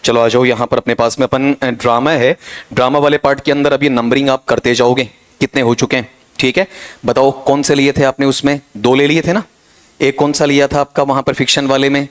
चलो आ जाओ यहाँ पर अपने पास में अपन ड्रामा है, ड्रामा वाले पार्ट के अंदर अब ये नंबरिंग आप करते जाओगे, कितने हो चुके हैं, ठीक है। बताओ कौन से लिए थे आपने, उसमें 2 ले लिए थे ना, एक कौन सा लिया था आपका वहां पर फिक्शन वाले में,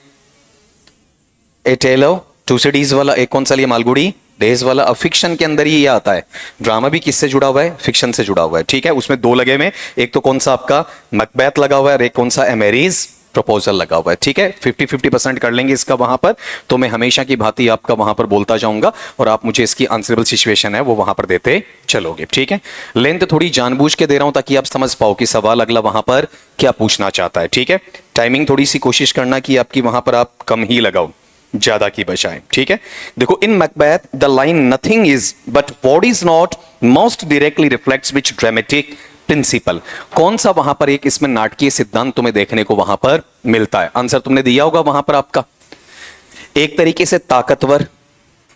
ए टेल ऑफ टू सिटीज वाला, एक कौन सा लिया, मालगुडी डेज वाला। अब फिक्शन के अंदर ही ये आता है, ड्रामा भी किससे जुड़ा हुआ है, फिक्शन से जुड़ा हुआ है, ठीक है। उसमें 2 लगे हुए, एक तो कौन सा आपका मैकबेथ लगा हुआ है और एक कौन सा एमेरीज प्रपोजल लगा हुआ है, ठीक है। 50-50% कर लेंगे इसका वहां पर, तो मैं हमेशा की भांति आपका वहां पर बोलता जाऊंगा और आप मुझे इसकी आंसरेबल सिचुएशन है वो वहां पर देते चलोगे, ठीक है। लेंथ थोड़ी जानबूझ के दे रहा हूं ताकि आप समझ पाओ कि सवाल अगला वहां पर क्या पूछना चाहता है, ठीक है। टाइमिंग थोड़ी सी कोशिश करना कि आपकी वहां पर आप कम ही लगाओ ज्यादा की बजाय, ठीक है। देखो in Macbeth the line nothing is but what is not most directly reflects which dramatic principle. कौन सा वहां पर एक इसमें नाटकीय सिद्धांत तुम्हें देखने को वहां पर मिलता है, आंसर तुमने दिया होगा वहां पर आपका। एक तरीके से ताकतवर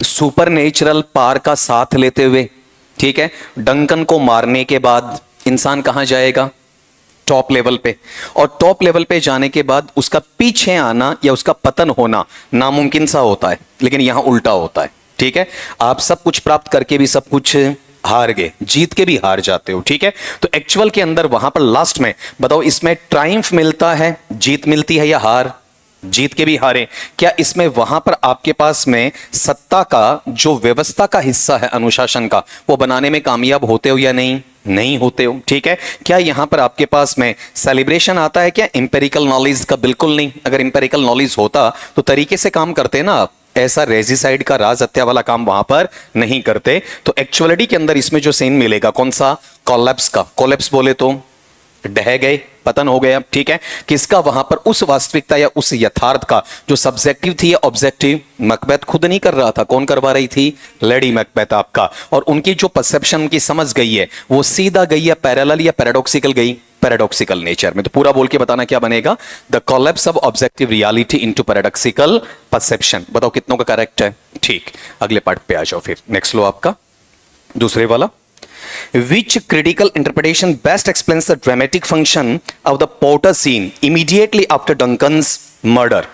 सुपर नेचुरल पार का साथ लेते हुए, ठीक है, डंकन को मारने के बाद इंसान कहां जाएगा, टॉप लेवल पे, और टॉप लेवल पे जाने के बाद उसका पीछे आना या उसका पतन होना नामुमकिन सा होता है, लेकिन यहां उल्टा होता है, ठीक है। आप सब कुछ प्राप्त करके भी सब कुछ हार गए, जीत के भी हार जाते हो, ठीक है। तो एक्चुअल के अंदर वहां पर लास्ट में बताओ इसमें ट्रायम्फ मिलता है, जीत मिलती है या हार, जीत के भी हारे। क्या इसमें वहां पर आपके पास में सत्ता का जो व्यवस्था का हिस्सा है, अनुशासन का, वो बनाने में कामयाब होते हो या नहीं, नहीं होते हो, ठीक है। क्या यहां पर आपके पास में सेलिब्रेशन आता है क्या, इंपेरिकल नॉलेज का बिल्कुल नहीं। अगर इंपेरिकल नॉलेज होता तो तरीके से काम करते ना आप, ऐसा रेजिसाइड का राज हत्या वाला काम वहां पर नहीं करते। तो एक्चुअलिटी के अंदर इसमें जो सीन मिलेगा कौन सा, कोलैप्स का। कोलैप्स बोले तो ढह गए, पतन हो गया, ठीक है। किसका वहां पर, उस वास्तविकता या उस यथार्थ का जो सब्जेक्टिव थी या ऑब्जेक्टिव, मैकबेथ खुद नहीं कर रहा था, कौन करवा रही थी, लेडी मैकबेथ आपका। और उनकी जो परसेप्शन की समझ गई है वो सीधा गई या पैरेलल या पैराडॉक्सिकल गई, पैराडॉक्सिकल नेचर में। तो पूरा बोल के बताना क्या बनेगा, the collapse of objective reality into paradoxical perception. बताओ कितनों का करेक्ट है, ठीक। अगले पार्ट पे आ जाओ फिर, नेक्स्ट लो आपका दूसरे वाला। Which critical interpretation best explains the dramatic function of the Potter scene immediately after Duncan's murder?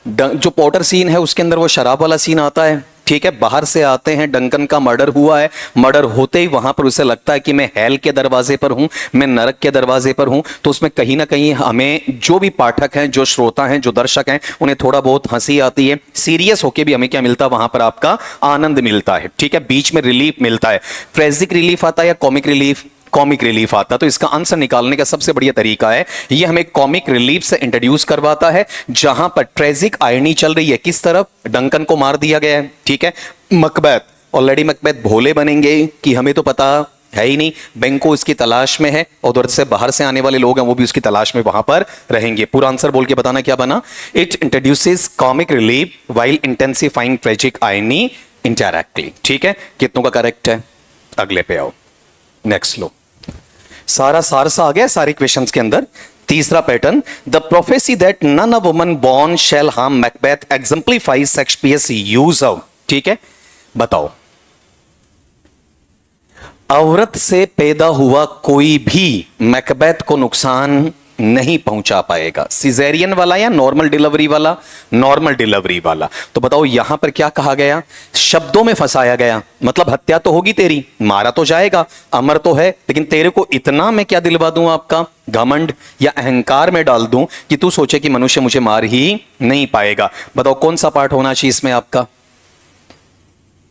जो पॉटर सीन है उसके अंदर वो शराब वाला सीन आता है, ठीक है। बाहर से आते हैं, डंकन का मर्डर हुआ है, मर्डर होते ही वहां पर उसे लगता है कि मैं हेल के दरवाजे पर हूं, मैं नरक के दरवाजे पर हूं। तो उसमें कहीं ना कहीं हमें जो भी पाठक हैं, जो श्रोता हैं, जो दर्शक हैं, उन्हें थोड़ा बहुत हंसी आती है, सीरियस होके भी हमें क्या मिलता है वहां पर, आपका आनंद मिलता है, ठीक है। बीच में रिलीफ मिलता है, ट्रेजिक रिलीफ आता है या कॉमिक रिलीफ, कॉमिक रिलीफ आता। तो इसका आंसर निकालने का सबसे बढ़िया तरीका है, ये हमें कॉमिक रिलीफ से इंट्रोड्यूस करवाता है, जहां पर ट्रेजिक आयरनी चल रही है, किस तरफ, डंकन को मार दिया गया है, ठीक है। मैकबेथ और लेडी मैकबेथ भोले बनेंगे कि हमें तो पता है ही नहीं, बेंको इसकी तलाश में है और उधर से बाहर से आने वाले लोग हैं वो भी उसकी तलाश में वहां पर रहेंगे। पूरा आंसर बोल के बताना क्या बना, it introduces comic relief while intensifying tragic irony interactively, ठीक है। कितनों का करेक्ट है, अगले पे आओ, नेक्स्ट लो। सारा सारसा आ गया सारे क्वेश्चंस के अंदर। तीसरा pattern, the prophecy that none a woman born shall harm Macbeth exemplifies Shakespeare's use of, ठीक है। बताओ औरत से पैदा हुआ कोई भी मैकबेथ को नुकसान नहीं पहुंचा पाएगा। सिजेरियन वाला या नॉर्मल डिलीवरी वाला, नॉर्मल डिलीवरी वाला। तो बताओ यहां पर क्या कहा गया, शब्दों में फंसाया गया, मतलब हत्या तो होगी तेरी, मारा तो जाएगा, अमर तो है, लेकिन तेरे को इतना मैं क्या दिलवा दूं, आपका घमंड या अहंकार में डाल दूं कि तू सोचे कि मनुष्य मुझे मार ही नहीं पाएगा। बताओ कौन सा पार्ट होना चाहिए इसमें आपका,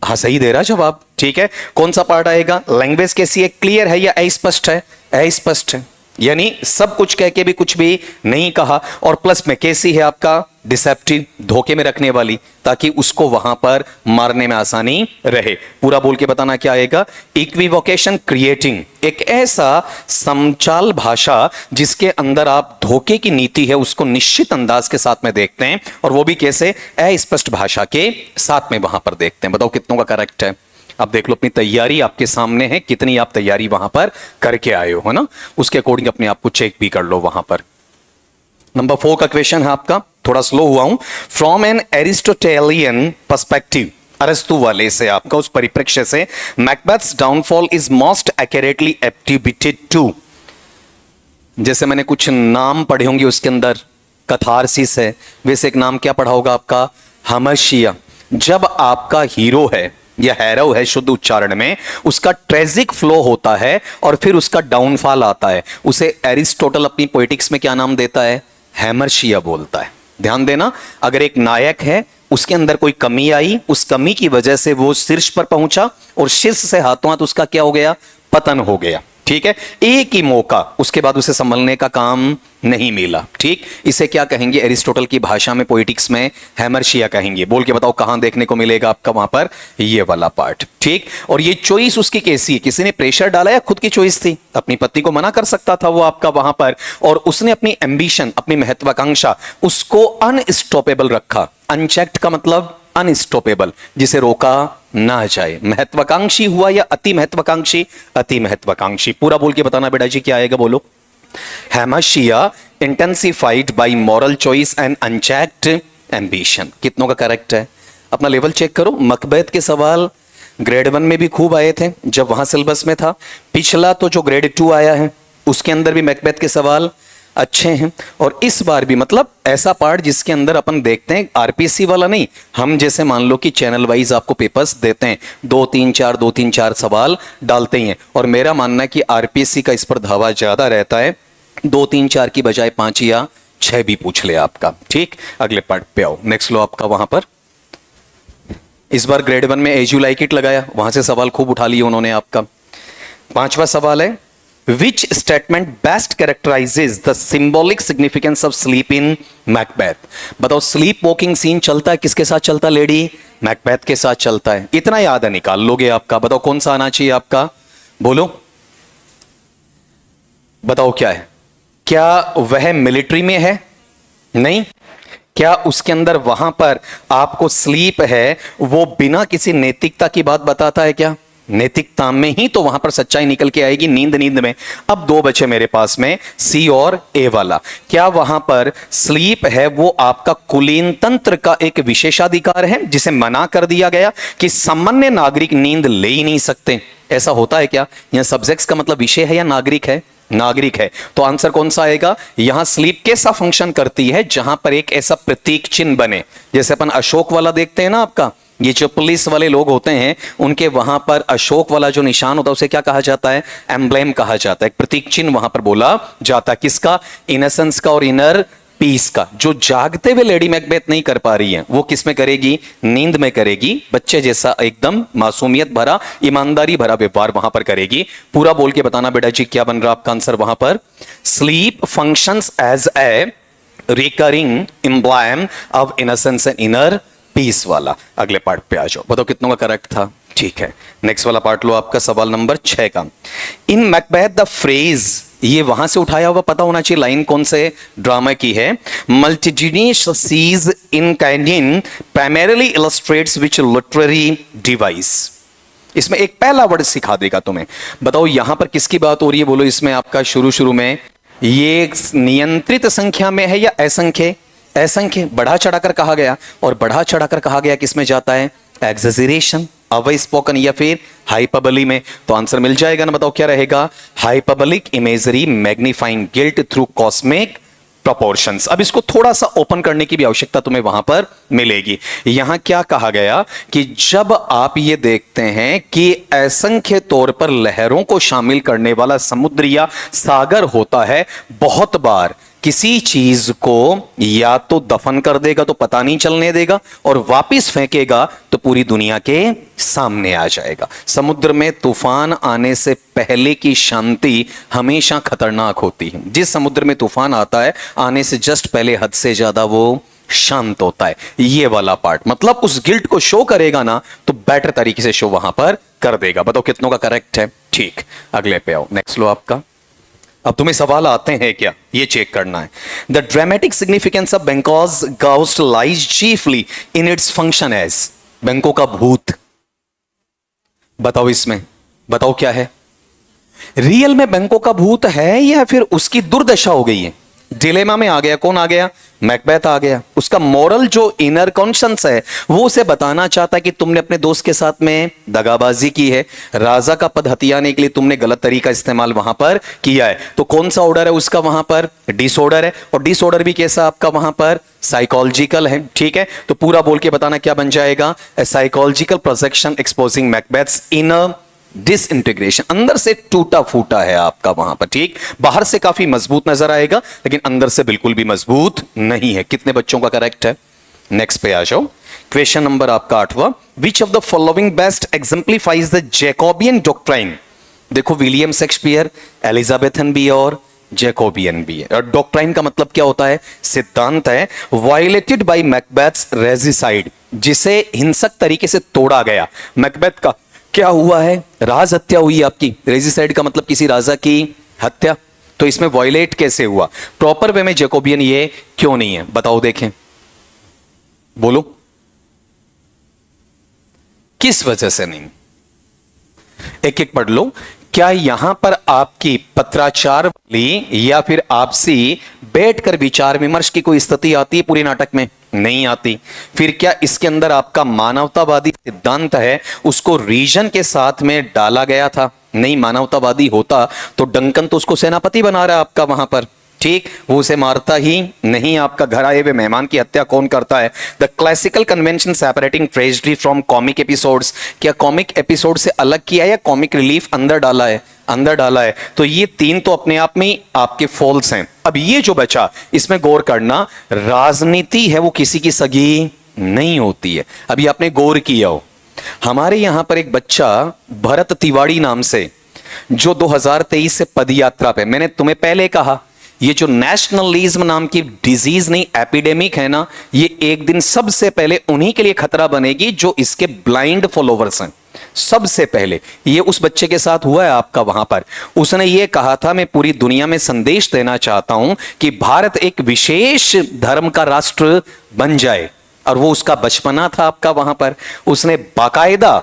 हाँ सही दे रहा जवाब, ठीक है। कौन सा पार्ट आएगा, लैंग्वेज कैसी है, क्लियर है या अस्पष्ट है, अस्पष्ट है, यानी सब कुछ कह के भी कुछ भी नहीं कहा। और प्लस में कैसी है आपका, डिसेप्टिव, धोखे में रखने वाली, ताकि उसको वहां पर मारने में आसानी रहे। पूरा बोल के बताना क्या आएगा, इक्विवोकेशन क्रिएटिंग, एक ऐसा समचाल भाषा जिसके अंदर आप धोखे की नीति है उसको निश्चित अंदाज के साथ में देखते हैं, और वो भी कैसे, अस्पष्ट भाषा के साथ में वहां पर देखते हैं। बताओ कितनों का करेक्ट है। अब देख लो अपनी तैयारी आपके सामने है, कितनी आप तैयारी वहां पर करके आए हो, है ना, उसके अकॉर्डिंग अपने आप को चेक भी कर लो वहां पर। नंबर 4 का क्वेश्चन है आपका, थोड़ा स्लो हुआ हूं। फ्रॉम एन एरिस्टोटेलियन पर्सपेक्टिव, अरस्तु वाले से, आपका उस परिप्रेक्ष्य से, Macbeth's downfall is most accurately attributed to, जैसे मैंने कुछ नाम पढ़े होंगे उसके अंदर, कथारसिस है, वैसे एक नाम क्या पढ़ा होगा आपका, हमर्शिया, जब आपका हीरो है या हैरो है शुद्ध उच्चारण में, उसका ट्रेजिक फ्लो होता है और फिर उसका डाउनफॉल आता है, उसे एरिस्टोटल अपनी पोएटिक्स में क्या नाम देता है? हैमर्शिया बोलता है। ध्यान देना, अगर एक नायक है, उसके अंदर कोई कमी आई, उस कमी की वजह से वो शीर्ष पर पहुंचा और शीर्ष से हाथों हाथ उसका क्या हो गया? पतन हो गया। ठीक है, एक ही मौका, उसके बाद उसे संभलने का काम नहीं मिला। ठीक, इसे क्या कहेंगे? एरिस्टोटल की भाषा में, पोएटिक्स में हैमर्शिया कहेंगे। बोल के बताओ कहां देखने को मिलेगा आपका? वहां पर, ये वाला पार्ट। ठीक, और ये चॉइस उसकी कैसी है? किसी ने प्रेशर डाला या खुद की चॉइस थी? अपनी पत्नी को मना कर सकता था वो आपका वहां पर, और उसने अपनी एम्बिशन, अपनी महत्वाकांक्षा, उसको अनस्टॉपेबल रखा। अनचेक्ड का मतलब अनस्टॉपेबल, जिसे रोका ना जाए। महत्वाकांक्षी हुआ या अति महत्वाकांक्षी? अति महत्वाकांक्षी। पूरा बोल के बताना बेटा जी, क्या आएगा? बोलो। Hamartia intensified by moral choice and unchecked ambition. कितनों का करेक्ट है? अपना लेवल चेक करो। मकबैत के सवाल ग्रेड 1 में भी खूब आए थे जब वहां सिलेबस में था। पिछला तो जो ग्रेड 2 आया है उसके अंदर भी मैकबेथ के सवाल अच्छे हैं, और इस बार भी मतलब ऐसा पार्ट जिसके अंदर अपन देखते हैं, आरपीसी वाला नहीं, हम जैसे मान लो कि चैनल वाइज आपको पेपर्स देते हैं, 2-3-4 सवाल डालते ही हैं, और मेरा मानना है कि आरपीसी का इस पर धावा ज्यादा रहता है। 2-3-4 की बजाय 5 या 6 भी पूछ ले आपका। ठीक, अगले पार्ट पे आओ। नेक्स्ट लो आपका वहां पर, इस बार ग्रेड 1 में एज यू लाइक इट लगाया, वहां से सवाल खूब उठा लिए उन्होंने आपका। 5वां सवाल है, Which statement best characterizes the symbolic significance of sleep in Macbeth? बताओ, स्लीप वॉकिंग सीन चलता है किसके साथ चलता है? लेडी मैकबेथ के साथ चलता है। इतना याद है, निकाल लोगे आपका। बताओ कौन सा आना चाहिए आपका? बोलो, बताओ क्या है? क्या वह मिलिट्री में है? नहीं। क्या उसके अंदर वहां पर आपको स्लीप है वो बिना किसी नैतिकता की बात बताता है क्या? नैतिकता में ही तो वहां पर सच्चाई निकल के आएगी, नींद नींद में। अब 2 बचे मेरे पास में, सी और ए वाला। क्या वहां पर स्लीप है वो आपका कुलीन तंत्र का एक विशेषाधिकार है जिसे मना कर दिया गया कि सामान्य नागरिक नींद ले ही नहीं सकते? ऐसा होता है क्या? यहां सब्जेक्ट्स का मतलब विषय है या नागरिक है? नागरिक है। तो आंसर कौन सा आएगा? यहां स्लीप कैसा फंक्शन करती है? जहां पर एक ऐसा प्रतीक चिन्ह बने, जैसे अपन अशोक वाला देखते हैं ना आपका, ये जो पुलिस वाले लोग होते हैं उनके वहां पर अशोक वाला जो निशान होता है उसे क्या कहा जाता है? एम्ब्लेम कहा जाता है। एक प्रतीक चिन्ह वहां पर बोला जाता है। किसका? इनसेंस का और इनर पीस का। जो जागते हुए लेडी मैकबेथ नहीं कर पा रही है वो किस में करेगी? नींद में करेगी। बच्चे जैसा एकदम मासूमियत भरा, ईमानदारी भरा व्यवहार वहां पर करेगी। पूरा बोल के बताना बेटा जी, क्या बन रहा आपका आंसर वहां पर? Sleep functions as a recurring emblem of innocence and inner peace वाला। अगले पार्ट पे आ जाओ, बताओ कितनों का करेक्ट था? ठीक है, नेक्स्ट वाला पार्ट लो आपका, सवाल नंबर 6 का। इन मैकबेथ द फ्रेज, ये वहां से उठाया हुआ पता होना चाहिए, लाइन कौन से ड्रामा की है? Multi genius sees in Candide primarily illustrates which literary device. इसमें एक पहला वर्ड सिखा देगा तुम्हें। बताओ यहां पर किसकी बात हो रही है? बोलो इसमें आपका शुरू में ये नियंत्रित संख्या में है या असंख्य? असंख्य। बढ़ा चढ़ाकर कहा गया, और बढ़ा चढ़ाकर कहा गया किसमें जाता है? एग्जेजरेशन, अवय स्पोकन या फिर हाइपरबली में। तो आंसर मिल जाएगा ना, बताओ क्या रहेगा? Hyperbolic imagery magnifying guilt through cosmic proportions. अब इसको थोड़ा सा ओपन करने की भी आवश्यकता तुम्हें वहां पर मिलेगी। यहां क्या कहा गया कि जब आप ये देखते हैं कि असंख्य तौर पर लहरों को शामिल करने वाला समुद्र या सागर होता है, बहुत बार किसी चीज को या तो दफन कर देगा तो पता नहीं चलने देगा, और वापिस फेंकेगा तो पूरी दुनिया के सामने आ जाएगा। समुद्र में तूफान आने से पहले की शांति हमेशा खतरनाक होती है। जिस समुद्र में तूफान आता है, आने से जस्ट पहले हद से ज्यादा वो शांत होता है। ये वाला पार्ट मतलब उस गिल्ट को शो करेगा ना तो बेटर तरीके से शो वहां पर कर देगा। बताओ कितनों का करेक्ट है? ठीक, अगले पे आओ। नेक्स्ट लो आपका। अब तुम्हें सवाल आते हैं क्या, ये चेक करना है। The dramatic significance of Banquo's ghost lies chiefly in its function as. Banquo का भूत, बताओ इसमें, बताओ क्या है? रियल में बैंकों का भूत है या फिर उसकी दुर्दशा हो गई है? डिलेमा में आ गया। कौन आ गया? मैकबेथ आ गया। उसका मोरल जो इनर कॉन्शियंस है वो उसे बताना चाहता है कि तुमने अपने दोस्त के साथ में दगाबाजी की है, राजा का पद हथियाने के लिए तुमने गलत तरीका इस्तेमाल वहां पर किया है। तो कौन सा ऑर्डर है उसका वहां पर? डिसऑर्डर है। और डिसऑर्डर भी कैसा आपका वहां पर? साइकोलॉजिकल है। ठीक है, तो पूरा बोल के बताना क्या बन जाएगा? A psychological projection exposing Macbeth's inner disintegration. अंदर से टूटा फूटा है आपका वहां पर। ठीक, बाहर से काफी मजबूत नजर आएगा लेकिन अंदर से बिल्कुल भी मजबूत नहीं है। कितने बच्चों का करेक्ट है? नेक्स्ट पे आ जाओ। क्वेश्चन नंबर आपका 8वां, which of the following best exemplifies the Jacobean doctrine. देखो, विलियम शेक्सपियर, एलिजाबेथन भी और जैकोबियन भी है। और डॉक्ट्राइन का मतलब क्या होता है? सिद्धांत है। वायलेटेड बाय मैकबेथ्स रेजिसाइड, जिसे हिंसक तरीके से तोड़ा गया। मैकबेथ का क्या हुआ है? राज हत्या हुई आपकी। रेजिसाइड का मतलब किसी राजा की हत्या। तो इसमें वायलेट कैसे हुआ? प्रॉपर वे में जैकोबियन ये क्यों नहीं है? बताओ, देखें, बोलो, किस वजह से नहीं? एक एक पढ़ लो। क्या यहां पर आपकी पत्राचार वाली या फिर आपसी बैठकर विचार विमर्श की कोई स्थिति आती है पूरी नाटक में? नहीं आती। फिर क्या इसके अंदर आपका मानवतावादी सिद्धांत है उसको रीजन के साथ में डाला गया था? नहीं, मानवतावादी होता तो डंकन तो उसको सेनापति बना रहा है आपका वहां पर। ठीक, वो उसे मारता ही नहीं। आपका घर आए हुए मेहमान की हत्या कौन करता है? The classical convention separating tragedy from comic episodes. क्या कॉमिक एपिसोड से अलग किया या कॉमिक रिलीफ अंदर डाला है? अंदर डाला है। तो ये तीन तो अपने आप में आपके फॉल्स हैं। अब ये जो बचा, इसमें गौर करना, राजनीति है वो किसी की सगी नहीं होती है। अभी आपने गौर किया हो, हमारे यहां पर एक बच्चा भरत तिवाड़ी नाम से, जो 2023 से पदयात्रा पे, मैंने तुम्हें पहले कहा ये जो नेशनलिज्म नाम की डिजीज नहीं, एपिडेमिक है ना, ये एक दिन सबसे पहले उन्हीं के लिए खतरा बनेगी जो इसके ब्लाइंड फॉलोवर्स हैं। सबसे पहले ये उस बच्चे के साथ हुआ है आपका वहां पर। उसने ये कहा था, मैं पूरी दुनिया में संदेश देना चाहता हूं कि भारत एक विशेष धर्म का राष्ट्र बन जाए। और वो उसका बचपना था आपका वहां पर। उसने बाकायदा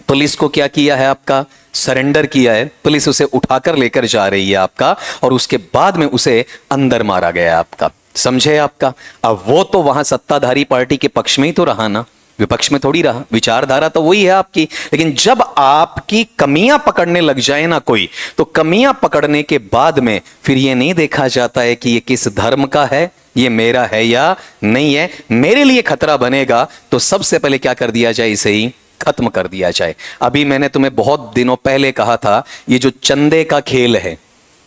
पुलिस को क्या किया है आपका? सरेंडर किया है। पुलिस उसे उठाकर लेकर जा रही है आपका, और उसके बाद में उसे अंदर मारा गया आपका। समझे आपका? अब वो तो वहां सत्ताधारी पार्टी के पक्ष में ही तो रहा ना, विपक्ष में थोड़ी रहा। विचारधारा तो वही है आपकी। लेकिन जब आपकी कमियां पकड़ने लग जाए ना कोई, तो कमियां पकड़ने के बाद में फिर ये नहीं देखा जाता है कि ये किस धर्म का है, ये मेरा है या नहीं है। मेरे लिए खतरा बनेगा तो सबसे पहले क्या कर दिया जाए? इसे ही खत्म कर दिया जाए। अभी मैंने तुम्हें बहुत दिनों पहले कहा था, ये जो चंदे का खेल है,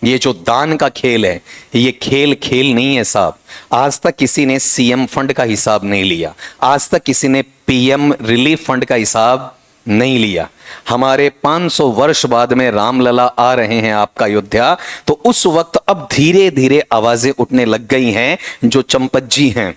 ये जो दान का खेल है, ये खेल खेल नहीं है साहब। आज तक किसी ने सीएम फंड का हिसाब नहीं लिया। आज तक किसी ने पीएम रिलीफ फंड का हिसाब नहीं लिया। हमारे 500 वर्ष बाद में रामलला आ रहे हैं आपका अयोध्या, तो उस वक्त अब धीरे धीरे आवाजें उठने लग गई हैं जो चंपत जी हैं,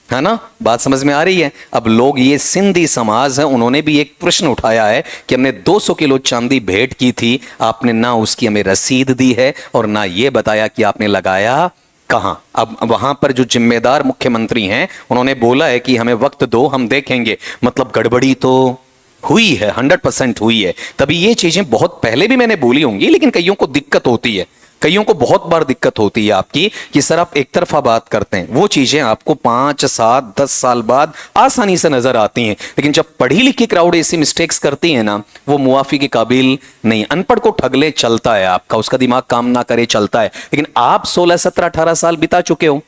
है ना? बात समझ में आ रही है? अब लोग, ये सिंधी समाज है, उन्होंने भी एक प्रश्न उठाया है कि हमने 200 किलो चांदी भेंट की थी, आपने ना उसकी हमें रसीद दी है और ना ये बताया कि आपने लगाया कहां। अब वहां पर जो जिम्मेदार मुख्यमंत्री हैं उन्होंने बोला है कि हमें वक्त दो, हम देखेंगे। मतलब गड़बड़ी तो हुई है, 100% हुई है। तभी ये चीजें बहुत पहले भी मैंने बोली होंगी, लेकिन कईयों को दिक्कत होती है, कईयों को बहुत बार दिक्कत होती है आपकी कि सर आप एक तरफा बात करते हैं। वो चीजें आपको 5, 7, 10 साल बाद आसानी से नजर आती हैं, लेकिन जब पढ़ी लिखी क्राउड ऐसी मिस्टेक्स करती है ना, वो मुआफी के काबिल नहीं। अनपढ़ को ठगले चलता है आपका, उसका दिमाग काम ना करे चलता है। लेकिन आप 16, 17, 18 साल बिता चुके हो।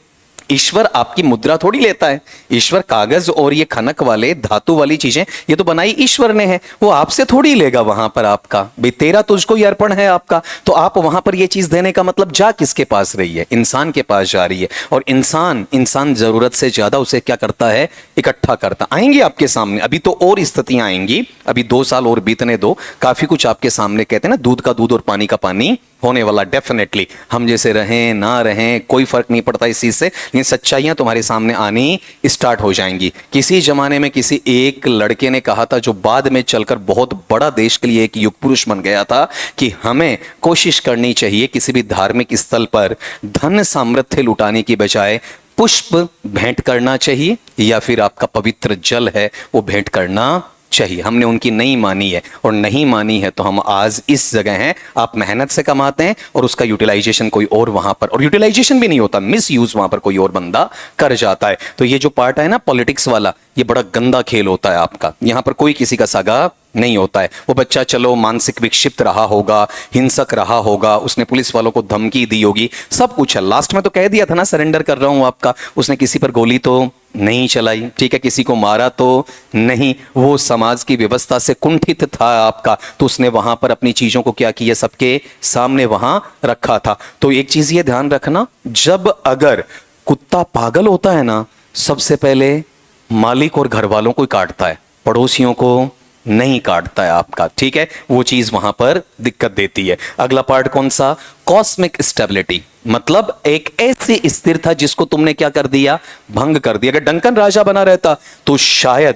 ईश्वर आपकी मुद्रा थोड़ी लेता है। ईश्वर कागज और ये खनक वाले धातु वाली चीजें ये तो बनाई ईश्वर ने है, वो आपसे थोड़ी लेगा वहां पर आपका। भाई तेरा तुझको ही अर्पण है आपका, तो आप वहां पर ये चीज देने का मतलब जा किसके पास रही है? इंसान के पास जा रही है। और इंसान जरूरत से ज्यादा उसे क्या करता है? इकट्ठा करता। आएंगे आपके सामने, अभी तो और स्थितियां आएंगी, अभी 2 साल और बीतने दो, काफी कुछ आपके सामने, कहते हैं ना दूध का दूध और पानी का पानी होने वाला। डेफिनेटली हम जैसे रहें ना रहें कोई फर्क नहीं पड़ता इस चीज से, लेकिन सच्चाइयां तुम्हारे सामने आनी स्टार्ट हो जाएंगी। किसी जमाने में किसी एक लड़के ने कहा था, जो बाद में चलकर बहुत बड़ा देश के लिए एक युग पुरुष बन गया था, कि हमें कोशिश करनी चाहिए किसी भी धार्मिक स्थल पर धन सामर्थ्य लुटाने की बजाय पुष्प भेंट करना चाहिए, या फिर आपका पवित्र जल है वो भेंट करना चाहिए। हमने उनकी नहीं मानी है, और नहीं मानी है तो हम आज इस जगह हैं। आप मेहनत से कमाते हैं और उसका यूटिलाइजेशन कोई और वहां पर, और यूटिलाइजेशन भी नहीं होता, मिस यूज वहां पर कोई और बंदा कर जाता है। तो ये जो पार्ट है ना पॉलिटिक्स वाला, ये बड़ा गंदा खेल होता है आपका। यहां पर कोई किसी का सगा नहीं होता है। वो बच्चा चलो मानसिक विक्षिप्त रहा होगा, हिंसक रहा होगा, उसने पुलिस वालों को धमकी दी होगी, सब कुछ है। लास्ट में तो कह दिया था ना सरेंडर कर रहा हूं आपका। उसने किसी पर गोली तो नहीं चलाई, ठीक है, किसी को मारा तो नहीं, वो समाज की व्यवस्था से कुंठित था आपका, तो उसने वहां पर अपनी चीजों को क्या किया, सबके सामने वहां रखा था। तो एक चीज ये ध्यान रखना, जब अगर कुत्ता पागल होता है ना, सबसे पहले मालिक और घर वालों को ही काटता है, पड़ोसियों को नहीं काटता है आपका, ठीक है। वो चीज वहां पर दिक्कत देती है। अगला पार्ट कौन सा, कॉस्मिक स्टेबिलिटी, मतलब एक ऐसी स्थिरता जिसको तुमने क्या कर दिया, भंग कर दिया। अगर डंकन राजा बना रहता तो शायद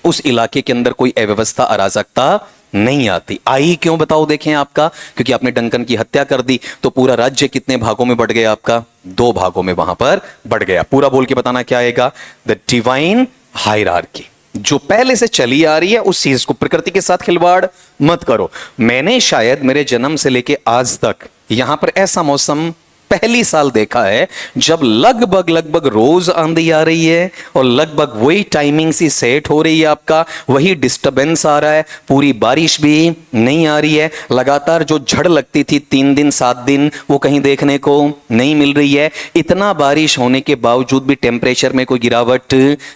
उस इलाके के अंदर कोई अव्यवस्था अराजकता नहीं आती। आई क्यों बताओ, देखें आपका, क्योंकि आपने डंकन की हत्या कर दी तो पूरा राज्य कितने भागों में बढ़ गया आपका, 2 भागों में वहां पर बढ़ गया। पूरा बोल के बताना क्या आएगा, द डिवाइन हायरार्की, जो पहले से चली आ रही है उस चीज को, प्रकृति के साथ खिलवाड़ मत करो। मैंने शायद मेरे जन्म से लेके आज तक यहां पर ऐसा मौसम पहली साल देखा है जब लगभग रोज आंधी आ रही है और लगभग वही टाइमिंग सी सेट हो रही है आपका, वही डिस्टरबेंस आ रहा है, पूरी बारिश भी नहीं आ रही है। लगातार जो झड़ लगती थी 3 दिन 7 दिन, वो कहीं देखने को नहीं मिल रही है। इतना बारिश होने के बावजूद भी टेम्परेचर में कोई गिरावट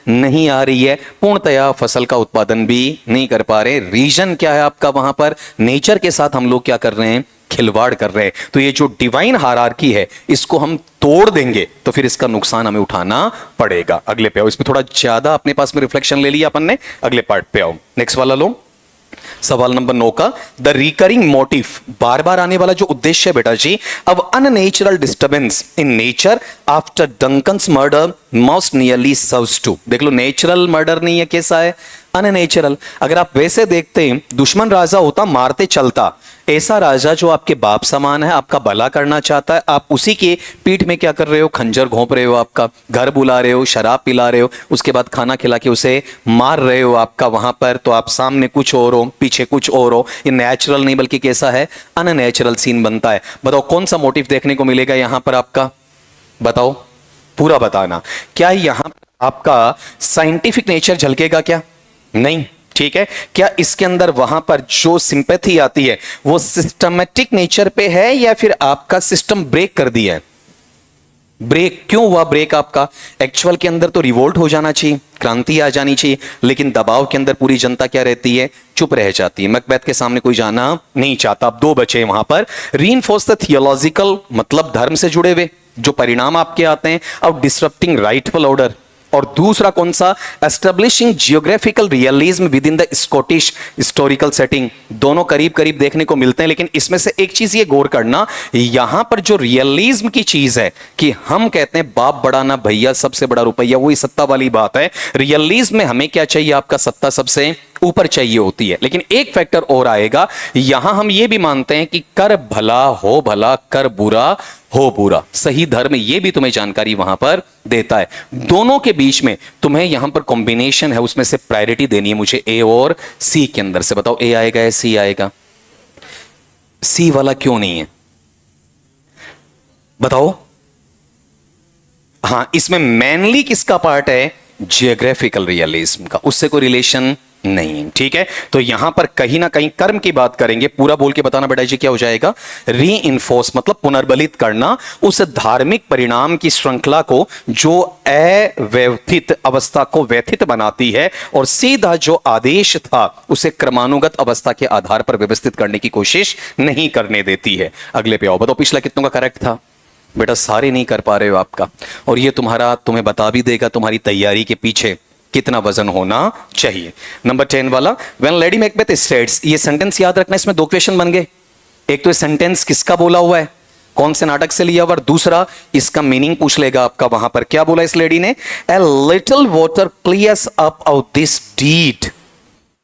नहीं आ रही है। पूर्णतया फसल का उत्पादन भी नहीं कर पा रहे। रीजन क्या है आपका, वहां पर नेचर के साथ हम लोग क्या कर रहे हैं, खिलवाड़ कर रहे हैं। तो ये जो डिवाइन हायरार्की है, इसको हम तोड़ देंगे तो फिर इसका नुकसान हमें उठाना पड़ेगा। अगले पे आओ, इसमें थोड़ा ज्यादा अपने पास में रिफ्लेक्शन ले लिया अपन ने। अगले पार्ट पे आओ, नेक्स्ट वाला लो, सवाल नंबर 9 का, द रिकरिंग मोटिव, बार बार आने वाला जो उद्देश्य है बेटा जी, अब unnatural disturbance in nature after Duncan's murder most nearly serves to. देख लो, नेचुरल मर्डर नहीं है, कैसा है, अननेचुरल। अगर आप वैसे देखते हैं, दुश्मन राजा होता, मारते चलता, ऐसा राजा जो आपके बाप समान है, आपका भला करना चाहता है, आप उसी के पीठ में क्या कर रहे हो, खंजर घोंप रहे हो, आपका घर बुला रहे हो, शराब पिला रहे हो, उसके बाद खाना खिला के उसे मार रहे हो आपका वहां पर, तो आप सामने कुछ और हो, पीछे कुछ और हो। ये नेचुरल नहीं बल्कि कैसा है, अननेचुरल सीन बनता है। बताओ कौन सा मोटिव देखने को मिलेगा यहां पर आपका, बताओ, पूरा बताना। क्या यहां आपका साइंटिफिक नेचर झलकेगा क्या, नहीं, ठीक है। क्या इसके अंदर वहां पर जो सिंपैथी आती है वो सिस्टमेटिक नेचर पे है, या फिर आपका सिस्टम ब्रेक कर दिया है। ब्रेक क्यों हुआ, ब्रेक आपका एक्चुअल के अंदर तो रिवोल्ट हो जाना चाहिए, क्रांति आ जानी चाहिए, लेकिन दबाव के अंदर पूरी जनता क्या रहती है, चुप रह जाती है। मैकबेथ के सामने कोई जाना नहीं चाहता। अब 2 बचे वहां पर, रीइंफोर्स द थियोलॉजिकल, मतलब धर्म से जुड़े हुए जो परिणाम आपके आते हैं, अब डिसरप्टिंग राइटफुल ऑर्डर, और दूसरा कौन सा, establishing geographical realism with in the Scottish historical setting. दोनों करीब करीब देखने को मिलते हैं, लेकिन इसमें से एक चीज ये गौर करना, यहां पर जो रियलिज्म की चीज है कि हम कहते हैं बाप बड़ा ना भैया, सबसे बड़ा रुपया, वही सत्ता वाली बात है। रियलिज्म में हमें क्या चाहिए, आपका सत्ता सबसे ऊपर चाहिए होती है। लेकिन एक फैक्टर और आएगा, यहां हम ये भी मानते हैं कि कर भला हो भला, कर बुरा हो बुरा। सही धर्म ये भी तुम्हें जानकारी वहां पर देता है। दोनों के बीच में तुम्हें यहां पर कॉम्बिनेशन है, उसमें से प्रायोरिटी देनी है मुझे ए और सी के अंदर से। बताओ ए आएगा या सी आएगा, सी वाला क्यों नहीं है, बताओ। हां, इसमें मेनली किसका पार्ट है, जियोग्राफिकल रियलिज्म का, उससे कोई रिलेशन नहीं, ठीक है। तो यहां पर कहीं ना कहीं कर्म की बात करेंगे। पूरा बोल के बताना बेटा जी, क्या हो जाएगा, रीइंफोर्स, मतलब पुनर्बलित करना उस धार्मिक परिणाम की श्रृंखला को जो अव्यवस्थित अवस्था को व्यथित बनाती है, और सीधा जो आदेश था उसे क्रमानुगत अवस्था के आधार पर व्यवस्थित करने की कोशिश नहीं करने देती है। अगले पे आओ, बताओ पिछला कितनों का करेक्ट था बेटा, सारे नहीं कर पा रहे हो आपका, और ये तुम्हें बता भी देगा तुम्हारी तैयारी के पीछे कितना वजन होना चाहिए। नंबर 10 वाला, व्हेन लेडी मैकबेथ स्टेट्स, ये सेंटेंस याद रखना, इसमें 2 क्वेश्चन बन गए। एक तो ये सेंटेंस किसका बोला हुआ है, कौन से नाटक से लिया हुआ, और दूसरा इसका मीनिंग पूछ लेगा आपका वहां पर। क्या बोला इस लेडी ने, a little water clears up out this deed,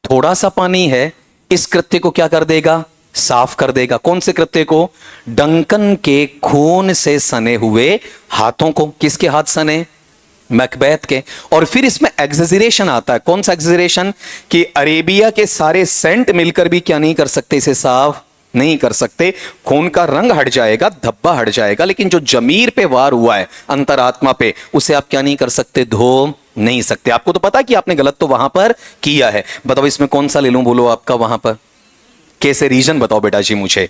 थोड़ा सा पानी है, इस कृत्य को क्या कर देगा, साफ कर देगा। कौन से कृत्य को, डंकन के खून से सने हुए हाथों को। किसके हाथ सने, मैकबेथ के। और फिर इसमें एग्जेजरेशन आता है। कौन सा एग्जेजरेशन? कि अरेबिया के सारे सेंट मिलकर भी क्या नहीं कर सकते, इसे साफ नहीं कर सकते। खून का रंग हट जाएगा, धब्बा हट जाएगा, लेकिन जो जमीर पे वार हुआ है, अंतरात्मा पे, उसे आप क्या नहीं कर सकते, धो नहीं सकते। आपको तो पता कि आपने गलत तो वहां पर किया है। बताओ इसमें कौन सा ले लूं, बोलो आपका वहां पर कैसे रीजन बताओ बेटा जी मुझे,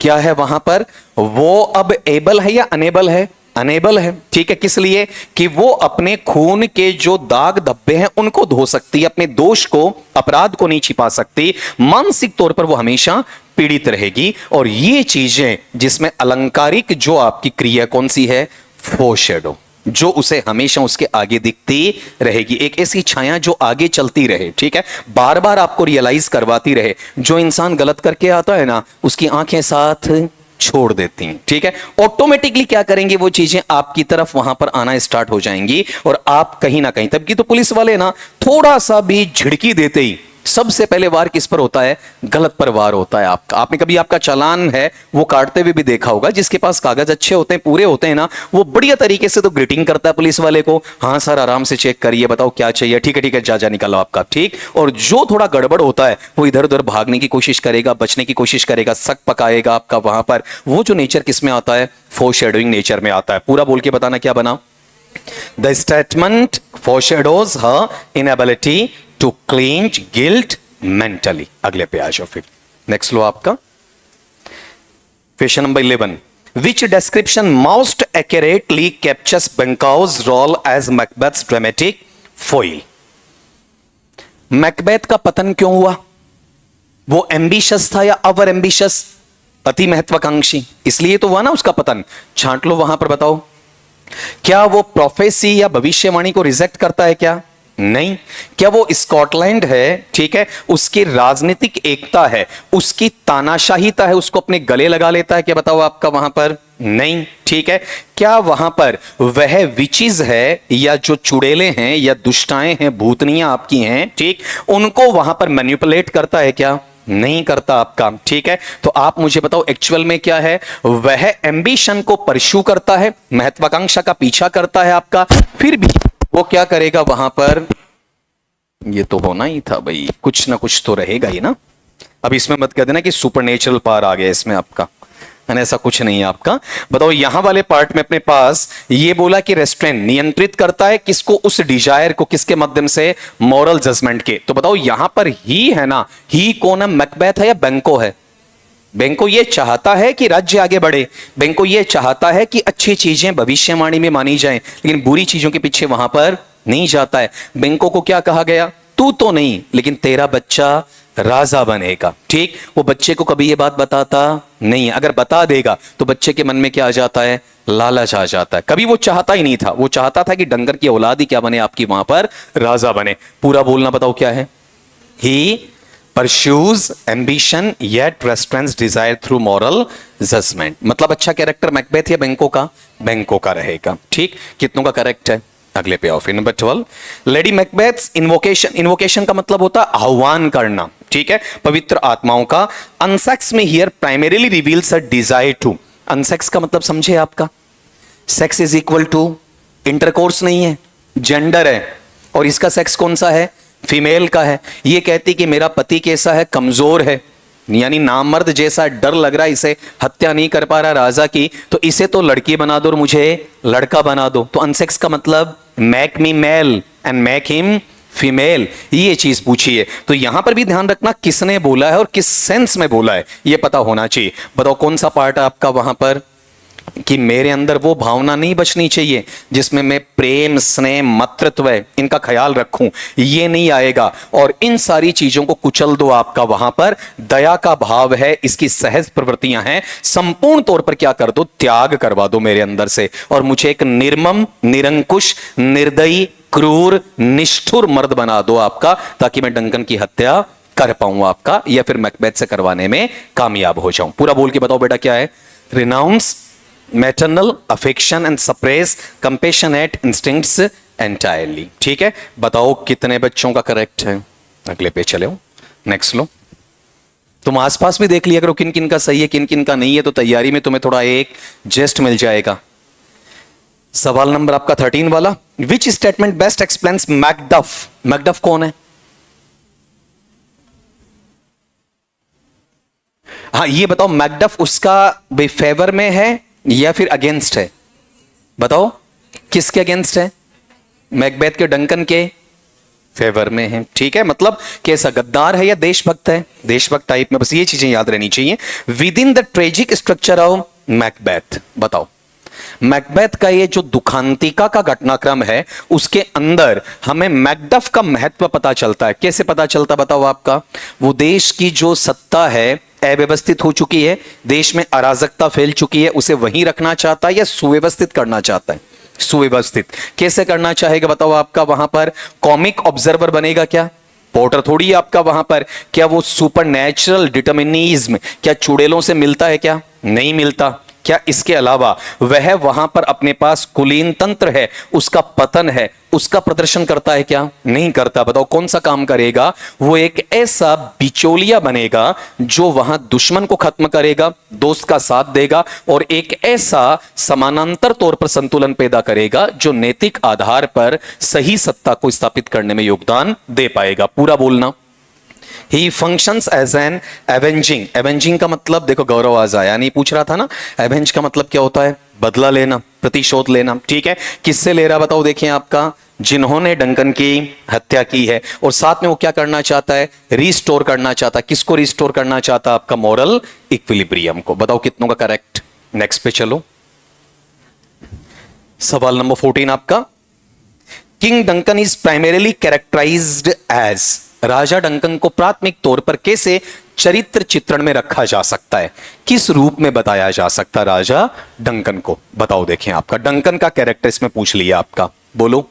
क्या है वहां पर? वो अब एबल है या अनेबल है? अनेबल है, ठीक है। किस लिए? कि वो अपने खून के जो दाग धब्बे हैं उनको धो सकती है, अपने दोष को, अपराध को नहीं छिपा सकती। मानसिक तौर पर वो हमेशा पीड़ित रहेगी। और ये चीजें जिसमें अलंकारिक जो आपकी क्रिया कौन सी है? फोरशैडो, जो उसे हमेशा उसके आगे दिखती रहेगी, एक ऐसी छाया जो आगे चलती रहे, ठीक है, बार बार आपको रियलाइज करवाती रहे। जो इंसान गलत करके आता है ना, उसकी आंखें साथ छोड़ देती हैं, ठीक है। ऑटोमेटिकली क्या करेंगे, वो चीजें आपकी तरफ वहां पर आना स्टार्ट हो जाएंगी और आप कहीं ना कहीं, तब की तो पुलिस वाले ना थोड़ा सा भी झिड़की देते ही सबसे पहले वार किस पर होता है? गलत पर वार होता है आपका। आपने कभी आपका चालान है वो काटते हुए भी देखा होगा, जिसके पास कागज अच्छे होते हैं, पूरे होते हैं ना, वो बढ़िया तरीके से तो ग्रीटिंग करता है पुलिस वाले को, हाँ सर आराम से चेक करिए, बताओ क्या चाहिए, ठीक है ठीक है, जा जा निकालो आपका, ठीक। और जो थोड़ा गड़बड़ होता है वो इधर उधर भागने की कोशिश करेगा, बचने की कोशिश करेगा, शक पकाएगा आपका वहां पर। वो जो नेचर किस में आता है? फोरशैडोइंग नेचर में आता है। पूरा बोल के बताना क्या बना? The statement foreshadows her inability to cleanse guilt mentally। अगले पे आ जाओ फिर, नेक्स्ट लो आपका question number 11। Which description most accurately captures Banquo's role as Macbeth's dramatic foil? Macbeth का पतन क्यों हुआ? वो एम्बिशियस था या अवर एम्बिशियस? अति महत्वाकांक्षी, इसलिए तो हुआ ना उसका पतन। छांट लो वहां पर, बताओ क्या वो प्रोफेसी या भविष्यवाणी को रिजेक्ट करता है क्या? नहीं। क्या वो स्कॉटलैंड है, ठीक है, उसकी राजनीतिक एकता है, उसकी तानाशाहीता है, उसको अपने गले लगा लेता है क्या? बताओ आपका वहां पर नहीं, ठीक है। क्या वहां पर वह विचिज है या जो चुड़ैले हैं या दुष्टाएं हैं, भूतनियां आपकी हैं, ठीक, उनको वहां पर मैनिपुलेट करता है क्या? नहीं करता आपका, ठीक है। तो आप मुझे बताओ एक्चुअल में क्या है? वह एम्बिशन को परस्यू करता है, महत्वाकांक्षा का पीछा करता है आपका, फिर भी वो क्या करेगा वहां पर? ये तो होना ही था भाई, कुछ ना कुछ तो रहेगा ही ना। अब इसमें मत कह देना कि सुपरनेचुरल पावर आ गया इसमें आपका, है ना, ऐसा कुछ नहीं है आपका। बताओ यहां वाले पार्ट में अपने पास ये बोला कि रेस्ट्रेन, नियंत्रित करता है किसको? उस डिजायर को, किसके माध्यम से? मॉरल जजमेंट के। तो बताओ यहां पर ही है ना, ही कौन है? मैकबेथ है या बैंको है? बैंको ये चाहता है कि राज्य आगे बढ़े, बैंको ये चाहता है कि अच्छी चीजें भविष्यवाणी में मानी जाएं, लेकिन बुरी चीजों के पीछे वहां पर नहीं जाता है। बैंको को क्या कहा गया? तू तो नहीं, लेकिन तेरा बच्चा राजा बनेगा, ठीक। वो बच्चे को कभी ये बात बताता नहीं है, अगर बता देगा तो बच्चे के मन में क्या आ जाता है? लालच आ जाता है। कभी वो चाहता ही नहीं था, वो चाहता था कि डंगर की औलाद ही क्या बने आपकी वहां पर? राजा बने। पूरा बोलना बताओ क्या है? He pursues ambition yet restrains desire through moral judgement. मतलब अच्छा कैरेक्टर मैकबेथ या बैंको का? बैंको का रहेगा, ठीक। कितनों का करेक्ट है? अगले पे आओ फिर, नंबर 12। लेडी मैकबेथ्स इन्वोकेशन, इन्वोकेशन का मतलब होता है आह्वान करना, ठीक है, पवित्र आत्माओं का। Unsex me here primarily reveals a desire to. Unsex का मतलब समझे आपका? Sex is equal to intercourse नहीं है, जेंडर है, और इसका सेक्स कौन सा है? फीमेल का है। ये कहती कि मेरा पति कैसा है? कमजोर है, यानी नामर्द जैसा, डर लग रहा है इसे, हत्या नहीं कर पा रहा राजा की, तो इसे तो लड़की बना दो और मुझे लड़का बना दो। तो अनसेक्स का मतलब make me male and make him female, ये चीज पूछी है। तो यहां पर भी ध्यान रखना किसने बोला है और किस सेंस में बोला है, ये पता होना चाहिए। बताओ कौन सा पार्ट है आपका वहां पर? कि मेरे अंदर वो भावना नहीं बचनी चाहिए जिसमें मैं प्रेम, स्नेह, मातृत्व इनका ख्याल रखूं, ये नहीं आएगा। और इन सारी चीजों को कुचल दो आपका वहां पर। दया का भाव है, इसकी सहज प्रवृत्तियां हैं, संपूर्ण तौर पर क्या कर दो? त्याग करवा दो मेरे अंदर से, और मुझे एक निर्मम, निरंकुश, निर्दयी, क्रूर, निष्ठुर मर्द बना दो आपका, ताकि मैं डंकन की हत्या कर पाऊं आपका, या फिर मैकबेथ से करवाने में कामयाब हो जाऊं। पूरा बोल के बताओ बेटा क्या है? Renounce maternal affection and suppress compassionate instincts entirely, ठीक है। बताओ कितने बच्चों का करेक्ट है? अगले पे चले, नेक्स्ट लो। तुम आसपास भी देख लिया करो किन किन का सही है, किन किन का नहीं है, तो तैयारी में तुम्हें थोड़ा एक जेस्ट मिल जाएगा। सवाल नंबर आपका 13 वाला, विच statement best explains Macduff. Macduff कौन है? हाँ ये बताओ, मैकडफ उसका भाई फेवर में है या फिर अगेंस्ट है? बताओ किसके अगेंस्ट है? मैकबेथ के, डंकन के फेवर में है। ठीक है, मतलब कैसा गद्दार है या देशभक्त है? देशभक्त टाइप में, बस ये चीजें याद रहनी चाहिए। With in the tragic structure of Macbeth, बताओ मैकबेथ का ये जो दुखांतिका का घटनाक्रम है उसके अंदर हमें मैकडफ का महत्व पता चलता है। कैसे पता चलता बताओ आपका? वो देश की जो सत्ता है अव्यवस्थित हो चुकी है, देश में अराजकता फैल चुकी है, उसे वहीं रखना चाहता है या सुव्यवस्थित करना चाहता है? सुव्यवस्थित। कैसे करना चाहेगा बताओ आपका? वहां पर कॉमिक ऑब्जर्वर बनेगा क्या? पोर्टर थोड़ी आपका वहां पर। क्या वो सुपर नेचुरल डिटर्मिनिज्म क्या चुड़ैलों से मिलता है क्या? नहीं मिलता। क्या इसके अलावा वह वहां पर अपने पास कुलीन तंत्र है, उसका पतन है, उसका प्रदर्शन करता है क्या? नहीं करता। बताओ कौन सा काम करेगा? वो एक ऐसा बिचौलिया बनेगा जो वहां दुश्मन को खत्म करेगा, दोस्त का साथ देगा और एक ऐसा समानांतर तौर पर संतुलन पैदा करेगा जो नैतिक आधार पर सही सत्ता को स्थापित करने में योगदान दे पाएगा। पूरा बोलना। He functions as an avenging। avenging का मतलब देखो, गौरव आज आया नहीं, पूछ रहा था ना, avenge का मतलब क्या होता है? बदला लेना, प्रतिशोध लेना। ठीक है, किससे ले रहा बताओ? देखिए आपका, जिन्होंने डंकन की हत्या की है, और साथ में वो क्या करना चाहता है? रिस्टोर करना चाहता है। किसको रिस्टोर करना चाहता? आपका मॉरल इक्विलिब्रियम को। बताओ कितनों का करेक्ट? नेक्स्ट पे चलो, सवाल नंबर 14 आपका, King Duncan is primarily characterized as. राजा डंकन को प्राथमिक तौर पर कैसे चरित्र चित्रण में रखा जा सकता है? किस रूप में बताया जा सकता है राजा डंकन को? बताओ। देखें आपका डंकन का कैरेक्टर इसमें पूछ लिया आपका, बोलो।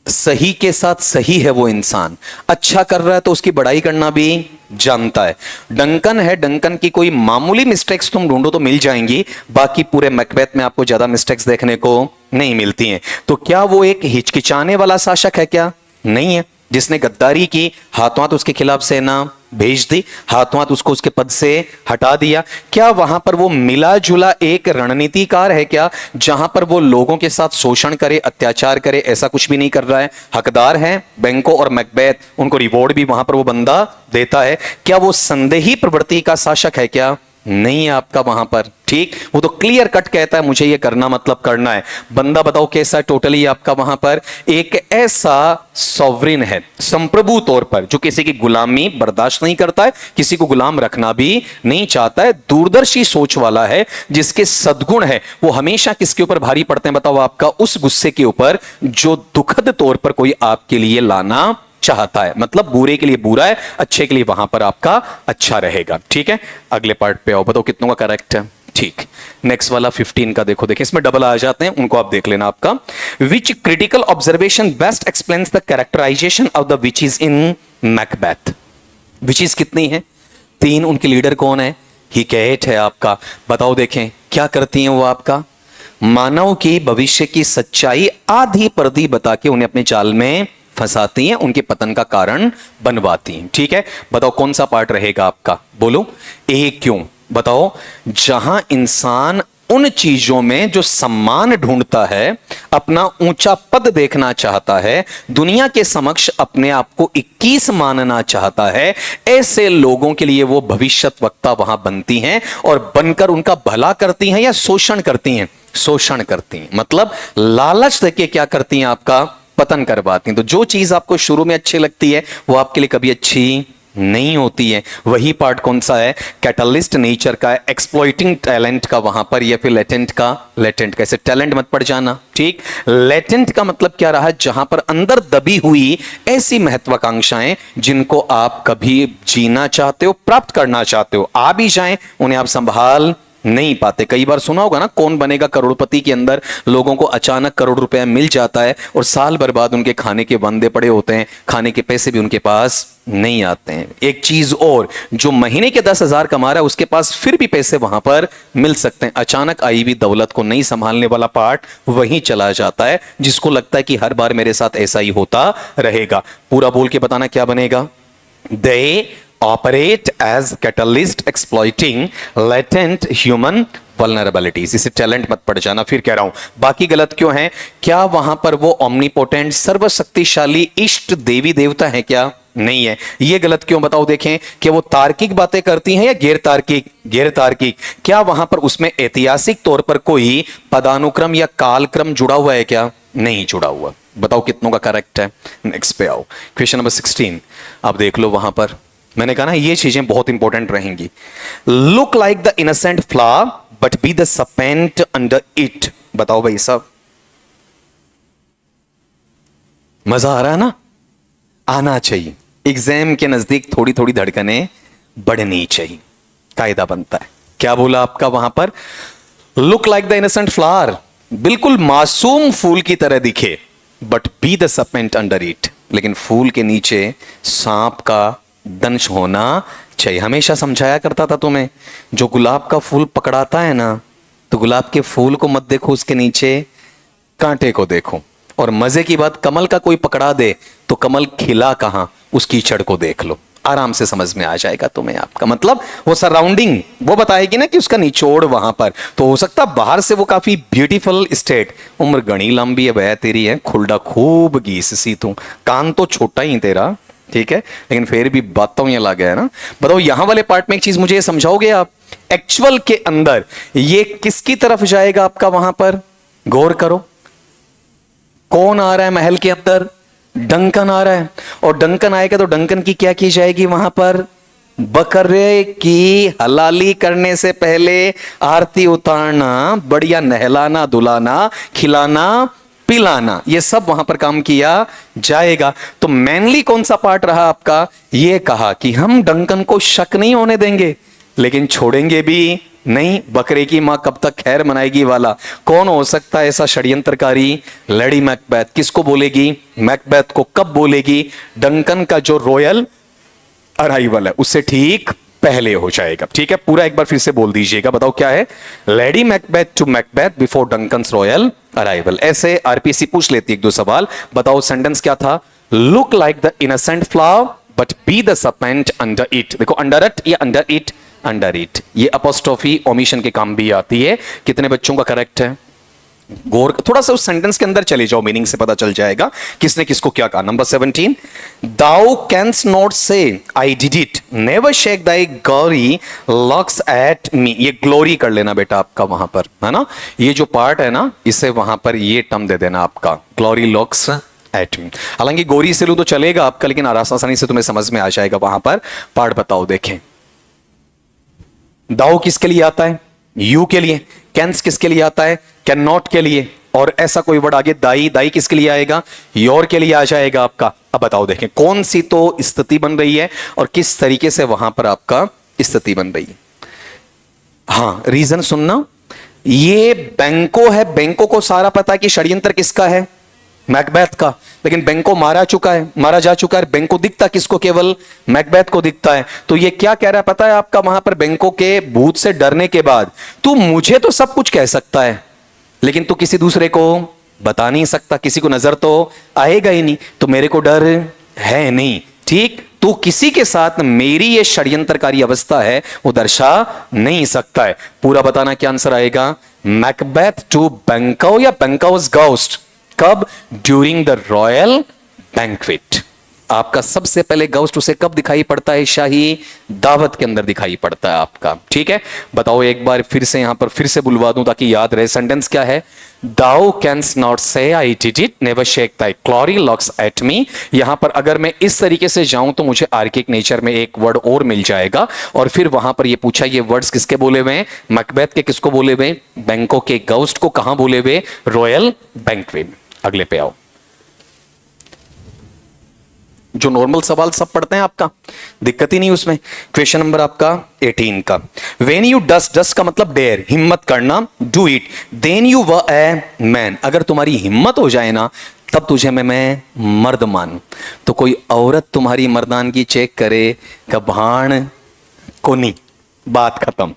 सही के साथ सही है वो इंसान, अच्छा कर रहा है तो उसकी बड़ाई करना भी जानता है। डंकन है, डंकन की कोई मामूली मिस्टेक्स तुम ढूंढो तो मिल जाएंगी, बाकी पूरे मैकबेथ में आपको ज्यादा मिस्टेक्स देखने को नहीं मिलती हैं। तो क्या वो एक हिचकिचाने वाला शासक है क्या? नहीं है। जिसने गद्दारी की, हाथों हाथ उसके खिलाफ सेना भेज दी, हाथों हाथ उसको उसके पद से हटा दिया। क्या वहां पर वो मिला जुला एक रणनीतिकार है क्या, जहां पर वो लोगों के साथ शोषण करे, अत्याचार करे? ऐसा कुछ भी नहीं कर रहा है। हकदार है बैंको और मैकबेथ, उनको रिवॉर्ड भी वहां पर वो बंदा देता है। क्या वो संदेही प्रवृत्ति का शासक है क्या? नहीं है आपका वहां पर। ठीक, वो तो क्लियर कट कहता है मुझे ये करना मतलब करना है। बंदा बताओ कैसा है टोटली आपका वहां पर? एक ऐसा सॉवरिन है, संप्रभु तौर पर, जो किसी की गुलामी बर्दाश्त नहीं करता है, किसी को गुलाम रखना भी नहीं चाहता है, दूरदर्शी सोच वाला है, जिसके सद्गुण है वो हमेशा किसके ऊपर भारी पड़ते हैं बताओ आपका? उस गुस्से के ऊपर जो दुखद तौर पर कोई आपके लिए लाना चाहता है। मतलब बुरे के लिए बुरा है, अच्छे के लिए वहां पर आपका अच्छा रहेगा। ठीक है, अगले पार्ट पे आओ, बताओ कितनों का करेक्ट है। ठीक, नेक्स्ट वाला 15 का देखो, देखिए इसमें डबल आ जाते हैं, उनको आप देख लेना आपका। Which critical observation best explains the characterisation of the witches in Macbeth. Witches कितनी है? 3। उनके लीडर कौन है? हिकैयट है आपका। बताओ देखें क्या करती हैं वो आपका? मानव की भविष्य की सच्चाई आधी पर्दी बता के उन्हें अपने जाल में फंसाती हैं, उनके पतन का कारण बनवाती हैं। ठीक है, बताओ कौन सा पार्ट रहेगा आपका? बोलो। ए क्यों? बताओ। जहां इंसान उन चीजों में जो सम्मान ढूंढता है, अपना ऊंचा पद देखना चाहता है, दुनिया के समक्ष अपने आप को 21 मानना चाहता है, ऐसे लोगों के लिए वो भविष्यत वक्ता वहां बनती हैं और बनकर उनका भला करती हैं या शोषण करती हैं? शोषण करती हैं। मतलब लालच देके क्या करती हैं? आपका पतन करवाती हैं। तो जो चीज आपको शुरू में अच्छी लगती है वो आपके लिए कभी अच्छी नहीं होती है। वही पार्ट कौन सा है? कैटलिस्ट नेचर का है, एक्सप्लॉइटिंग टैलेंट का वहां पर, या फिर लेटेंट का? लेटेंट कैसे? टैलेंट मत पड़ जाना। ठीक, लेटेंट का मतलब क्या रहा? जहां पर अंदर दबी हुई ऐसी महत्वाकांक्षाएं जिनको आप कभी जीना चाहते हो, प्राप्त करना चाहते हो, आ भी जाएं, उन्हें आप संभाल नहीं पाते। कई बार सुना होगा ना, कौन बनेगा करोड़पति के अंदर लोगों को अचानक करोड़ रुपया मिल जाता है और साल भर बाद उनके खाने के वांदे पड़े होते हैं, खाने के पैसे भी उनके पास नहीं आते हैं। एक चीज और, जो महीने के 10,000 कमा रहा है उसके पास फिर भी पैसे वहां पर मिल सकते हैं। अचानक आई हुई दौलत को नहीं संभालने वाला पार्ट वहीं चला जाता है, जिसको लगता है कि हर बार मेरे साथ ऐसा ही होता रहेगा। पूरा बोल के बताना क्या बनेगा? They operate as catalyst exploiting latent human vulnerabilities. इसे टैलेंट मत पड़ जाना, फिर कह रहा हूं बाकी गलत क्यों है? क्या वहां पर वो ओमनीपोटेंट सर्वशक्तिशाली इष्ट देवी देवता है क्या? नहीं है। ये गलत क्यों बताओ? देखें कि वो तार्किक बातें करती हैं या गैर तार्किक? गैर तार्किक। क्या वहां पर उसमें ऐतिहासिक तौर पर कोई पदानुक्रम या कालक्रम जुड़ा हुआ है क्या? नहीं जुड़ा हुआ। बताओ कितनों का करेक्ट है? नेक्स्ट पे आओ, क्वेश्चन नंबर 16। अब देख लो, वहां पर मैंने कहा ना ये चीजें बहुत इंपॉर्टेंट रहेंगी। Look like the innocent flower but be the serpent under it. बताओ भाई साहब, मजा आ रहा है ना? आना चाहिए। एग्जाम के नजदीक थोड़ी थोड़ी धड़कनें बढ़नी चाहिए, कायदा बनता है। क्या बोला आपका वहां पर? Look like the innocent flower, बिल्कुल मासूम फूल की तरह दिखे, but be the serpent under it, लेकिन फूल के नीचे सांप का दंश होना चाहिए। हमेशा समझाया करता था तुम्हें, जो गुलाब का फूल पकड़ाता है ना, तो गुलाब के फूल को मत देखो, उसके नीचे कांटे को देखो। और मजे की बात, कमल का कोई पकड़ा दे तो कमल खिला कहां, उस कीचड़ को देख लो, आराम से समझ में आ जाएगा तुम्हें। आपका मतलब वो सराउंडिंग वो बताएगी ना कि उसका निचोड़ वहां पर। तो हो सकता बाहर से वो काफी ब्यूटीफुल स्टेट, उम्र गणी लंबी है बह तेरी है, खुलडा खूब गीस सी तू, कान तो छोटा ही तेरा, ठीक है, लेकिन फिर भी बातों ये लगा है ना। बताओ यहां वाले पार्ट में एक चीज मुझे ये समझाओगे आप, एक्चुअल के अंदर ये किसकी तरफ जाएगा आपका? वहां पर गौर करो, कौन आ रहा है महल के अंदर? डंकन आ रहा है। और डंकन आएगा तो डंकन की क्या की जाएगी वहां पर? बकरे की हलाली करने से पहले आरती उतारना, बढ़िया नहलाना धुलाना, खिलाना पिलाना, ये सब वहां पर काम किया जाएगा। तो मेनली कौन सा पार्ट रहा आपका? ये कहा कि हम डंकन को शक नहीं होने देंगे, लेकिन छोड़ेंगे भी नहीं। बकरे की मां कब तक खैर मनाएगी वाला कौन हो सकता है ऐसा षड्यंत्रकारी? Lady Macbeth. किसको बोलेगी? मैकबेथ को। कब बोलेगी? डंकन का जो रॉयल अराइवल है उससे ठीक पहले हो जाएगा। ठीक है, पूरा एक बार फिर से बोल दीजिएगा। बताओ क्या है? Lady Macbeth to Macbeth before Duncan's royal arrival. ऐसे आरपीसी पूछ लेती एक दो सवाल। बताओ सेंटेंस क्या था? Look like the innocent flower but be the serpent under it. देखो अंडर इट या अंडर इट? Under it. ये अपोस्ट्रोफी ओमिशन के काम भी आती है। कितने बच्चों का करेक्ट है? गौर थोड़ा सा उस सेंटेंस के अंदर चले जाओ, मीनिंग से पता चल जाएगा किसने किसको क्या कहा। नंबर 17, दाउ कैंस नॉट से I did it, never shake Dai glory locks at me. ये ग्लोरी कर लेना बेटा आपका वहां पर, है ना? ये जो पार्ट है ना, इसे वहां पर ये टर्म दे देना आपका, ग्लोरी लॉक्स एट मी। हालांकि गोरी से लू तो चलेगा आपका, लेकिन आसानी से तुम्हें समझ में आ जाएगा वहां पर। पार्ट बताओ, देखें। दाउ किसके लिए आता है? यू के लिए। कैंस किसके लिए आता है? कैन नॉट के लिए। और ऐसा कोई वर्ड आगे दाई, दाई किसके लिए आएगा? योर के लिए आ जाएगा आपका। अब बताओ देखें कौन सी तो स्थिति बन रही है और किस तरीके से वहां पर आपका स्थिति बन रही है। हाँ, रीजन सुनना। ये बैंको है, बैंको को सारा पता है कि षड्यंत्र किसका है? मैकबेथ का। लेकिन बैंको मारा जा चुका है। बैंको दिखता किसको? केवल मैकबेथ को दिखता है। तो ये क्या कह रहा है पता है आपका वहां पर? बैंको के भूत से डरने के बाद, तू मुझे तो सब कुछ कह सकता है, लेकिन तू किसी दूसरे को बता नहीं सकता, किसी को नजर तो आएगा ही नहीं, तो मेरे को डर है नहीं। ठीक, तू किसी के साथ मेरी ये षड्यंत्रकारी अवस्था है वो दर्शा नहीं सकता है। पूरा बताना क्या आंसर आएगा? मैकबेथ टू बैंको या बैंकोस घोस्ट। कब? During the royal banquet. आपका सबसे पहले घोस्ट उसे कब दिखाई पड़ता है? शाही दावत के अंदर दिखाई पड़ता है आपका। ठीक है, बताओ एक बार फिर से यहां पर फिर से बुलवा दूं ताकि याद रहे। सेंटेंस क्या है? Thou canst not say I did it, never shake thy glory locks at me। यहां पर अगर मैं इस तरीके से जाऊं तो मुझे आर्किक नेचर में एक वर्ड और मिल जाएगा। और फिर वहां पर ये पूछा, ये वर्ड्स किसके बोले हुए हैं? मैकबेथ के। किसको बोले हुए? बैंको के घोस्ट को। कहां बोले हुए? Royal banquet. अगले पे आओ। जो नॉर्मल सवाल सब पढ़ते हैं आपका, दिक्कत ही नहीं उसमें। क्वेश्चन नंबर आपका 18 का, वेन यू डस्ट का मतलब डेयर, हिम्मत करना, do it, then you were a man. अगर तुम्हारी हिम्मत हो जाए ना, तब तुझे मैं मर्द मानूं। तो कोई औरत तुम्हारी मर्दानगी चेक करे, कभाण को नहीं, बात खत्म,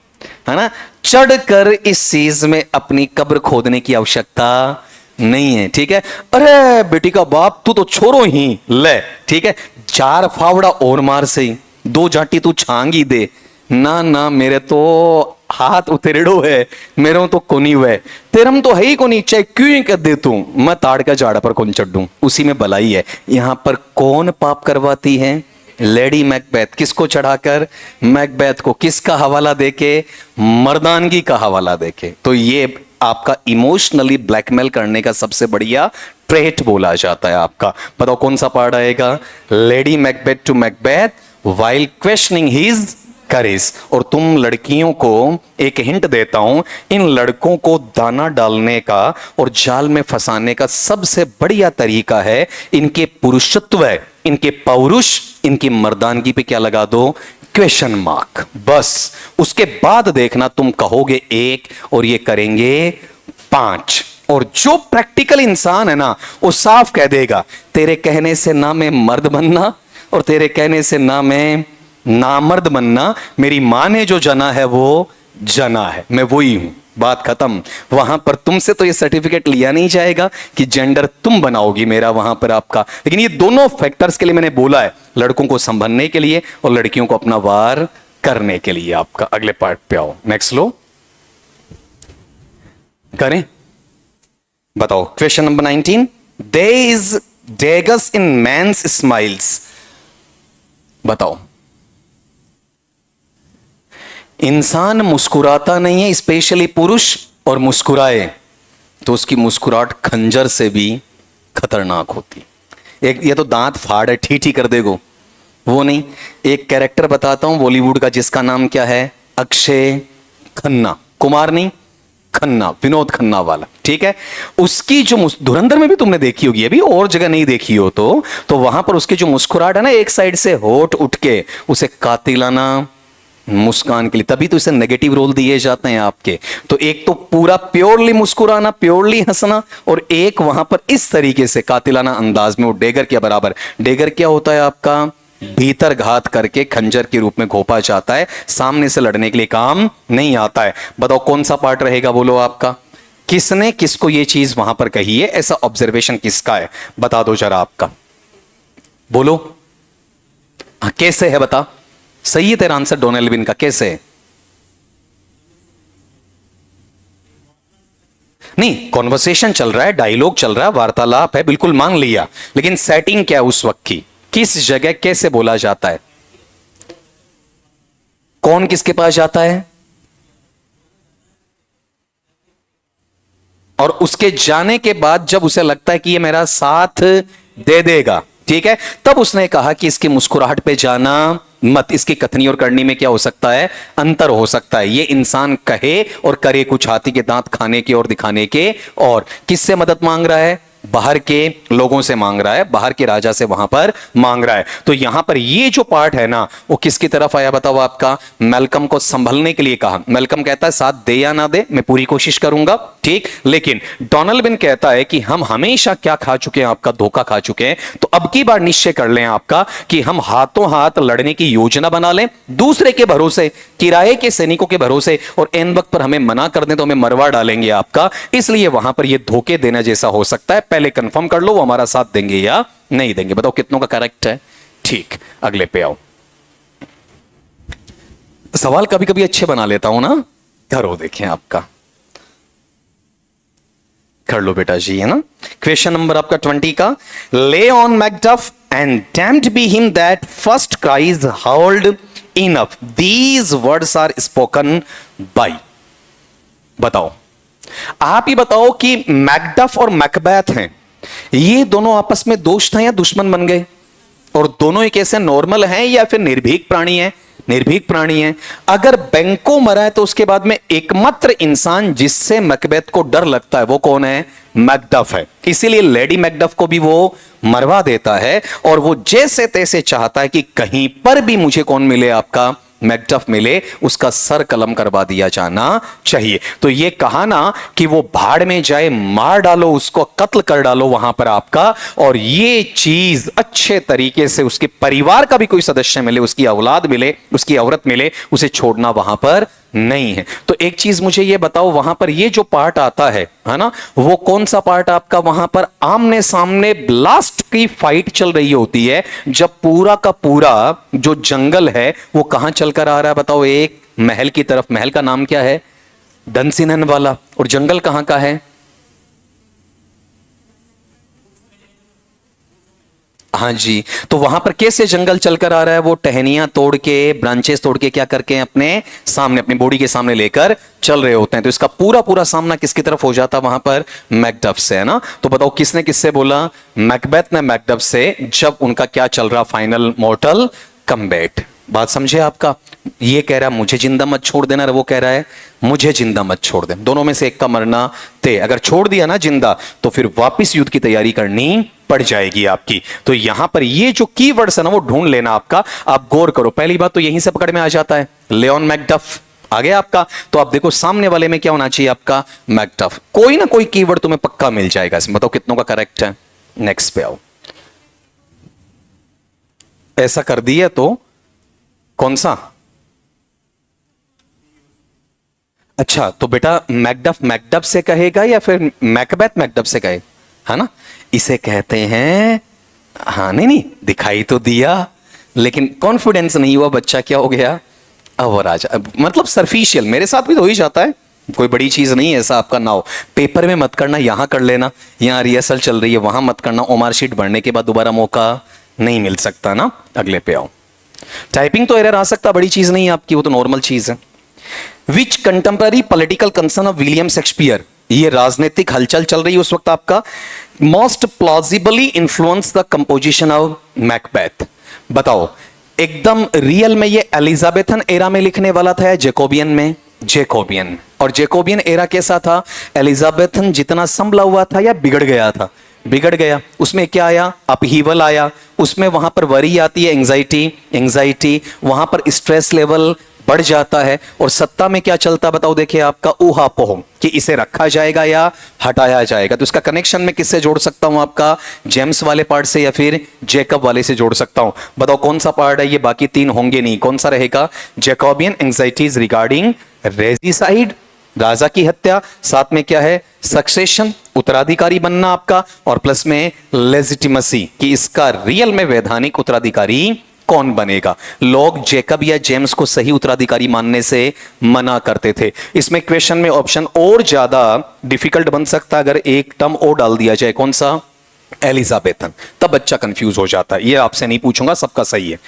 है ना? चढ़कर इस चीज में अपनी कब्र खोदने की आवश्यकता नहीं है। ठीक है, अरे बेटी का बाप तू तो छोरो ही ले, ठीक है, चार फावड़ा और मार सही, दो जाटी तू छांगी दे ना ना, मेरे तो हाथ उतरेड़ो है, मेरे तो कोनी हुआ है, तेरम तो है ही कोनी, चाहे क्यों ही कर दे तू, मैं ताड़ का झाड़ा पर कौन चढ़ूं, उसी में भलाई है। यहां पर कौन पाप करवाती है? Lady Macbeth. किसको चढ़ाकर? मैकबेथ को। किसका हवाला देके? मर्दानगी का हवाला देके। तो ये आपका इमोशनली ब्लैकमेल करने का सबसे बढ़िया ट्रेट बोला जाता है आपका। बताओ कौन सा पार्ट आएगा? Lady Macbeth to Macbeth while questioning his courage. और तुम लड़कियों को एक हिंट देता हूं, इन लड़कों को दाना डालने का और जाल में फंसाने का सबसे बढ़िया तरीका है इनके पुरुषत्व है, इनके पौरुष, इनकी मर्दानगी पे क्या लगा दो? Question mark. बस उसके बाद देखना तुम कहोगे एक और ये करेंगे 5। और जो प्रैक्टिकल इंसान है ना, वो साफ कह देगा तेरे कहने से ना मैं मर्द बनना और तेरे कहने से ना मैं नामर्द बनना, मेरी मां ने जो जना है वो जना है, मैं वही हूं, बात खत्म। वहां पर तुमसे तो ये सर्टिफिकेट लिया नहीं जाएगा कि जेंडर तुम बनाओगी मेरा वहां पर आपका। लेकिन ये दोनों फैक्टर्स के लिए मैंने बोला है, लड़कों को संभलने के लिए और लड़कियों को अपना वार करने के लिए आपका। अगले पार्ट पे आओ, नेक्स्ट लो, करें। बताओ question number 19। There is daggers in men's smiles. बताओ, इंसान मुस्कुराता नहीं है, स्पेशली पुरुष, और मुस्कुराए तो उसकी मुस्कुराहट खंजर से भी खतरनाक होती। एक ये तो दांत फाड़ है, ठीठी कर देगो, वो नहीं। एक कैरेक्टर बताता हूं बॉलीवुड का जिसका नाम क्या है? अक्षय खन्ना। कुमार नहीं, खन्ना, विनोद खन्ना वाला, ठीक है। उसकी जो धुरंधर में भी तुमने देखी होगी, अभी और जगह नहीं देखी हो तो वहां पर उसकी जो मुस्कुराहट है ना, एक साइड से होठ उठ के उसे कातिलाना मुस्कान के लिए, तभी तो इसे नेगेटिव रोल दिए जाते हैं आपके। तो एक तो पूरा प्योरली मुस्कुराना, प्योरली हंसना, और एक वहां पर इस तरीके से कातिलाना अंदाज में वो डेगर के बराबर। डेगर क्या होता है आपका? भीतर घात करके खंजर के रूप में घोपा जाता है, सामने से लड़ने के लिए काम नहीं आता है। बताओ कौन सा पार्ट रहेगा? बोलो आपका, किसने किसको ये चीज वहां पर कही है? ऐसा ऑब्जर्वेशन किसका है? बता दो जरा आपका, बोलो। हाँ, कैसे है बता। सही है तेरा आंसर डोनाल्ड का। कैसे? नहीं, कॉन्वर्सेशन चल रहा है, डायलॉग चल रहा है, वार्तालाप है, बिल्कुल मान लिया, लेकिन सेटिंग क्या है उस वक्त की? किस जगह कैसे बोला जाता है? कौन किसके पास जाता है? और उसके जाने के बाद जब उसे लगता है कि ये मेरा साथ दे देगा, ठीक है, तब उसने कहा कि इसकी मुस्कुराहट पे जाना मत। इसकी कथनी और करनी में क्या हो सकता है? अंतर हो सकता है। ये इंसान कहे और करे कुछ, हाथी के दांत खाने के और दिखाने के। और किससे मदद मांग रहा है? बाहर के लोगों से मांग रहा है, बाहर के राजा से वहां पर मांग रहा है। तो यहां पर ये जो पार्ट है ना, वो किसकी तरफ आया बताओ आपका? मेलकम को संभलने के लिए कहा। मेलकम कहता है साथ दे या ना दे, मैं पूरी कोशिश करूंगा, ठीक। लेकिन डोनाल्ड कहता है कि हम हमेशा क्या खा चुके हैं? आपका धोखा खा चुके हैं। तो अब की बार निश्चय कर लें आपका कि हम हाथों हाथ लड़ने की योजना बना लें, दूसरे के भरोसे, किराए के सैनिकों के भरोसे, और एन वक्त पर हमें मना कर दें तो हमें मरवा डालेंगे आपका। इसलिए वहां पर यह धोखे देना जैसा हो सकता है। पहले कंफर्म कर लो वो हमारा साथ देंगे या नहीं देंगे। बताओ कितनों का करेक्ट है? ठीक, अगले पे आओ। सवाल कभी कभी अच्छे बना लेता हूं ना, करो देखें आपका। कर लो बेटा जी, है ना। क्वेश्चन नंबर आपका 20 का। Lay on Macduff and damned be him that first cries hold enough, these words are spoken by. बताओ, आप ही बताओ कि मैकडफ और मैकबेथ हैं, ये दोनों आपस में दोस्त हैं या दुश्मन बन गए? और दोनों एक ऐसे नॉर्मल हैं या फिर निर्भीक प्राणी हैं? निर्भीक प्राणी हैं। अगर बैंको मरा है तो उसके बाद में एकमात्र इंसान जिससे मैकबेथ को डर लगता है वो कौन है? मैकडफ है। इसीलिए लेडी मैकडफ को भी वो मरवा देता है, और वो जैसे तैसे चाहता है कि कहीं पर भी मुझे कौन मिले? आपका मैकडफ मिले, उसका सर कलम करवा दिया जाना चाहिए। तो ये कहा ना कि वो भाड़ में जाए, मार डालो उसको, कत्ल कर डालो वहां पर आपका। और ये चीज अच्छे तरीके से उसके परिवार का भी कोई सदस्य मिले, उसकी औलाद मिले, उसकी औरत मिले, उसे छोड़ना वहां पर नहीं है। तो एक चीज मुझे ये बताओ, वहां पर ये जो पार्ट आता है ना, वो कौन सा पार्ट आपका वहां पर आमने सामने लास्ट की फाइट चल रही होती है, जब पूरा का पूरा जो जंगल है वो कहां चलकर आ रहा है बताओ? एक महल की तरफ। महल का नाम क्या है? डंसिनन वाला। और जंगल कहां का है? हाँ जी। तो वहां पर कैसे जंगल चलकर आ रहा है? वो टहनियां तोड़ के, ब्रांचेस तोड़ के, क्या करके अपने सामने, अपनी बॉडी के सामने लेकर चल रहे होते हैं। तो इसका पूरा पूरा सामना किसकी तरफ हो जाता वहां पर? मैकडफ से, है ना। तो बताओ किसने किससे बोला? मैकबेथ ने मैकडफ से, जब उनका क्या चल रहा? Final मॉर्टल combat. बात समझे आपका? ये कह रहा है मुझे जिंदा मत छोड़ देना, और वो कह रहा है मुझे जिंदा मत छोड़ दे। दोनों में से एक का मरना तय। अगर छोड़ दिया ना जिंदा, तो फिर वापस युद्ध की तैयारी करनी पड़ जाएगी आपकी। तो यहां पर ये जो कीवर्ड्स है ना, वो ढूंढ लेना आपका। आप गौर करो, पहली बात तो यहीं से पकड़ में आ जाता है, लियोन मैकडफ आ गया आपका। तो आप देखो सामने वाले में क्या होना चाहिए आपका? मैकडफ। कोई ना कोई कीवर्ड तुम्हें पक्का मिल जाएगा इसमें। बताओ कितनों का करेक्ट है? नेक्स्ट पे आओ। ऐसा कर दिया तो कौन सा? अच्छा, तो बेटा मैकडफ मैकडफ से कहेगा या फिर मैकबेथ मैकडफ से कहे, है ना? इसे कहते हैं, हाँ नहीं नहीं दिखाई तो दिया, लेकिन कॉन्फिडेंस नहीं हुआ बच्चा, क्या हो गया? अब राजा, मतलब सरफिशियल। मेरे साथ भी तो हो ही जाता है, कोई बड़ी चीज नहीं है। ऐसा आपका ना हो। पेपर में मत करना, यहां कर लेना। यहां रिहर्सल चल रही है, वहां मत करना। ओमार शीट भरने के बाद दोबारा मौका नहीं मिल सकता ना। अगले पे आओ। टाइपिंग तो एरर आ सकता, बड़ी चीज नहीं है आपकी, वो तो नॉर्मल चीज है। Which contemporary political concern of William Shakespeare, ये राजनीतिक हलचल चल रही है उस वक्त आपका, most plausibly influence the composition of Macbeth. बताओ एकदम रियल में ये एलिजाबेथन एरा में लिखने वाला था या जैकोबियन में? जैकोबियन। और जैकोबियन एरा कैसा था? एलिजाबेथन जितना संभला हुआ था या बिगड़ गया था? बिगड़ गया। उसमें क्या आया? अपहीवल आया। उसमें वहां पर वरी आती है, एंजाइटी, एंजाइटी, वहां पर स्ट्रेस लेवल बढ़ जाता है। और सत्ता में क्या चलता बताओ? देखिए आपका ऊहापोह कि इसे रखा जाएगा या हटाया जाएगा। तो इसका कनेक्शन में किससे जोड़ सकता हूं? आपका जेम्स वाले पार्ट से या फिर जैकब वाले से जोड़ सकता हूं। बताओ कौन सा पार्ट है ये? बाकी तीन होंगे नहीं, कौन सा रहेगा? जैकोबियन एंजाइटीज रिगार्डिंग रेजिसाइड, राजा की हत्या, साथ में क्या है? सक्सेशन, उत्तराधिकारी बनना आपका, और प्लस में लेजिटिमेसी कि इसका रियल में वैधानिक उत्तराधिकारी कौन बनेगा। लोग जैकब या जेम्स को सही उत्तराधिकारी मानने से मना करते थे। इसमें क्वेश्चन में ऑप्शन और ज्यादा डिफिकल्ट बन सकता अगर एक टर्म और डाल दिया जाए, कौन सा? एलिजाबेथन। तब बच्चा कंफ्यूज हो जाता है। ये आपसे नहीं पूछूंगा, सबका सही है।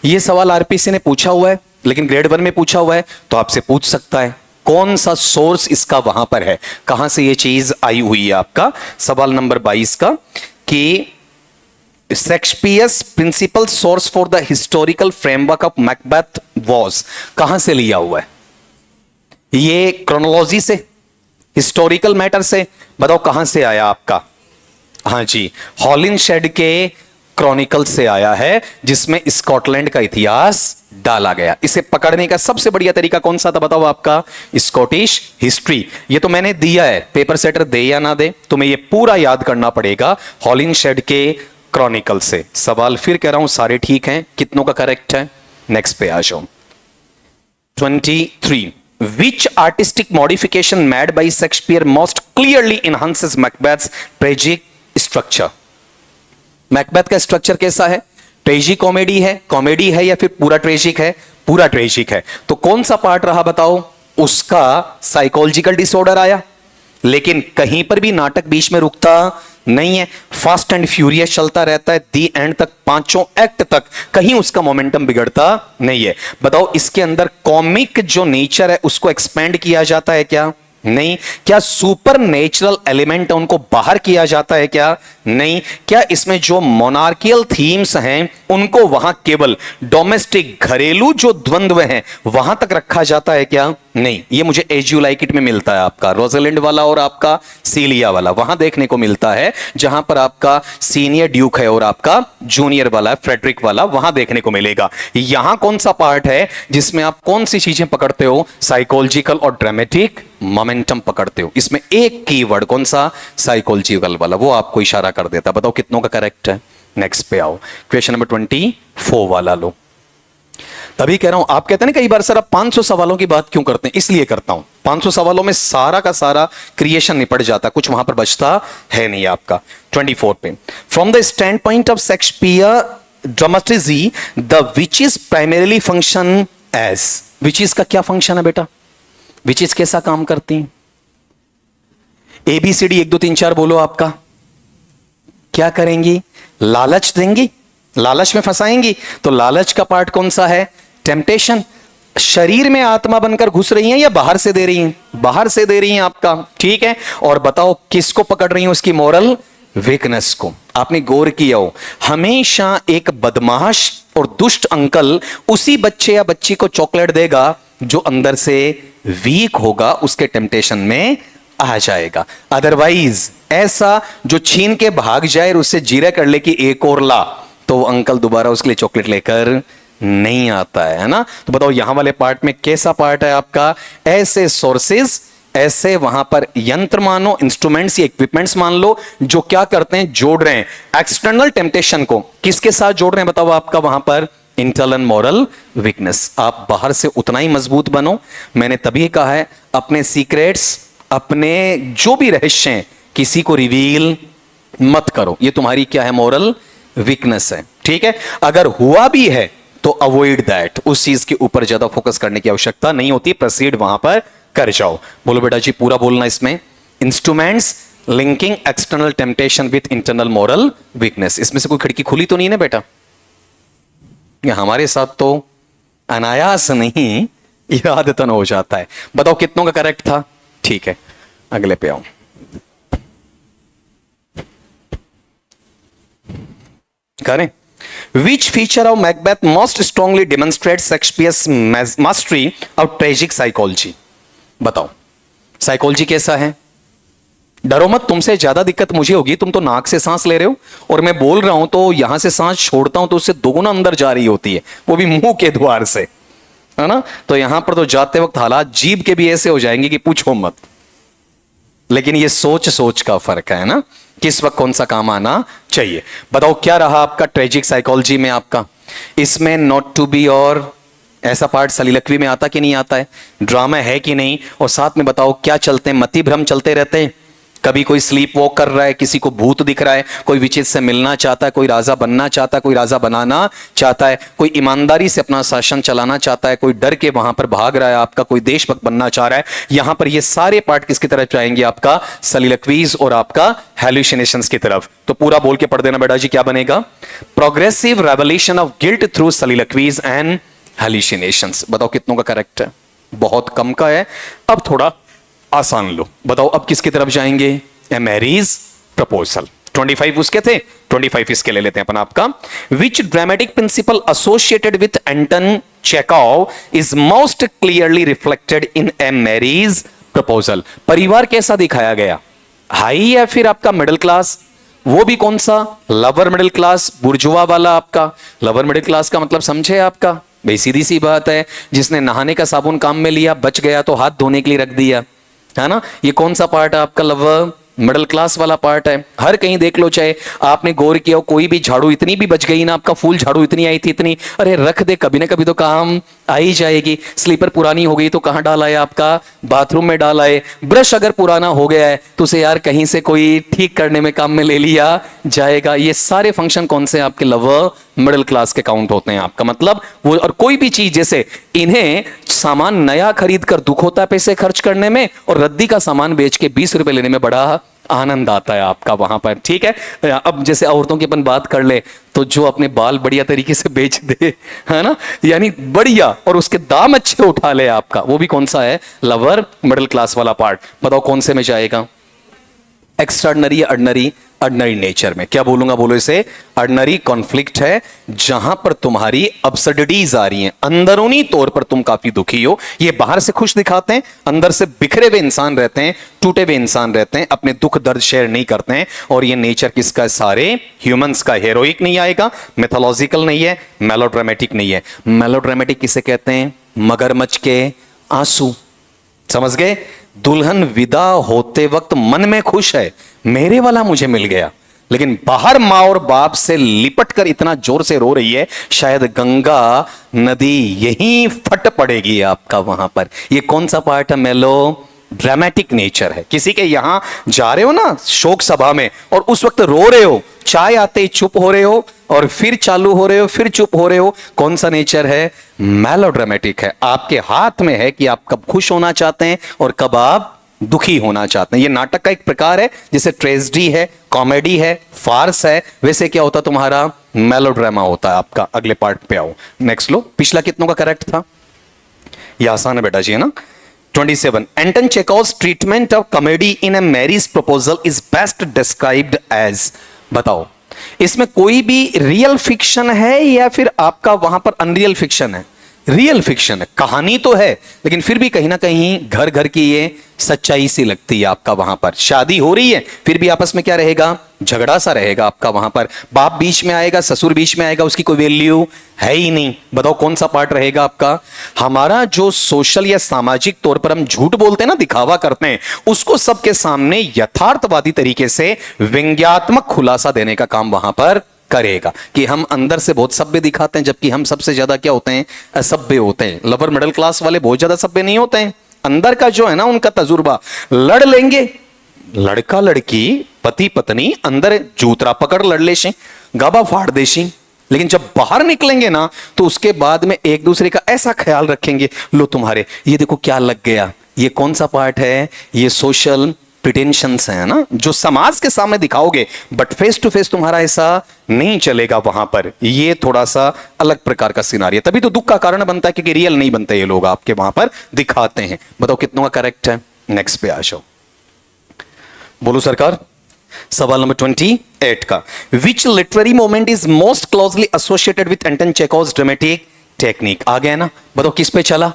ये सवाल आरपीसी ने पूछा हुआ है, लेकिन ग्रेड 1 में पूछा हुआ है, तो आपसे पूछ सकता है कौन सा सोर्स इसका वहां पर है, कहां से ये चीज आई हुई है। आपका सवाल नंबर 22 का कि Shakespeare's principal source for the historical framework of Macbeth was, कहां से लिया हुआ है? ये क्रोनोलॉजी से, हिस्टोरिकल मैटर से? बताओ कहां से आया आपका? हाँ जी, हॉलिनशेड के क्रॉनिकल से आया है, जिसमें स्कॉटलैंड का इतिहास डाला गया। इसे पकड़ने का सबसे बढ़िया तरीका कौन सा था बताओ? आपका स्कॉटिश हिस्ट्री। ये तो मैंने दिया है, पेपर सेटर दे या ना दे, तुम्हें ये पूरा याद करना पड़ेगा हॉलिनशेड के क्रॉनिकल से। सवाल फिर कह रहा हूं सारे ठीक हैं, कितनों का करेक्ट है? नेक्स्ट पे आ जाओ। 23, which artistic modification made by Shakespeare most clearly enhances Macbeth's tragic structure? Macbeth का स्ट्रक्चर कैसा है? ट्रेजिक कॉमेडी है या फिर पूरा ट्रेजिक है? पूरा ट्रेजिक है। तो कौन सा पार्ट रहा बताओ? उसका साइकोलॉजिकल डिसऑर्डर आया, लेकिन कहीं पर भी नाटक बीच में रुकता नहीं है, फास्ट एंड फ्यूरियस चलता रहता है दी एंड तक, पांचों एक्ट तक, कहीं उसका मोमेंटम बिगड़ता नहीं है। बताओ इसके अंदर कॉमिक जो नेचर है उसको एक्सपेंड किया जाता है क्या? नहीं। क्या सुपर नेचुरल एलिमेंट है उनको बाहर किया जाता है क्या? नहीं। क्या इसमें जो मोनार्कियल थीम्स हैं उनको वहां केवल डोमेस्टिक घरेलू जो द्वंद्व हैं वहां तक रखा जाता है क्या? नहीं। ये मुझे एज यू लाइक इट में मिलता है आपका रोजलिंड वाला और आपका सीलिया वाला, वहां देखने को मिलता है जहां पर आपका सीनियर ड्यूक है और आपका जूनियर वाला फ्रेडरिक वाला, वहां देखने को मिलेगा। यहां कौन सा पार्ट है जिसमें आप कौन सी चीजें पकड़ते हो? साइकोलॉजिकल और ड्रामेटिक मोमेंटम पकड़ते हो। इसमें एक कीवर्ड कौन सा? साइकोलॉजिकल वाला, वो आपको इशारा कर देता। बताओ कितनों का करेक्ट है? नेक्स्ट पे आओ। क्वेश्चन नंबर 24 वाला लो। तभी कह रहा हूं, आप कहते हैं ना कई बार सर आप 500 सवालों की बात क्यों करते हैं, इसलिए करता हूं। 500 सवालों में सारा का सारा क्रिएशन निपट जाता, कुछ वहां पर बचता है नहीं आपका। 24 पे, from the stand point of Shakespeare dramaturgy the witch is primarily function as, which is का क्या फंक्शन है बेटा, विच इज कैसा काम करती हैं? ABCD 1 2 3 4 बोलो आपका, क्या करेंगी? लालच देंगी, लालच में फंसाएंगी। तो लालच का पार्ट कौन सा है? टेम्पटेशन। शरीर में आत्मा बनकर घुस रही हैं या बाहर से दे रही हैं? बाहर से दे रही हैं आपका, ठीक है। और बताओ किसको पकड़ रही हैं? उसकी मोरल वीकनेस को। आपने गौर किया हो, हमेशा एक बदमाश और दुष्ट अंकल उसी बच्चे या बच्ची को चॉकलेट देगा जो अंदर से वीक होगा, उसके टेम्पटेशन में आ जाएगा। अदरवाइज ऐसा जो छीन के भाग जाए और उससे जीरा कर ले कि एक और ला, तो वो अंकल दोबारा उसके लिए चॉकलेट लेकर नहीं आता है ना। तो बताओ यहां वाले पार्ट में कैसा पार्ट है आपका? ऐसे सोर्सेज, ऐसे वहां पर यंत्र मानो, इंस्ट्रूमेंट्स या इक्विपमेंट्स मान लो, जो क्या करते हैं? जोड़ रहे हैं एक्सटर्नल टेम्पटेशन को। किसके साथ जोड़ रहे हैं बताओ आपका वहां पर? Internal moral weakness. आप बाहर से उतना ही मजबूत बनो। मैंने तभी कहा है अपने सीक्रेट्स, अपने जो भी रहस्य हैं, किसी को रिवील मत करो। ये तुम्हारी क्या है? मॉरल वीकनेस है, ठीक है। अगर हुआ भी है तो अवॉइड दैट, उस चीज के ऊपर ज्यादा फोकस करने की आवश्यकता नहीं होती, प्रोसीड वहां पर कर जाओ। बोलो बेटा जी, पूरा बोलना इसमें। Instruments linking external temptation with internal moral weakness. इसमें से कोई खिड़की खुली तो नहीं ना बेटा? ये हमारे साथ तो अनायास नहीं, इरादतन हो जाता है। बताओ कितनों का करेक्ट था? ठीक है, अगले पे आओ। करें। Which feature of Macbeth most strongly demonstrates Shakespeare's mastery of tragic psychology? बताओ साइकोलॉजी कैसा है? डरो मत, तुमसे ज्यादा दिक्कत मुझे होगी। तुम तो नाक से सांस ले रहे हो और मैं बोल रहा हूं तो यहां से सांस छोड़ता हूं तो उससे दोगुना अंदर जा रही होती है, वो भी मुंह के द्वार से, है ना। तो यहां पर तो जाते वक्त हालात जीभ के भी ऐसे हो जाएंगे कि पूछो मत। लेकिन ये सोच सोच का फर्क है ना, किस वक्त कौन सा काम आना चाहिए। बताओ क्या रहा आपका ट्रेजिक साइकोलॉजी में आपका? इसमें नॉट टू बी और ऐसा पार्ट सलीलकवी में आता कि नहीं आता है? ड्रामा है कि नहीं? और साथ में बताओ क्या चलते हैं? मति भ्रम चलते रहते हैं। कभी कोई स्लीप वॉक कर रहा है, किसी को भूत दिख रहा है, कोई विचित्र से मिलना चाहता है, कोई राजा बनना चाहता है, कोई राजा बनाना चाहता है, कोई ईमानदारी से अपना शासन चलाना चाहता है, कोई डर के वहां पर भाग रहा है आपका, कोई देशभक्त बनना चाह रहा है। यहां पर ये सारे पार्ट किसकी तरफ जाएंगे आपका? सलीलक्वीज और आपका हैल्यूसिनेशंस की तरफ। तो पूरा बोल के पढ़ देना बेटा जी, क्या बनेगा? Progressive revolution of guilt through soliloquies and hallucinations. बताओ कितनों का करेक्ट है? बहुत कम का है। अब थोड़ा आसान लो। बताओ अब किसकी तरफ जाएंगे? ए मैरीज प्रपोजल। 25 उसके थे, 25 इसके ले लेते हैं अपन आपका। Which dramatic principle associated with Anton Chekhov is most clearly reflected in a marriage proposal? परिवार कैसा दिखाया गया? हाई या फिर आपका मिडिल क्लास? वो भी कौन सा? लवर मिडिल क्लास, बुर्जुआ वाला आपका। लवर मिडिल क्लास का मतलब समझे आपका? भाई सीधी सी बात है, जिसने नहाने का साबुन काम में लिया, बच गया तो हाथ धोने के लिए रख दिया, है ना। ये कौन सा पार्ट है आपका? लवर मिडिल क्लास वाला पार्ट है। हर कहीं देख लो, चाहे आपने गौर किया हो, कोई भी झाड़ू इतनी भी बच गई ना आपका, फूल झाड़ू इतनी आई थी, इतनी, अरे रख दे, कभी ना कभी तो काम आ ही जाएगी। स्लीपर पुरानी हो गई तो कहां डाला है आपका? बाथरूम में डाला है। ब्रश अगर पुराना हो गया है तो उसे यार कहीं से कोई ठीक करने में काम में ले लिया जाएगा। ये सारे फंक्शन कौन से आपके? लवर मिडिल क्लास के काउंट होते हैं आपका मतलब वो। और कोई भी चीज, जैसे इन्हें सामान नया खरीद कर दुख होता है पैसे खर्च करने में, और रद्दी का सामान बेच के 20 रुपए लेने में बड़ा आनंद आता है आपका वहां पर, ठीक है। अब जैसे औरतों की अपन बात कर ले तो जो अपने बाल बढ़िया तरीके से बेच दे, है ना, यानी बढ़िया, और उसके दाम अच्छे उठा ले आपका, वो भी कौन सा है? लवर मिडिल क्लास वाला पार्ट। बताओ कौन से में जाएगा? एक्स्ट्राऑर्डिनरी, ऑर्डिनरी, ऑर्डिनरी नेचर में। क्या बोलूंगा? बोलो इसे ऑर्डिनरी कॉन्फ्लिक्ट है, जहां पर तुम्हारी अब्सर्डिटीज आ रही हैं, अंदरूनी तौर पर तुम काफी दुखी हो। ये बाहर से खुश दिखाते हैं, अंदर से बिखरे हुए इंसान रहते हैं, टूटे हुए इंसान रहते हैं, अपने दुख दर्द शेयर नहीं करते हैं। और ये नेचर किसका? सारे ह्यूमंस का। हेरोइक नहीं आएगा, मिथोलॉजिकल नहीं है, मेलोड्रामेटिक नहीं है। मेलोड्रामेटिक किसे कहते हैं? मगरमच्छ के आंसू, समझ गए? दुल्हन विदा होते वक्त मन में खुश है, मेरे वाला मुझे मिल गया, लेकिन बाहर माँ और बाप से लिपट कर इतना जोर से रो रही है, शायद गंगा नदी यहीं फट पड़ेगी आपका वहां पर। ये कौन सा पार्ट है? मेलो ड्रामेटिक नेचर है। किसी के यहां जा रहे हो ना शोक सभा में, और उस वक्त रो रहे हो, चाय आते ही चुप हो रहे हो, और फिर चालू हो रहे हो, फिर चुप हो रहे हो। कौन सा नेचर है? मेलोड्रामेटिक है। आपके हाथ में है कि आप कब खुश होना चाहते हैं और कब आप दुखी होना चाहते हैं। ये नाटक का एक प्रकार है, जैसे ट्रेजेडी है, कॉमेडी है, फार्स है, वैसे क्या होता तुम्हारा? मेलोड्रामा होता है आपका। अगले पार्ट पे आओ, नेक्स्ट लो। पिछला कितनों का करेक्ट था? ये आसान है बेटा जी, है ना? 27 Anton Chekhov's treatment of comedy in a marriage proposal is best described as. बताओ इसमें कोई भी रियल फिक्शन है या फिर आपका वहां पर अनरियल फिक्शन है? रियल फिक्शन है। कहानी तो है, लेकिन फिर भी कहीं ना कहीं घर घर की ये सच्चाई सी लगती है आपका। वहां पर शादी हो रही है, फिर भी आपस में क्या रहेगा? झगड़ा सा रहेगा आपका वहां पर। बाप बीच में आएगा, ससुर बीच में आएगा, उसकी कोई वैल्यू है ही नहीं। बताओ कौन सा पार्ट रहेगा आपका? हमारा जो सोशल या सामाजिक तौर पर हम झूठ बोलते हैं ना, दिखावा करते हैं, उसको सबके सामने यथार्थवादी तरीके से व्यंग्यात्मक खुलासा देने का काम वहां पर करेगा। कि हम अंदर से बहुत सभ्य दिखाते हैं, जबकि हम सबसे ज्यादा क्या होते हैं? असभ्य होते हैं। लोअर मिडिल क्लास वाले बहुत ज्यादा सभ्य नहीं होते हैं। अंदर का जो है ना उनका तजुर्बा, लड़ लेंगे, लड़का लड़की पति पत्नी अंदर जूतरा पकड़ लड़ लेशे, गाबा फाड़ देशी, लेकिन जब बाहर निकलेंगे ना तो उसके बाद में एक दूसरे का ऐसा ख्याल रखेंगे, लो तुम्हारे ये देखो क्या लग गया। ये कौन सा पार्ट है? ये सोशल प्रिटेंशंस है ना, जो समाज के सामने दिखाओगे, बट फेस टू फेस तुम्हारा ऐसा नहीं चलेगा वहां पर। ये थोड़ा सा अलग प्रकार का सिनारियो, तभी तो दुख का कारण बनता है, क्योंकि रियल नहीं बनते ये लोग आपके वहां पर दिखाते हैं। बताओ कितनों का करेक्ट है? नेक्स्ट पे आ जाओ, बोलो सरकार। सवाल नंबर 28 का, which literary moment is most closely associated with Anton Chekhov's dramatic technique? आ गया ना? बताओ किस पे चला?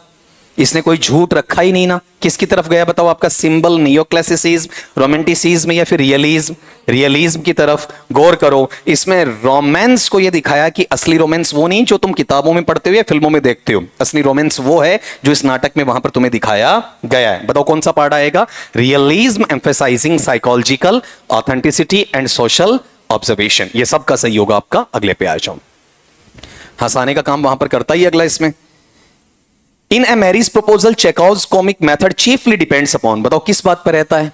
इसने कोई झूठ रखा ही नहीं ना। किसकी तरफ गया बताओ? आपका सिंबल नियोक्लासिसिज्म, रोमांटिसिज्म या फिर रियलिज्म? रियलिज्म की तरफ गौर करो। इसमें रोमांस को यह दिखाया कि असली रोमांस वो नहीं जो तुम किताबों में पढ़ते हो या फिल्मों में देखते हो। असली रोमांस वो है जो इस नाटक में वहां पर तुम्हें दिखाया गया है। बताओ कौन सा पार्ट आएगा? Realism emphasizing psychological authenticity and social observation. ये सब का सही होगा आपका। अगले पे आ जाओ। हंसाने का काम वहां पर करता ही अगला इसमें। In a marriage proposal Chekhov's comic method chiefly depends upon. बताओ किस बात पर रहता है?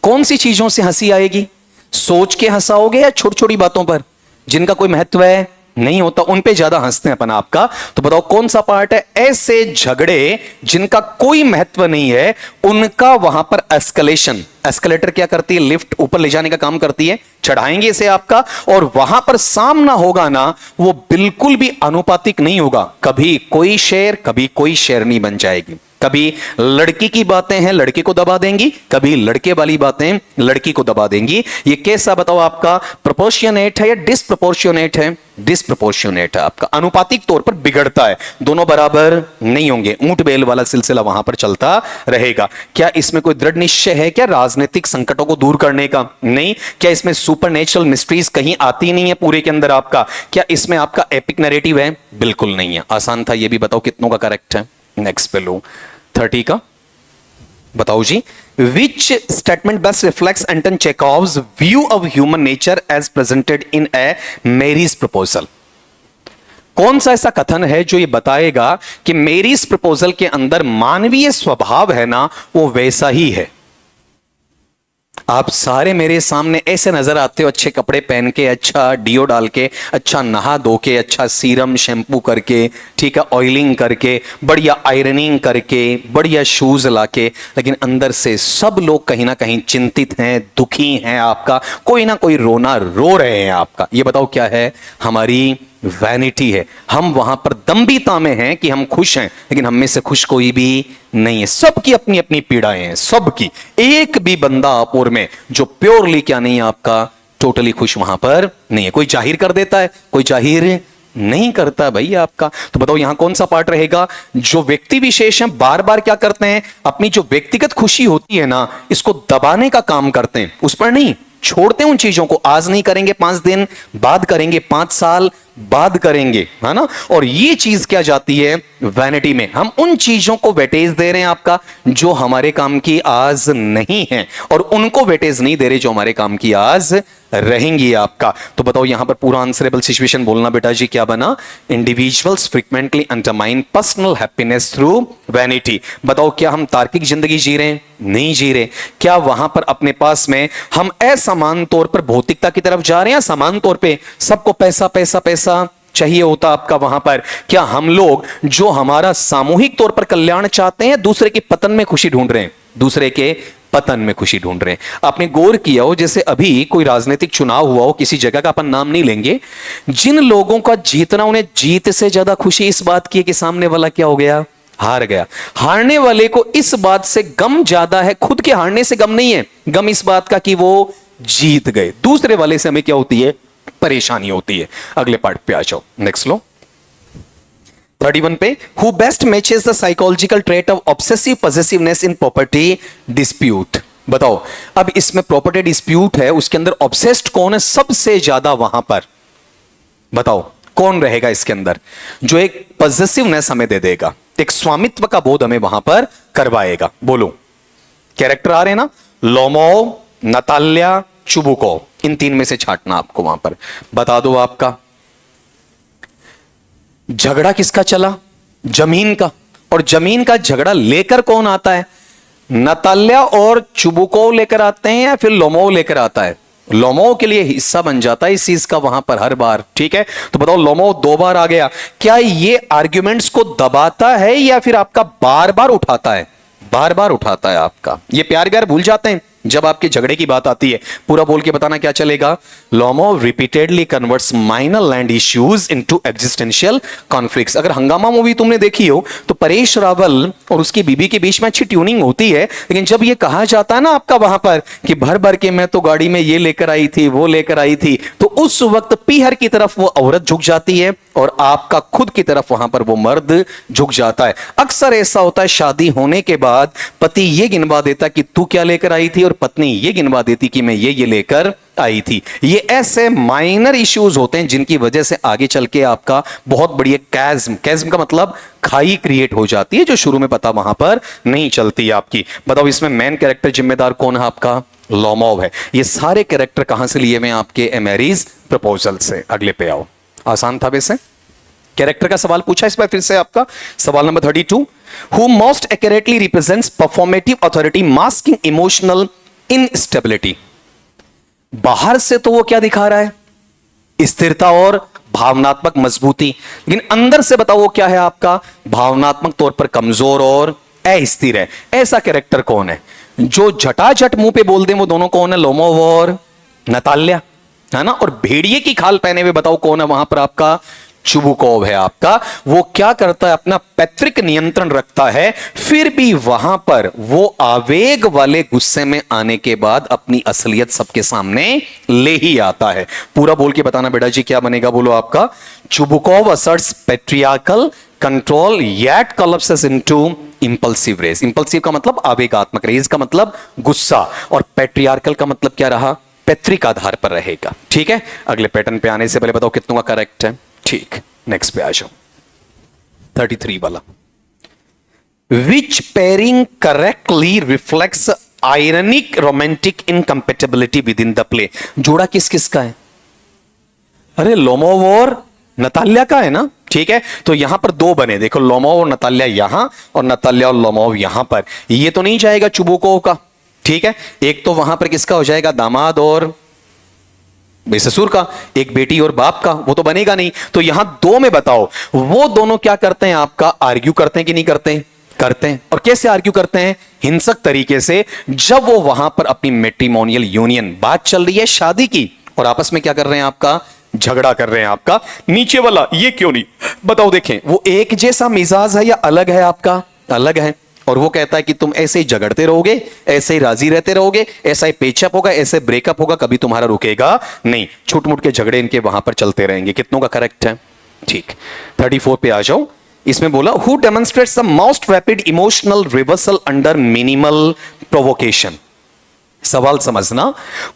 कौन सी चीजों से हंसी आएगी? सोच के हंसाओगे या छोटी छोटी बातों पर जिनका कोई महत्व है नहीं होता, उन पे ज्यादा हंसते हैं अपन आपका? तो बताओ कौन सा पार्ट है? ऐसे झगड़े जिनका कोई महत्व नहीं है उनका वहां पर एस्केलेशन। एस्केलेटर क्या करती है? लिफ्ट ऊपर ले जाने का काम करती है। चढ़ाएंगे इसे आपका, और वहां पर सामना होगा ना, वो बिल्कुल भी अनुपातिक नहीं होगा। कभी कोई शेर, कभी कोई शेरनी बन जाएगी। कभी लड़की की बातें हैं लड़के को दबा देंगी, कभी लड़के वाली बातें लड़की को दबा देंगी। ये कैसा बताओ आपका? प्रोपोर्शनेट है या डिसप्रोपोर्शनेट है? डिसप्रोपोर्शनेट है आपका। अनुपातिक तौर पर बिगड़ता है, दोनों बराबर नहीं होंगे। ऊंट बैल वाला सिलसिला वहां पर चलता रहेगा। क्या इसमें कोई दृढ़ निश्चय है क्या राजनीतिक संकटों को दूर करने का? नहीं। क्या इसमें सुपरनेचुरल मिस्ट्रीज कहीं आती नहीं है पूरे के अंदर आपका? क्या इसमें आपका एपिक नैरेटिव है? बिल्कुल नहीं है। आसान था ये भी। बताओ कितनों का करेक्ट है? नेक्स्ट पे लो 30 का। बताओ जी, which statement best reflects Anton Chekhov's view of human nature as presented in a marriage proposal? कौन सा ऐसा कथन है जो ये बताएगा कि मैरिज प्रपोजल के अंदर मानवीय स्वभाव है ना वो वैसा ही है? आप सारे मेरे सामने ऐसे नजर आते हो, अच्छे कपड़े पहन के, अच्छा डिओ डाल के, अच्छा नहा धो के, अच्छा सीरम शैम्पू करके, ठीक है, ऑयलिंग करके, बढ़िया आयरनिंग करके, बढ़िया शूज लाके, लेकिन अंदर से सब लोग कहीं ना कहीं चिंतित हैं, दुखी हैं आपका। कोई ना कोई रोना रो रहे हैं आपका। ये बताओ क्या है? हमारी वैनिटी है। हम वहां पर दम्भिता में हैं कि हम खुश हैं, लेकिन हम में से खुश कोई भी नहीं है। सबकी अपनी अपनी पीड़ाएं हैं, सबकी। एक भी बंदा आपोर में जो प्योरली क्या नहीं है आपका, टोटली खुश वहां पर नहीं है। कोई जाहिर कर देता है, कोई जाहिर नहीं करता भाई आपका। तो बताओ यहां कौन सा पार्ट रहेगा? जो व्यक्ति विशेष हैं बार बार क्या करते हैं? अपनी जो व्यक्तिगत खुशी होती है ना, इसको दबाने का काम करते हैं, उस पर नहीं छोड़ते उन चीजों को। आज नहीं करेंगे, 5 दिन बाद करेंगे, 5 साल बाद करेंगे, है ना। और ये चीज क्या जाती है? वैनिटी में। हम उन चीजों को वेटेज दे रहे हैं आपका जो हमारे काम की आज नहीं है, और उनको वेटेज नहीं दे रहे जो हमारे काम की आज रहेंगी आपका। तो बताओ यहां पर पूरा आंसरेबल सिचुएशन बोलना बेटा जी, क्या बना? Individuals frequently undermine personal happiness through vanity. बताओ क्या हम तार्किक जिंदगी जी रहे हैं? नहीं जी रहे। क्या वहां पर अपने पास में हम असमान तौर पर भौतिकता की तरफ जा रहे हैं? समान तौर पे सबको पैसा पैसा पैसा चाहिए होता आपका वहां पर? क्या हम लोग जो हमारा सामूहिक तौर पर कल्याण चाहते हैं, दूसरे के पतन में खुशी ढूंढ रहे हैं? दूसरे के पतन में खुशी ढूंढ रहे हैं। आपने गौर किया हो जैसे अभी कोई राजनीतिक चुनाव हुआ हो, किसी जगह का अपन नाम नहीं लेंगे, जिन लोगों का जीतना, उन्हें जीत से ज्यादा खुशी इस बात की है कि सामने वाला क्या हो गया? हार गया। हारने वाले को इस बात से गम ज्यादा है, खुद के हारने से गम नहीं है, गम इस बात का कि वो जीत गए। दूसरे वाले से हमें क्या होती है? परेशानी होती है। अगले पार्ट पे आ जाओ, नेक्स्ट लो 31 पे, who best matches the psychological trait of obsessive possessiveness in property dispute. बताओ अब इसमें प्रॉपर्टी डिस्प्यूट है, उसके अंदर ऑब्सेस्ड कौन है सबसे ज्यादा? वहां पर बताओ कौन रहेगा इसके अंदर जो एक पॉसेसिवनेस हमें दे देगा, एक स्वामित्व का बोध हमें वहां पर करवाएगा? बोलो कैरेक्टर आ रहे हैं ना, लोमोव, नताल्या, चुबुकोव, इन तीन में से छांटना आपको वहां पर। बता दो आपका झगड़ा किसका चला? जमीन का। और जमीन का झगड़ा लेकर कौन आता है? नताल्या और चुबुकोव लेकर आते हैं या फिर लोमोव लेकर आता है? लोमोव के लिए हिस्सा बन जाता है इस चीज का वहां पर हर बार, ठीक है? तो बताओ लोमोव 2 बार आ गया, क्या ये आर्ग्यूमेंट्स को दबाता है या फिर आपका बार बार उठाता है? बार बार उठाता है आपका। ये प्यार व्यार भूल जाते हैं जब आपके झगड़े की बात आती है, पूरा बोल के बताना क्या चलेगा? Lomov repeatedly converts minor land issues into existential conflicts. अगर हंगामा मूवी तुमने देखी हो तो परेश रावल और उसकी बीबी के बीच में अच्छी ट्यूनिंग होती है, लेकिन जब ये कहा जाता है ना आपका वहां पर कि भर भर के मैं तो गाड़ी में ये लेकर आई थी, वो लेकर आई थी, तो उस वक्त पीहर की तरफ वो औरत झुक जाती है और आपका खुद की तरफ वहां पर वो मर्द झुक जाता है। अक्सर ऐसा होता है शादी होने के बाद पति ये गिनवा देता कि तू क्या लेकर आई थी, और पत्नी ये गिनवा देती कि मैं ये लेकर आई थी। ये ऐसे माइनर इश्यूज होते हैं जिनकी वजह से आगे चल के आपका बहुत बड़ी कैज्म, कैज्म का मतलब खाई क्रिएट हो जाती है, जो शुरू में पता वहां पर नहीं चलती आपकी। बताओ इसमें मेन कैरेक्टर जिम्मेदार कौन है आपका? लोमोव है। ये सारे कैरेक्टर कहां से लिए मैं आपके एमेरीज प्रपोजल से। अगले पे आओ, आसान था वैसे। कैरेक्टर का सवाल पूछा इस बार फिर से आपका, सवाल number 32, who most accurately represents performative authority masking emotional instability. बाहर से तो वो क्या दिखा रहा है? स्थिरता और भावनात्मक मजबूती, लेकिन अंदर से बताओ वो क्या है आपका? भावनात्मक तौर पर कमजोर और अस्थिर है। ऐसा कैरेक्टर कौन है जो झटाझट मुंह पे बोल दे? वो दोनों कौन है? लोमोव और नताल्या, है ना? और भेड़िए की खाल पहने हुए बताओ कौन है वहां पर आपका? चुबुकोव है आपका। वो क्या करता है? अपना पैतृक नियंत्रण रखता है, फिर भी वहां पर वो आवेग वाले गुस्से में आने के बाद अपनी असलियत सबके सामने ले ही आता है। पूरा बोल के बताना बेटा जी, क्या बनेगा? बोलो आपका, Chubukov asserts patriarchal control yet collapses into impulsive rage. Impulsive का मतलब आवेगात्मक, रेज का मतलब गुस्सा, और पैट्रियार्कल का मतलब क्या रहा? पैतृक आधार पर रहेगा। ठीक है, अगले पैटर्न पे आने से पहले बताओ कितनों का करेक्ट है। ठीक, नेक्स्ट पे आ जाओ 33 वाला। Which pairing correctly reflects ironic romantic incompatibility within the play. जोड़ा किस किस का है? अरे लोमोव और नताल्या का है ना। ठीक है, तो यहां पर 2 बने, देखो लोमोव और नताल्या यहां और नताल्या और लोमोव यहां पर। ये तो नहीं जाएगा चुबुकोव का। ठीक है, एक तो वहां पर किसका हो जाएगा? दामाद और ससुर का, एक बेटी और बाप का, वो तो बनेगा नहीं। तो यहां 2 में बताओ वो दोनों क्या करते हैं आपका? आर्ग्यू करते हैं कि नहीं करते हैं? करते हैं। और कैसे आर्ग्यू करते हैं? हिंसक तरीके से। जब वो वहां पर अपनी मैट्रिमोनियल यूनियन, बात चल रही है शादी की, और आपस में क्या कर रहे हैं आपका? झगड़ा कर रहे हैं आपका। नीचे वाला ये क्यों नहीं? बताओ देखें, वो एक जैसा मिजाज है या अलग है आपका? अलग है। और वो कहता है कि तुम ऐसे ही झगड़ते रहोगे, ऐसे ही राजी रहते रहोगे, ऐसा ही पेचअप होगा, ऐसे ब्रेकअप होगा, कभी तुम्हारा रुकेगा नहीं। छुटमुट के झगड़े इनके वहां पर चलते रहेंगे। कितनों का करेक्ट है? ठीक, 34 पे आ जाओ। इसमें बोला who demonstrates the most rapid emotional reversal under minimal provocation. सवाल समझना,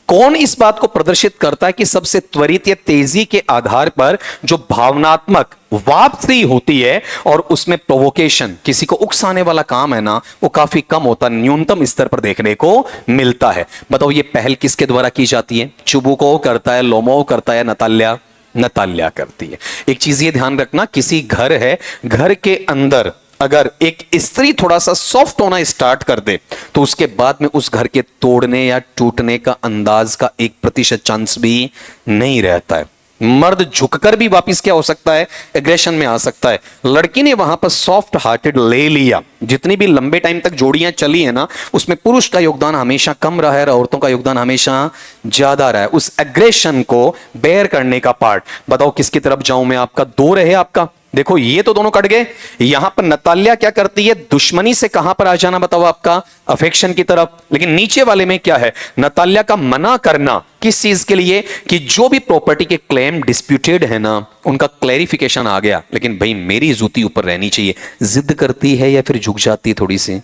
कौन इस बात को प्रदर्शित करता है कि सबसे त्वरित या तेजी के आधार पर जो भावनात्मक वापसी होती है और उसमें प्रोवोकेशन, किसी को उकसाने वाला काम है ना, वो काफी कम होता, न्यूनतम स्तर पर देखने को मिलता है। बताओ ये पहल किसके द्वारा की जाती है? चुबुकोव करता है, लोमोव करता है, नताल्या? नताल्या करती है। एक चीज ये ध्यान रखना, किसी घर है, घर के अंदर अगर एक स्त्री थोड़ा सा सॉफ्ट होना स्टार्ट कर दे तो उसके बाद में उस घर के तोड़ने या टूटने का अंदाज का 1% चांस भी नहीं रहता है। मर्द झुककर भी वापस क्या हो सकता है? एग्रेशन में आ सकता है। लड़की ने वहां पर सॉफ्ट हार्टेड ले लिया। जितनी भी लंबे टाइम तक जोड़ियां चली है ना, उसमें पुरुष का योगदान हमेशा कम रहा है और औरतों का योगदान हमेशा ज्यादा रहा है। उस एग्रेशन को बेयर करने का पार्ट, बताओ किसकी तरफ जाऊं मैं? आपका 2 रहे आपका, देखो ये तो दोनों कट गए। यहां पर नताल्या क्या करती है? दुश्मनी से कहां पर आ जाना बताओ? आपका अफेक्शन की तरफ। लेकिन नीचे वाले में क्या है? नताल्या का मना करना, किस चीज के लिए? कि जो भी प्रॉपर्टी के क्लेम डिस्प्यूटेड है ना, उनका क्लैरिफिकेशन आ गया, लेकिन भाई मेरी जूती ऊपर रहनी चाहिए। जिद करती है या फिर झुक जाती है थोड़ी सी?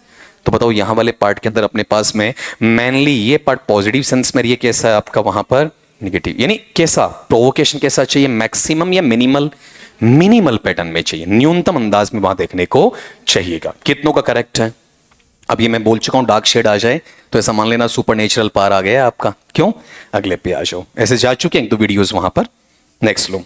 तो बताओ यहां वाले पार्ट के अंदर अपने पास में मेनली ये पार्ट पॉजिटिव सेंस में, ये कैसा है आपका वहां पर? निगेटिव। यानी कैसा प्रोवोकेशन कैसा चाहिए? मैक्सिमम या मिनिमल? मिनिमल पैटर्न में चाहिए, न्यूनतम अंदाज में वहां देखने को चाहिएगा। कितनों का करेक्ट है? अब ये मैं बोल चुका हूं, डार्क शेड आ जाए तो ऐसा मान लेना सुपरनेचुरल पार आ गया आपका। क्यों? अगले पे आ जाओ, ऐसे जा चुके हैं 1-2 वीडियोस वहां पर। नेक्स्ट लो,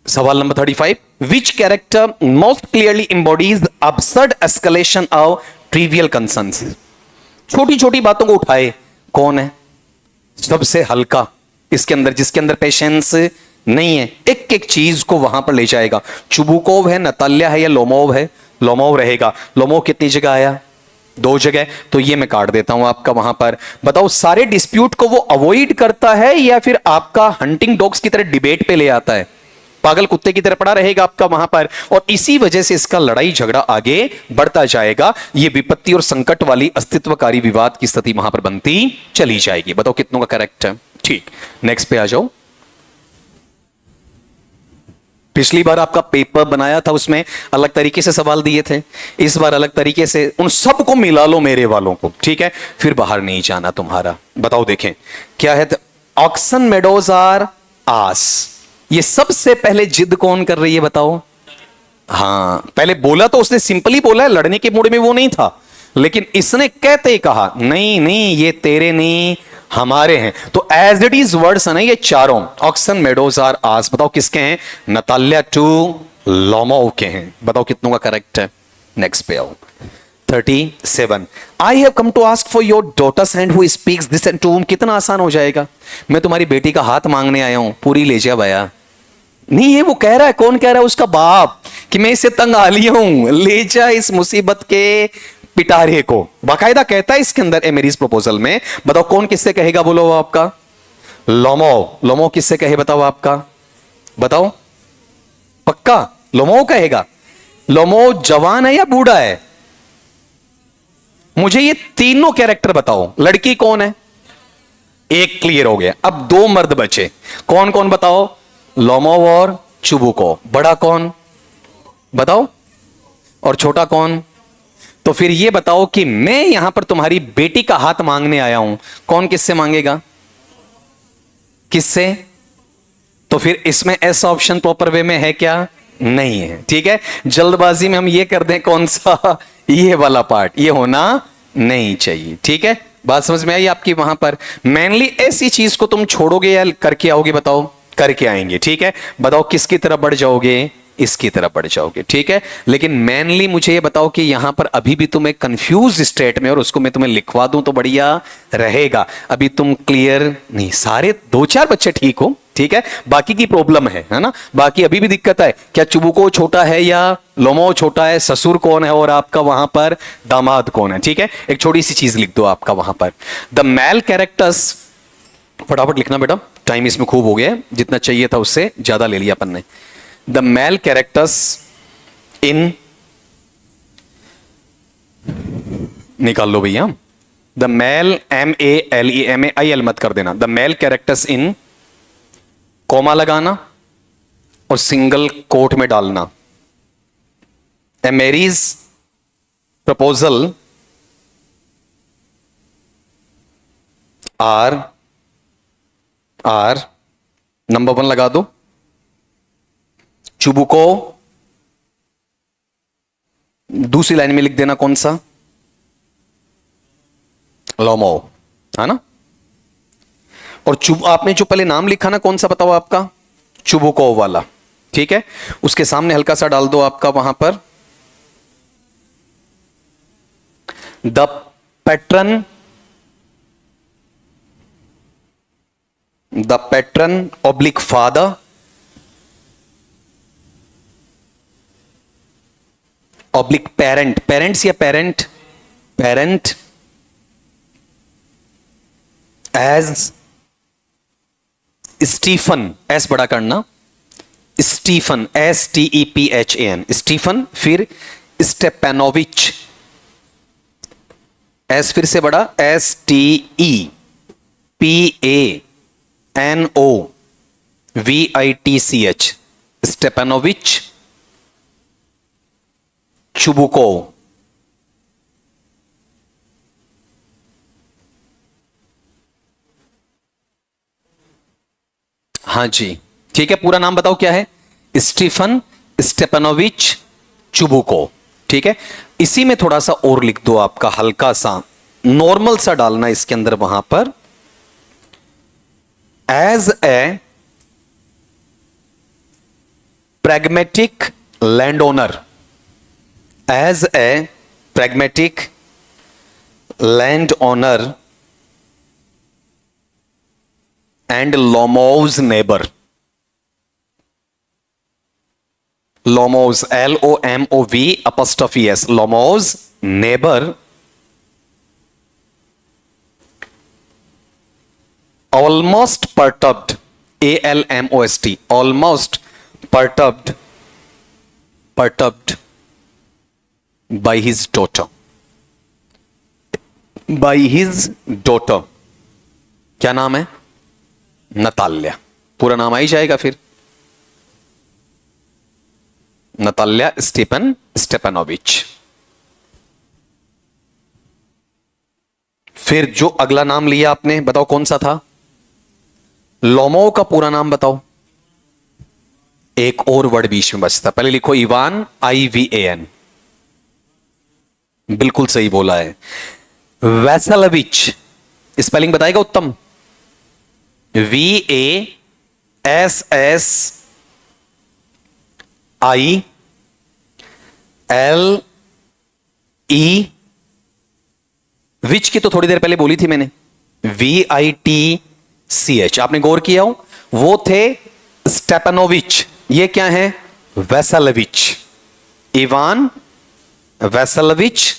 सवाल number 35, which character most clearly embodies absurd escalation of trivial concerns? छोटी छोटी बातों को उठाए कौन है सबसे हल्का इसके अंदर, जिसके अंदर पेशेंस नहीं है, एक एक चीज को वहां पर ले जाएगा। चुबुकोव है, नताल्या है या लोमोव है? लोमोव रहेगा। लोमोव कितनी जगह आया? 2 जगह, तो ये मैं काट देता हूं आपका वहां पर। बताओ सारे डिस्प्यूट को वो अवॉइड करता है या फिर आपका हंटिंग डॉग्स की तरह डिबेट पे ले आता है? पागल कुत्ते की तरह पड़ा रहेगा आपका वहां पर, और इसी वजह से इसका लड़ाई झगड़ा आगे बढ़ता जाएगा। ये विपत्ति और संकट वाली अस्तित्वकारी विवाद की स्थिति वहां पर बनती चली जाएगी। बताओ कितनों का करेक्ट है? ठीक, नेक्स्ट पे आ जाओ। पिछली बार आपका पेपर बनाया था, उसमें अलग तरीके से सवाल दिए थे, इस बार अलग तरीके से। उन सबको मिला लो मेरे वालों को, ठीक है? फिर बाहर नहीं जाना तुम्हारा। बताओ देखें क्या है? ऑक्सन मेडोज आर आस। ये सबसे पहले जिद कौन कर रही है बताओ? हाँ, पहले बोला तो उसने सिंपली बोला है, लड़ने के मूड में वो नहीं था, लेकिन इसने कहते ही कहा नहीं नहीं ये तेरे नहीं हमारे हैं। तो एज इट इज वर्ड्स है ना ये चारों, ऑक्सन मेडोज आर आस। बताओ किसके हैं? नताल्या टू लोमोव के हैं। बताओ कितनों का करेक्ट है? नेक्स्ट पे आओ। 37, I have come to ask for your daughter's hand who speaks this and to. कितना आसान हो जाएगा, मैं तुम्हारी बेटी का हाथ मांगने आया हूं, पूरी ले जा भैया। नहीं है, वो कह रहा है, कौन कह रहा है? उसका बाप, कि मैं इसे तंग आ लिया हूं, ले जा इस मुसीबत के पिटारे को। बाकायदा कहता है इसके अंदर एमेरीज प्रपोजल में। बताओ कौन किससे कहेगा? बोलो वो आपका लोमोव। लोमोव किससे कहे बताओ आपका? बताओ पक्का लोमोव कहेगा। लोमोव जवान है या बूढ़ा है? मुझे ये तीनों कैरेक्टर बताओ। लड़की कौन है? एक क्लियर हो गया। अब 2 मर्द बचे, कौन कौन बताओ? लोमोव और चुबुकोव। बड़ा कौन बताओ? और छोटा कौन? तो फिर ये बताओ कि मैं यहां पर तुम्हारी बेटी का हाथ मांगने आया हूं, कौन किससे मांगेगा? किससे? तो फिर इसमें ऐसा ऑप्शन प्रॉपर वे में है क्या? नहीं है। ठीक है, जल्दबाजी में हम ये कर दें कौन सा? ये वाला पार्ट, ये होना नहीं चाहिए। ठीक है, बात समझ में आई आपकी? वहां पर मेनली ऐसी चीज को तुम छोड़ोगे या करके आओगे? बताओ करके आएंगे। ठीक है, बताओ किसकी तरफ बढ़ जाओगे? इसकी तरफ बढ़ जाओगे। ठीक है, लेकिन मेनली मुझे ये बताओ कि यहां पर अभी भी तुम एक कंफ्यूज स्टेट में, और उसको मैं तुम्हें लिखवा दूं तो बढ़िया रहेगा। अभी तुम क्लियर नहीं, सारे 2-4 बच्चे ठीक हो, ठीक है, बाकी की प्रॉब्लम है ना? बाकी अभी भी दिक्कत है। क्या चुबुको छोटा है या लोमोव छोटा है? ससुर कौन है और आपका वहां पर दामाद कौन है? ठीक है, एक छोटी सी चीज लिख दो आपका वहां पर। द मेल कैरेक्टर्स, फटाफट लिखना बेटा, टाइम इसमें खूब हो गया, जितना चाहिए था उससे ज्यादा ले लिया अपन ने। The male characters in, निकाल लो भैया, the male MALE मत कर देना, the male characters in comma लगाना और सिंगल कोट में डालना। A Mary's proposal आर आर नंबर 1 लगा दो। चुबुको दूसरी लाइन में लिख देना कौन सा, लोमो, है ना। और आपने जो पहले नाम लिखा ना, कौन सा बताओ आपका, चुबुको वाला, ठीक है। उसके सामने हल्का सा डाल दो आपका वहां पर the patron, the patron oblique father, oblique parent, parents या parent, parent as Stephen, S बड़ा करना, स्टीफन, STEPHAN, स्टीफन, फिर स्टेपेनोविच, एस फिर से बड़ा, STEPANOVITCH, स्टेपेनोविच चुबुको। हाँ जी, ठीक है, पूरा नाम बताओ क्या है, स्टीफन स्टेपेनोविच चुबुको, ठीक है। इसी में थोड़ा सा और लिख दो आपका, हल्का सा नॉर्मल सा डालना इसके अंदर वहां पर, as a pragmatic landowner, as a pragmatic landowner and Lomov's neighbor, Lomov's, LOMOV', Lomov's neighbor, almost perturbed, ALMOST, almost perturbed by his daughter, by his daughter, क्या नाम है, नताल्या, पूरा नाम आ ही जाएगा फिर, नताल्या स्टेपेनोविच। फिर जो अगला नाम लिया आपने, बताओ कौन सा था, लोमो का पूरा नाम बताओ, एक और वर्ड बीच में बचता, पहले लिखो इवान, IVAN, बिल्कुल सही बोला है, वैसलविच, स्पेलिंग बताएगा उत्तम, VASSILE, विच की तो थोड़ी देर पहले बोली थी मैंने, VITCH, आपने गौर किया हो, वो थे स्टेपेनोविच, ये क्या है, वैसलविच, इवान वैसलविच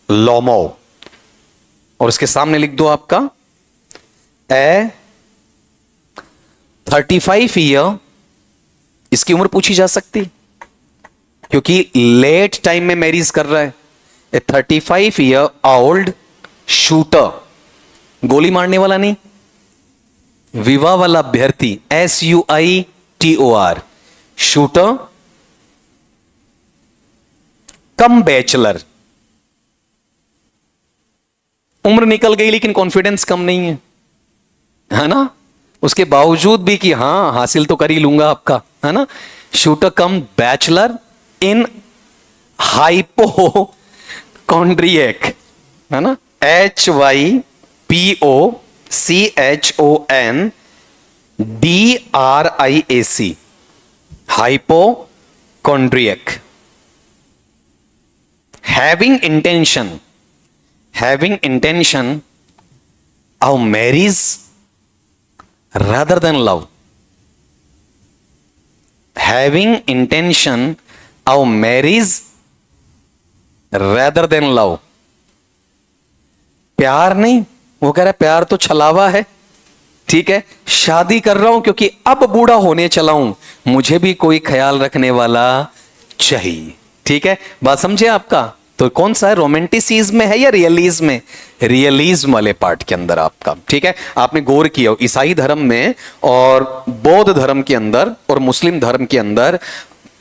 लोमो, और इसके सामने लिख दो आपका 35 ईयर, इसकी उम्र पूछी जा सकती क्योंकि लेट टाइम में मैरिज कर रहा है, 35 ईयर ओल्ड शूटर, गोली मारने वाला नहीं, विवाह वाला अभ्यर्थी, SUITOR, शूटर कम बैचलर, उम्र निकल गई लेकिन कॉन्फिडेंस कम नहीं है ना, उसके बावजूद भी कि हां हासिल तो कर ही लूंगा आपका, है ना, shooter come bachelor in hypochondriac, है ना, HYPOCHONDRIAC, hypochondriac, having intention of marriage rather than love, having intention of marriage rather than love, प्यार नहीं, वो कह रहा है प्यार तो छलावा है, ठीक है, शादी कर रहा हूं क्योंकि अब बूढ़ा होने चला हूं, मुझे भी कोई ख्याल रखने वाला चाहिए, ठीक है, बात समझे आपका। तो कौन सा है, रोमांटिसिज्म में है या रियलिज्म में, रियलिज्म वाले पार्ट के अंदर आपका, ठीक है। आपने गौर किया ईसाई धर्म में और बौद्ध धर्म के अंदर और मुस्लिम धर्म के अंदर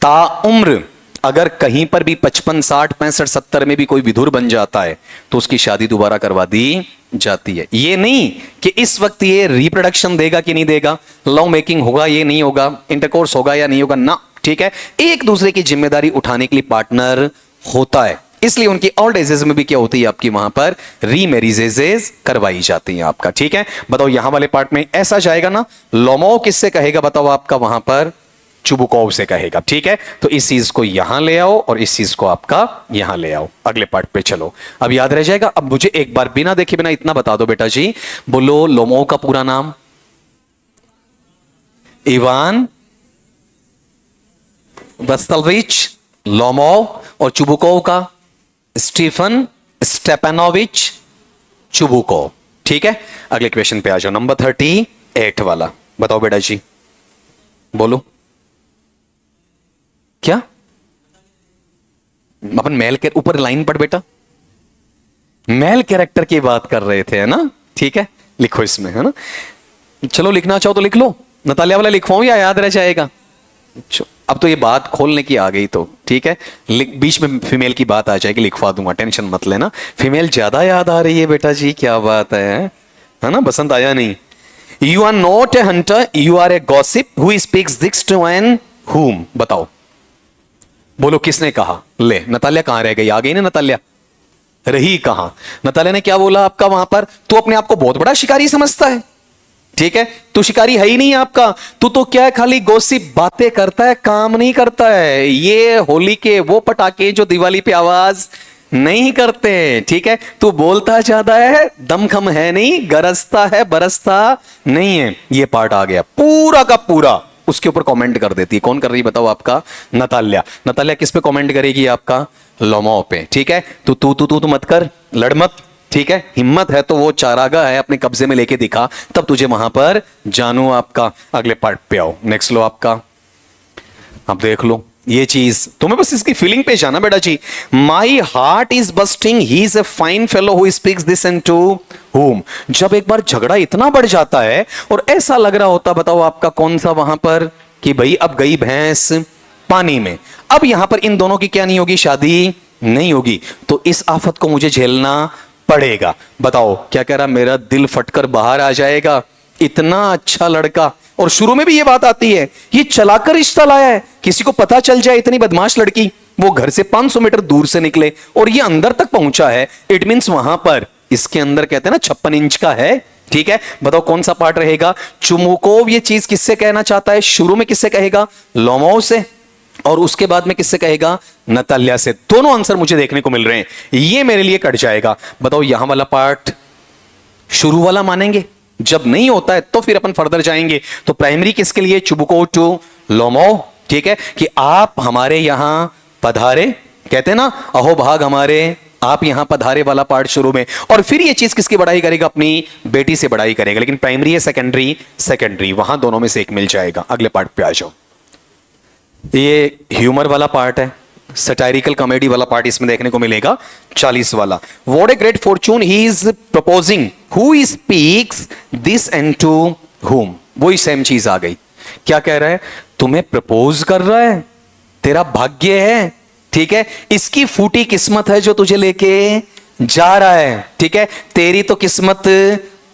ताउम्र अगर कहीं पर भी 55, 60, 65, 70 में भी कोई विधुर बन जाता है तो उसकी शादी दोबारा करवा दी जाती है। ये नहीं कि इस वक्त ये रिप्रोडक्शन देगा कि नहीं देगा, लव मेकिंग होगा ये नहीं होगा, इंटरकोर्स होगा या नहीं होगा ना, ठीक है। एक दूसरे की जिम्मेदारी उठाने के लिए पार्टनर होता है, इसलिए उनकी ओल्ड एजेस में भी क्या होती है आपकी वहां पर रीमैरिजेस करवाई जाती है आपका, ठीक है। बताओ यहां वाले पार्ट में ऐसा जाएगा ना, लोमो किससे कहेगा बताओ आपका वहां पर, चुबुकोव से कहेगा, ठीक है। तो इस चीज को यहां ले आओ और इस चीज को आपका यहां ले आओ। अगले पार्ट पे चलो, अब याद रह जाएगा। अब मुझे एक बार बिना देखे बिना इतना बता दो बेटा जी, बोलो लोमो का पूरा नाम, इवान वास्तल्विच लोमोव, और चुबुकोव का स्टीफन स्टेपानोविच चुबुकोव, ठीक है। अगले क्वेश्चन पे आ जाओ, नंबर 38 वाला। बताओ बेटा जी, बोलो क्या, अपन मेल के ऊपर लाइन पढ़ बेटा, मेल कैरेक्टर की बात कर रहे थे है ना, ठीक है। लिखो इसमें, है ना, चलो लिखना चाहो तो लिख लो, नतालिया वाला लिखवाऊं या याद रह जाएगा। अब तो ये बात खोलने की आ गई तो ठीक है, बीच में फीमेल की बात आ जाएगी, लिखवा दूंगा, टेंशन मत लेना। फीमेल ज्यादा याद आ रही है बेटा जी, क्या बात है ना, बसंत आया नहीं। You are not a hunter, you are a gossip who speaks this to and whom. बताओ, बोलो किसने कहा। ले नतालिया कहां रह गई, आ गई ना नतालिया, रही कहां। नतालिया ने क्या बोला आपका वहां पर, तू अपने आप को बहुत बड़ा शिकारी समझता है, ठीक है, तू शिकारी है ही नहीं आपका, तू तो क्या है, खाली गॉसिप बातें करता है, काम नहीं करता है। ये होली के वो पटाखे जो दिवाली पे आवाज नहीं करते, ठीक है, तू बोलता ज्यादा है, दमखम है नहीं, गरजता है बरसता नहीं है। ये पार्ट आ गया पूरा का पूरा, उसके ऊपर कमेंट कर देती है। कौन कर रही है बताओ आपका, नतालिया। नतालिया किस पे कमेंट करेगी आपका, लोमो पे, ठीक है। तू मत कर, लड़ मत, ठीक है, हिम्मत है तो वो चारागा है अपने कब्जे में लेके दिखा, तब तुझे वहां पर जानू आपका। अगले पार्ट पे आओ, नेक्स्ट लो आपका, अब देख लो ये चीज, तुम्हें बस इसकी फीलिंग पे जाना बेटा जी। My heart is bursting, he is a fine fellow who speaks this and to whom। जब एक बार झगड़ा इतना बढ़ जाता है और ऐसा लग रहा होता, बताओ आपका कौन सा वहां पर, कि भाई अब गई भैंस पानी में, अब यहां पर इन दोनों की क्या नहीं होगी, शादी नहीं होगी, तो इस आफत को मुझे झेलना पड़ेगा। बताओ क्या कह रहा, मेरा दिल फटकर बाहर आ जाएगा, इतना अच्छा लड़का, और शुरू में भी ये बात आती है, ये चलाकर रिश्ता लाया है, किसी को पता चल जाए इतनी बदमाश लड़की, वो घर से 500 मीटर दूर से निकले और ये अंदर तक पहुंचा है, इट मींस वहां पर इसके अंदर कहते हैं ना 56 इंच का है, ठीक है। बताओ कौन सा पार्ट रहेगा, चुमुकोव ये चीज किससे कहना चाहता है, शुरू में किससे कहेगा, लोमोव से, और उसके बाद में किससे कहेगा, नतालिया से। दोनों आंसर मुझे देखने को मिल रहे हैं, ये मेरे लिए कट जाएगा। बताओ यहां वाला पार्ट शुरू वाला मानेंगे, जब नहीं होता है तो फिर अपन फर्दर जाएंगे। तो प्राइमरी किसके लिए, चुबुकोव टू लोमोव, ठीक है, कि आप हमारे यहां पधारे, कहते हैं ना अहो भाग हमारे, आप यहां पधारे वाला पार्ट शुरू में, और फिर ये चीज किसकी बढ़ाई करेगा, अपनी बेटी से बढ़ाई करेगा। लेकिन प्राइमरी है सेकेंडरी, सेकेंडरी वहां दोनों में से एक मिल जाएगा। अगले पार्ट पे आ जाओ, ये ह्यूमर वाला पार्ट है, सटायरिकल कॉमेडी वाला पार्ट इसमें देखने को मिलेगा, 40 वाला। What a great fortune he is proposing, who speaks this and to whom। वही सेम चीज आ गई, क्या कह रहा है, तुम्हें प्रपोज कर रहा है, तेरा भाग्य है, ठीक है, इसकी फूटी किस्मत है जो तुझे लेके जा रहा है, ठीक है, तेरी तो किस्मत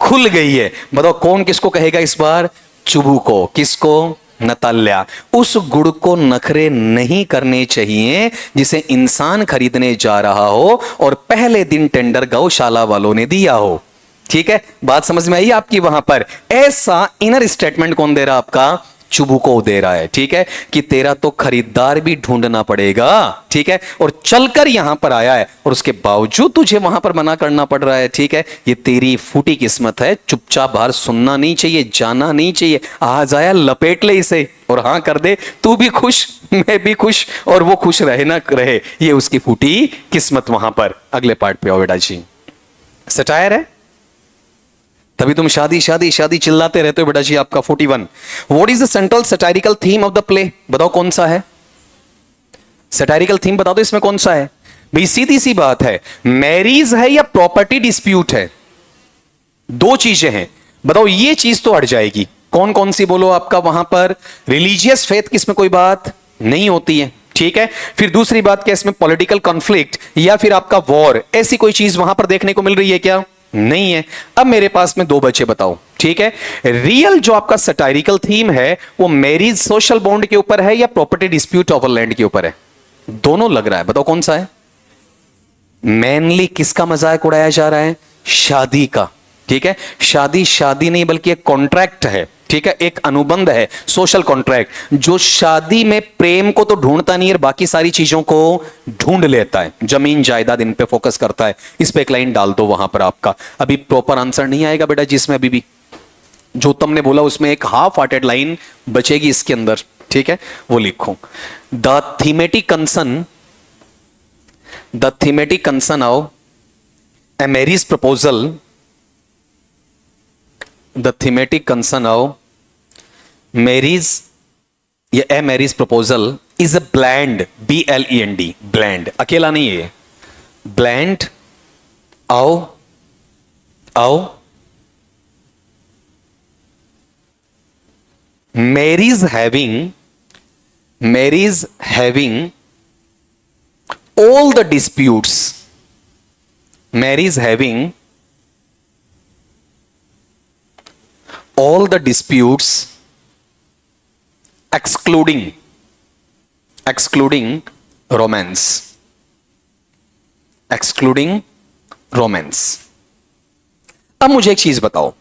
खुल गई है। बताओ कौन किसको कहेगा इस बार, चुबू को, किसको, नतालिया। उस गुड़ को नखरे नहीं करने चाहिए जिसे इंसान खरीदने जा रहा हो और पहले दिन टेंडर गौशाला वालों ने दिया हो, ठीक है, बात समझ में आई आपकी। वहां पर ऐसा इनर स्टेटमेंट कौन दे रहा, आपका चुबुकोव दे रहा है, ठीक है, कि तेरा तो खरीदार भी ढूंढना पड़ेगा, ठीक है, और चलकर यहां पर आया है और उसके बावजूद तुझे वहां पर मना करना पड़ रहा है, ठीक है, ये तेरी फूटी किस्मत है, चुपचाप बाहर सुनना नहीं चाहिए, जाना नहीं चाहिए, आज आया लपेट ले इसे और हाँ कर दे, तू भी खुश मैं भी खुश और वो खुश रहे ना रहे, ये उसकी फूटी किस्मत वहां पर। अगले पार्ट पे आओ बेटा जी, सटायर है, तभी तुम शादी शादी शादी चिल्लाते रहते हो बेटा जी। आपका 41, what is the central satirical theme of the play. बताओ कौन सा है सटायरिकल थीम, बता दो इसमें कौन सा है भाई। सीधी सी बात है, मैरिज है या प्रॉपर्टी डिस्प्यूट है, दो चीजें हैं। बताओ ये चीज तो हट जाएगी, कौन कौन सी बोलो आपका वहां पर। रिलीजियस फेथ की इसमें कोई बात नहीं होती है, ठीक है। फिर दूसरी बात क्या, इसमें पॉलिटिकल कॉन्फ्लिक्ट या फिर आपका वॉर, ऐसी कोई चीज वहां पर देखने को मिल रही है क्या? नहीं है। अब मेरे पास में दो बचे, बताओ। ठीक है, रियल जो आपका सटायरिकल थीम है वो मैरिज सोशल बॉन्ड के ऊपर है या प्रॉपर्टी डिस्प्यूट ओवर लैंड के ऊपर है? दोनों लग रहा है, बताओ कौन सा है? मेनली किसका मजाक उड़ाया जा रहा है? शादी का। ठीक है, शादी शादी नहीं बल्कि एक कॉन्ट्रैक्ट है। ठीक है, एक अनुबंध है, सोशल कॉन्ट्रैक्ट, जो शादी में प्रेम को तो ढूंढता नहीं है, बाकी सारी चीजों को ढूंढ लेता है, जमीन जायदाद इन पे फोकस करता है। इस पे एक लाइन डाल दो वहां पर आपका। अभी प्रॉपर आंसर नहीं आएगा बेटा, जिसमें अभी भी जो तुमने बोला उसमें एक हाफ हार्टेड लाइन बचेगी इसके अंदर। ठीक है, वो लिखो। The thematic concern of a marriage proposal, the thematic concern of marriage या a marriage proposal is a blend, BLEND, blend, अकेला नहीं है, blend of marriage having all the disputes, marriage having all the disputes excluding romance, अब मुझे एक चीज बताओ,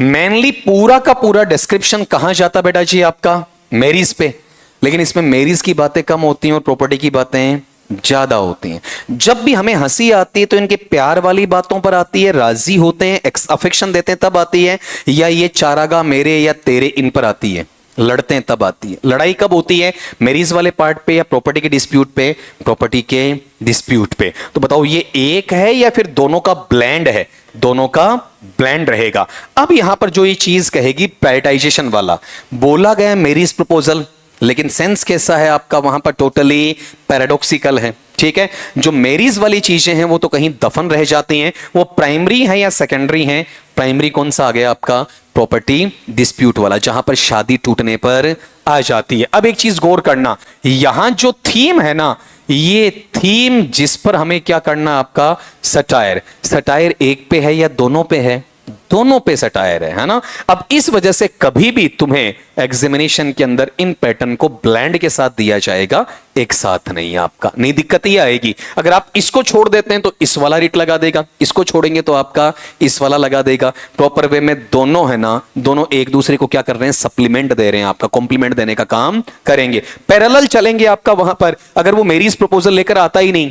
mainly पूरा का पूरा डिस्क्रिप्शन कहां जाता बेटा जी आपका? मैरिज पे, लेकिन इसमें मैरिज की बातें कम होती हैं और प्रॉपर्टी की बातें ज्यादा होती हैं। जब भी हमें हंसी आती है तो इनके प्यार वाली बातों पर आती है, राजी होते हैं, अफेक्शन देते हैं तब आती है, या ये चारागा मेरे या तेरे इन पर आती है, लड़ते हैं तब आती है। लड़ाई कब होती है? मैरिज वाले पार्ट पे या प्रॉपर्टी के डिस्प्यूट पे? प्रॉपर्टी के डिस्प्यूट पे। तो बताओ ये एक है या फिर दोनों का ब्लेंड है? दोनों का ब्लेंड रहेगा। अब यहां पर जो ये चीज कहेगी प्रायोरिटाइजेशन वाला, बोला गया मैरिज प्रपोजल, लेकिन सेंस कैसा है आपका वहां पर? टोटली पैराडॉक्सिकल है। ठीक है, जो मैरिज वाली चीजें हैं वो तो कहीं दफन रह जाती हैं, वो प्राइमरी है या सेकेंडरी है? प्राइमरी कौन सा आ गया आपका? प्रॉपर्टी डिस्प्यूट वाला, जहां पर शादी टूटने पर आ जाती है। अब एक चीज गौर करना, यहां जो थीम है ना, ये थीम जिस पर हमें क्या करना आपका? सटायर। सटायर एक पे है या दोनों पे है? दोनों पे सटायर है ना। अब इस वजह से कभी भी तुम्हें एग्जामिनेशन के अंदर इन पैटर्न को ब्लेंड के साथ दिया जाएगा, एक साथ नहीं। आपका नहीं, दिक्कत ये आएगी अगर आप इसको छोड़ देते हैं तो इस वाला रिट लगा देगा, इसको छोड़ेंगे तो आपका इस वाला लगा देगा। प्रॉपर वे में दोनों है ना, दोनों एक दूसरे को क्या कर रहे हैं? सप्लीमेंट दे रहे हैं, आपका कॉम्प्लीमेंट देने का काम करेंगे, पैरेलल चलेंगे आपका वहां पर। अगर वो मैरिज प्रपोजल लेकर आता ही नहीं,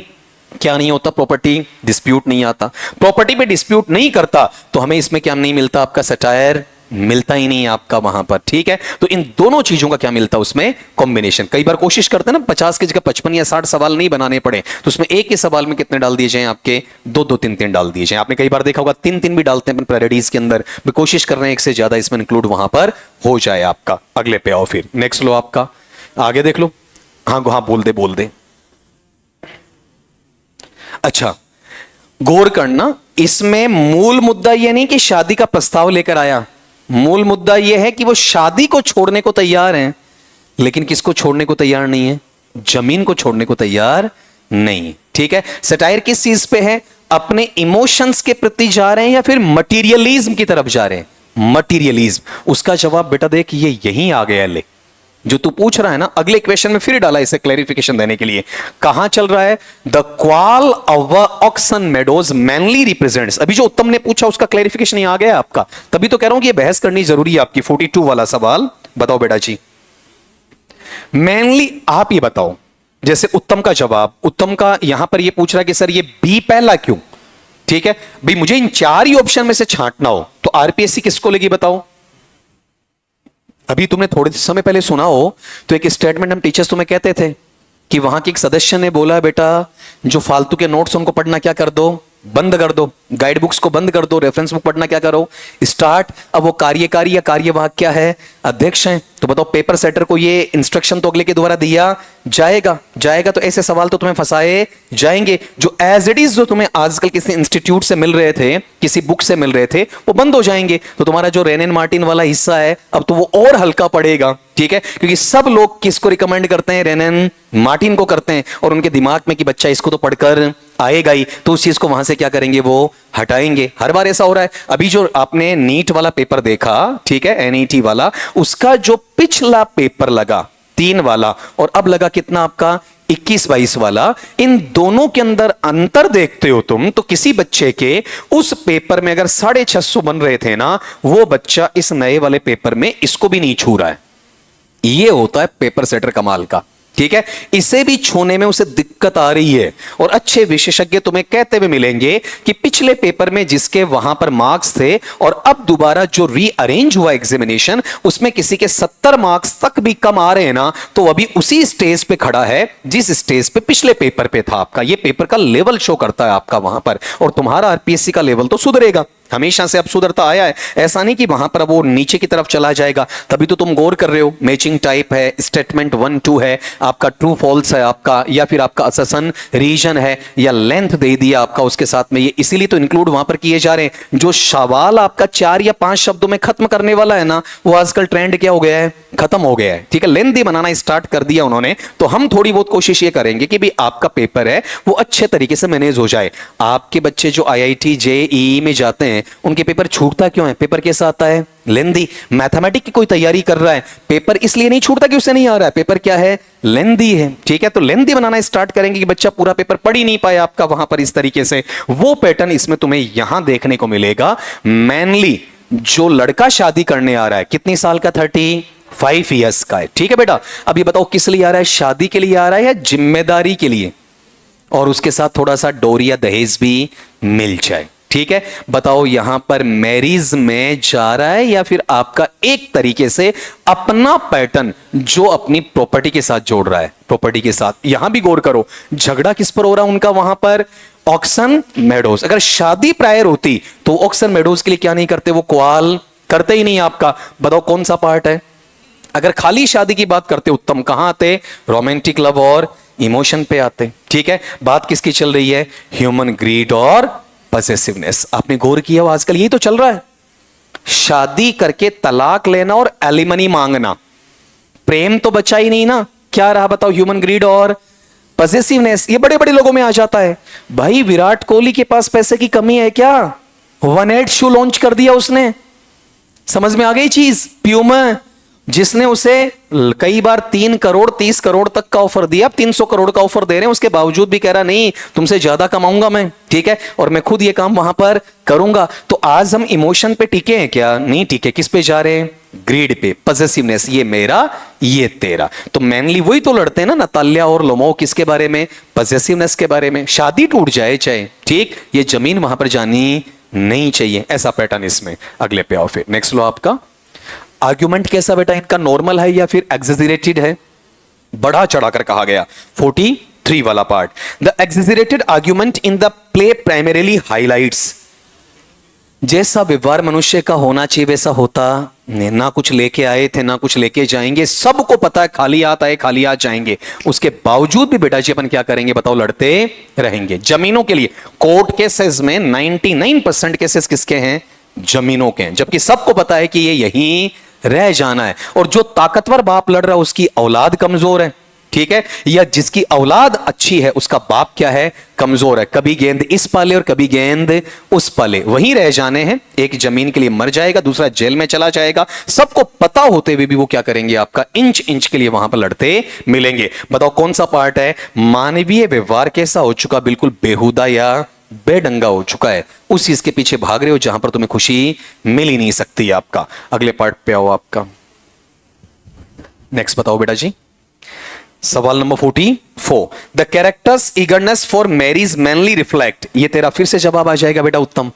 क्या नहीं होता? प्रॉपर्टी डिस्प्यूट नहीं आता। प्रॉपर्टी पे डिस्प्यूट नहीं करता तो हमें इसमें क्या नहीं मिलता? आपका सटायर मिलता ही नहीं आपका वहां पर। ठीक है, तो इन दोनों चीजों का क्या मिलता है उसमें? कॉम्बिनेशन। कई बार कोशिश करते हैं ना 50 की जगह 55 या 60 सवाल नहीं बनाने पड़े, तो उसमें एक ही सवाल में कितने डाल दिए जाएं? आपके दो दो तीन तीन डाल दिए जाएं। आपने कई बार देखा होगा 3 भी डालते हैं प्रायोरिटीज के अंदर, कोशिश कर रहे हैं एक से ज्यादा इसमें इंक्लूड वहां पर हो जाए आपका। अगले पे आओ, फिर नेक्स्ट लो, आपका आगे देख लो। हाँ बोल दे। अच्छा, गौर करना, इसमें मूल मुद्दा यह नहीं कि शादी का प्रस्ताव लेकर आया, मूल मुद्दा यह है कि वो शादी को छोड़ने को तैयार हैं, लेकिन किसको छोड़ने को तैयार नहीं है? जमीन को छोड़ने को तैयार नहीं। ठीक है, सटायर किस चीज पे है? अपने इमोशंस के प्रति जा रहे हैं या फिर मटीरियलिज्म की तरफ जा रहे हैं? मटीरियलिज्म। उसका जवाब बेटा देख, ये यहीं आ गया। ले, जो तू पूछ रहा है ना, अगले क्वेश्चन में फिर डाला इसे क्लैरिफिकेशन देने के लिए। कहां चल रहा है? The quarrel of Oxen Meadows mainly represents. अभी जो उत्तम ने पूछा उसका क्लैरिफिकेशन ही आ गया आपका, तभी तो कह रहा हूं कि ये बहस करनी जरूरी है आपकी। 42 वाला सवाल बताओ बेटा जी, मैनली आप ये बताओ। जैसे उत्तम का जवाब, उत्तम का यहां पर ये पूछ रहा है कि सर ये बी पहला क्यों? ठीक है भाई, मुझे इन 4 ही ऑप्शन में से छांटना हो तो आरपीएससी किसको लेगी बताओ? अभी तुमने थोड़े समय पहले सुना हो तो एक स्टेटमेंट हम टीचर्स तुम्हें कहते थे कि वहां के एक सदस्य ने बोला, बेटा जो फालतू के नोट्स उनको पढ़ना क्या कर दो? बंद कर दो। गाइड बुक्स को बंद कर दो, रेफरेंस बुक पढ़ना क्या करो? स्टार्ट। अब वो कार्यकारी या कार्यवाहक क्या है? अध्यक्ष हैं। तो बताओ पेपर सेटर को ये इंस्ट्रक्शन तो अगले के द्वारा दिया जाएगा तो ऐसे सवाल तो तुम्हें फंसाए जाएंगे। जो एज इट इज जो तुम्हें आजकल किसी इंस्टीट्यूट से मिल रहे थे, किसी बुक से मिल रहे थे, वो बंद हो जाएंगे। तो तुम्हारा जो रेन एंड मार्टिन वाला हिस्सा है अब तो वो और हल्का पड़ेगा। ठीक है, क्योंकि सब लोग किसको रिकमेंड करते हैं, रेनन मार्टिन को करते हैं, और उनके दिमाग में कि बच्चा इसको तो पढ़कर आएगा ही, तो उस चीज को वहां से क्या करेंगे, वो हटाएंगे। हर बार ऐसा हो रहा है। अभी जो आपने नीट वाला पेपर देखा, ठीक है, एनईटी वाला, उसका जो पिछला पेपर लगा 3 वाला, और अब लगा कितना आपका 21-22 वाला, इन दोनों के अंदर अंतर देखते हो तुम, तो किसी बच्चे के उस पेपर में अगर 650 बन रहे थे ना, वो बच्चा इस नए वाले पेपर में इसको भी नहीं छू रहा है। ये होता है पेपर सेटर कमाल का, ठीक है। इसे भी छूने में उसे दिक्कत आ रही है, और अच्छे विशेषज्ञ तुम्हें कहते हुए मिलेंगे कि पिछले पेपर में जिसके वहां पर मार्क्स थे, और अब दोबारा जो रीअरेंज हुआ एग्जामिनेशन, उसमें किसी के 70 मार्क्स तक भी कम आ रहे हैं ना, तो अभी उसी स्टेज पे खड़ा है जिस स्टेज पे पिछले पेपर पे था आपका। ये पेपर का लेवल शो करता है आपका वहां पर, और तुम्हारा आरपीएससी का लेवल तो सुधरेगा, हमेशा से अब सुधरता आया है। ऐसा नहीं कि वहां पर अब वो नीचे की तरफ चला जाएगा। तभी तो तुम गौर कर रहे हो, मैचिंग टाइप है, स्टेटमेंट 1-2 है आपका, ट्रू फॉल्स है आपका, या फिर आपका अससन रीजन है, या लेंथ दे दिया आपका उसके साथ में। ये इसीलिए तो इंक्लूड वहां पर किए जा रहे हैं। जो सवाल आपका 4 या 5 शब्दों में खत्म करने वाला है ना, वो आजकल ट्रेंड क्या हो गया है, खत्म हो गया है, ठीक है। लेंथी बनाना स्टार्ट कर दिया उन्होंने, तो हम थोड़ी बहुत कोशिश ये करेंगे कि भी आपका पेपर है वो अच्छे तरीके से मैनेज हो जाए। आपके बच्चे जो आईआईटी जेईई में जाते हैं, उनके पेपर छूटता क्यों है, पेपर कैसा आता है, लेंदी। मैथमेटिक्स की कोई तैयारी कर रहा है, पेपर इसलिए नहीं छूटता कि उसे नहीं आ रहा है, पेपर क्या है, लेंदी है, ठीक है। तो लेंदी बनाना स्टार्ट करेंगे कि बच्चा पूरा पेपर पढ़ ही नहीं पाया आपका वहां पर इस तरीके से। वो पैटर्न इसमें तुम्हें यहां देखने को मिलेगा। मैनली जो लड़का शादी करने आ रहा है, कितनी साल का, 35 ईयर्स का है, ठीक है बेटा। अब ये बताओ किस लिए आ रहा है, शादी के लिए आ रहा है या जिम्मेदारी के लिए, और उसके साथ थोड़ा सा डोरी या दहेज भी मिल जाए, ठीक है। बताओ यहां पर मैरिज में जा रहा है या फिर आपका एक तरीके से अपना पैटर्न जो अपनी प्रॉपर्टी के साथ जोड़ रहा है, प्रॉपर्टी के साथ। यहां भी गौर करो, झगड़ा किस पर हो रहा है उनका वहां पर, ऑक्सन मेडोज। अगर शादी प्रायर होती तो ऑक्सन मेडोज के लिए क्या नहीं करते, वो क्वाल करते ही नहीं आपका। बताओ कौन सा पार्ट है। अगर खाली शादी की बात करते उत्तम, कहां आते, रोमांटिक लव और इमोशन पे आते, ठीक है। बात किसकी चल रही है, ह्यूमन ग्रीड और पॉसेसिवनेस। आपने गौर किया हो आजकल यही तो चल रहा है, शादी करके तलाक लेना और एलिमनी मांगना, प्रेम तो बचा ही नहीं ना, क्या रहा बताओ, ह्यूमन ग्रीड और पॉसेसिवनेस। ये बड़े बड़े लोगों में आ जाता है। भाई विराट कोहली के पास पैसे की कमी है क्या, 1/8 शू लॉन्च कर दिया उसने, समझ में आ गई चीज। प्यूमा जिसने उसे कई बार 3 करोड़ 30 करोड़ तक का ऑफर दिया, अब 300 करोड़ का ऑफर दे रहे हैं, उसके बावजूद भी कह रहा नहीं तुमसे ज्यादा कमाऊंगा मैं, ठीक है, और मैं खुद ये काम वहां पर करूंगा। तो आज हम इमोशन पे टिके हैं क्या, नहीं टिके, किस पे जा रहे हैं, ग्रीड पे, पॉसेसिवनेस, ये मेरा ये तेरा। तो मैनली वही तो लड़ते हैं ना नताल्या और लोमो, किसके बारे में, पॉसेसिवनेस के बारे में। शादी टूट जाए चाहे, ठीक, ये जमीन वहां पर जानी नहीं चाहिए, ऐसा पैटर्न इसमें। अगले पे आओ फिर, नेक्स्ट लो आपका आर्ग्यूमेंट कैसा बेटा इनका, नॉर्मल है या फिर एग्जेजरेटेड है, बढ़ा चढ़ाकर कहा गया। 43 वाला part, the exaggerated argument in the play primarily highlights, जैसा व्यवहार मनुष्य का होना चाहिए वैसा होता नहीं, ना कुछ लेके आए थे ना कुछ लेके जाएंगे, सबको पता है खाली हाथ आए खाली हाथ जाएंगे, उसके बावजूद भी बेटा जी अपन क्या करेंगे बताओ, लड़ते रहेंगे जमीनों के लिए। कोर्ट केसेस में 99% केसेस किसके हैं, जमीनों के हैं, जबकि सबको पता है कि ये यहीं रह जाना है। और जो ताकतवर बाप लड़ रहा है उसकी औलाद कमजोर है, ठीक है, या जिसकी औलाद अच्छी है उसका बाप क्या है, कमजोर है। कभी गेंद इस पाले और कभी गेंद उस पाले, वहीं रह जाने हैं। एक जमीन के लिए मर जाएगा, दूसरा जेल में चला जाएगा। सबको पता होते हुए भी वो क्या करेंगे, आपका इंच इंच के लिए वहां पर लड़ते मिलेंगे। बताओ कौन सा पार्ट है, मानवीय व्यवहार कैसा हो चुका, बिल्कुल बेहुदा या बेढंगा हो चुका है, उस चीज के पीछे भाग रहे हो जहां पर तुम्हें खुशी मिल ही नहीं सकती आपका। अगले पार्ट पे आओ आपका, नेक्स्ट बताओ बेटा जी, सवाल number 44, the character's eagerness for marriage mainly reflect. ये तेरा फिर से जवाब आ जाएगा बेटा उत्तम,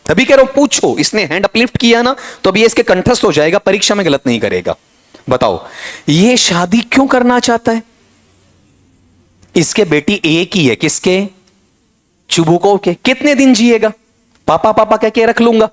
तभी कह रहा हूं पूछो, इसने हैंड अपलिफ्ट किया ना तो अभी इसके कंठस्थ हो जाएगा, परीक्षा में गलत नहीं करेगा। बताओ ये शादी क्यों करना चाहता है, इसके बेटी एक ही है, किसके, चुबुको के। कितने दिन जिएगा, पापा पापा कह के रख लूंगा,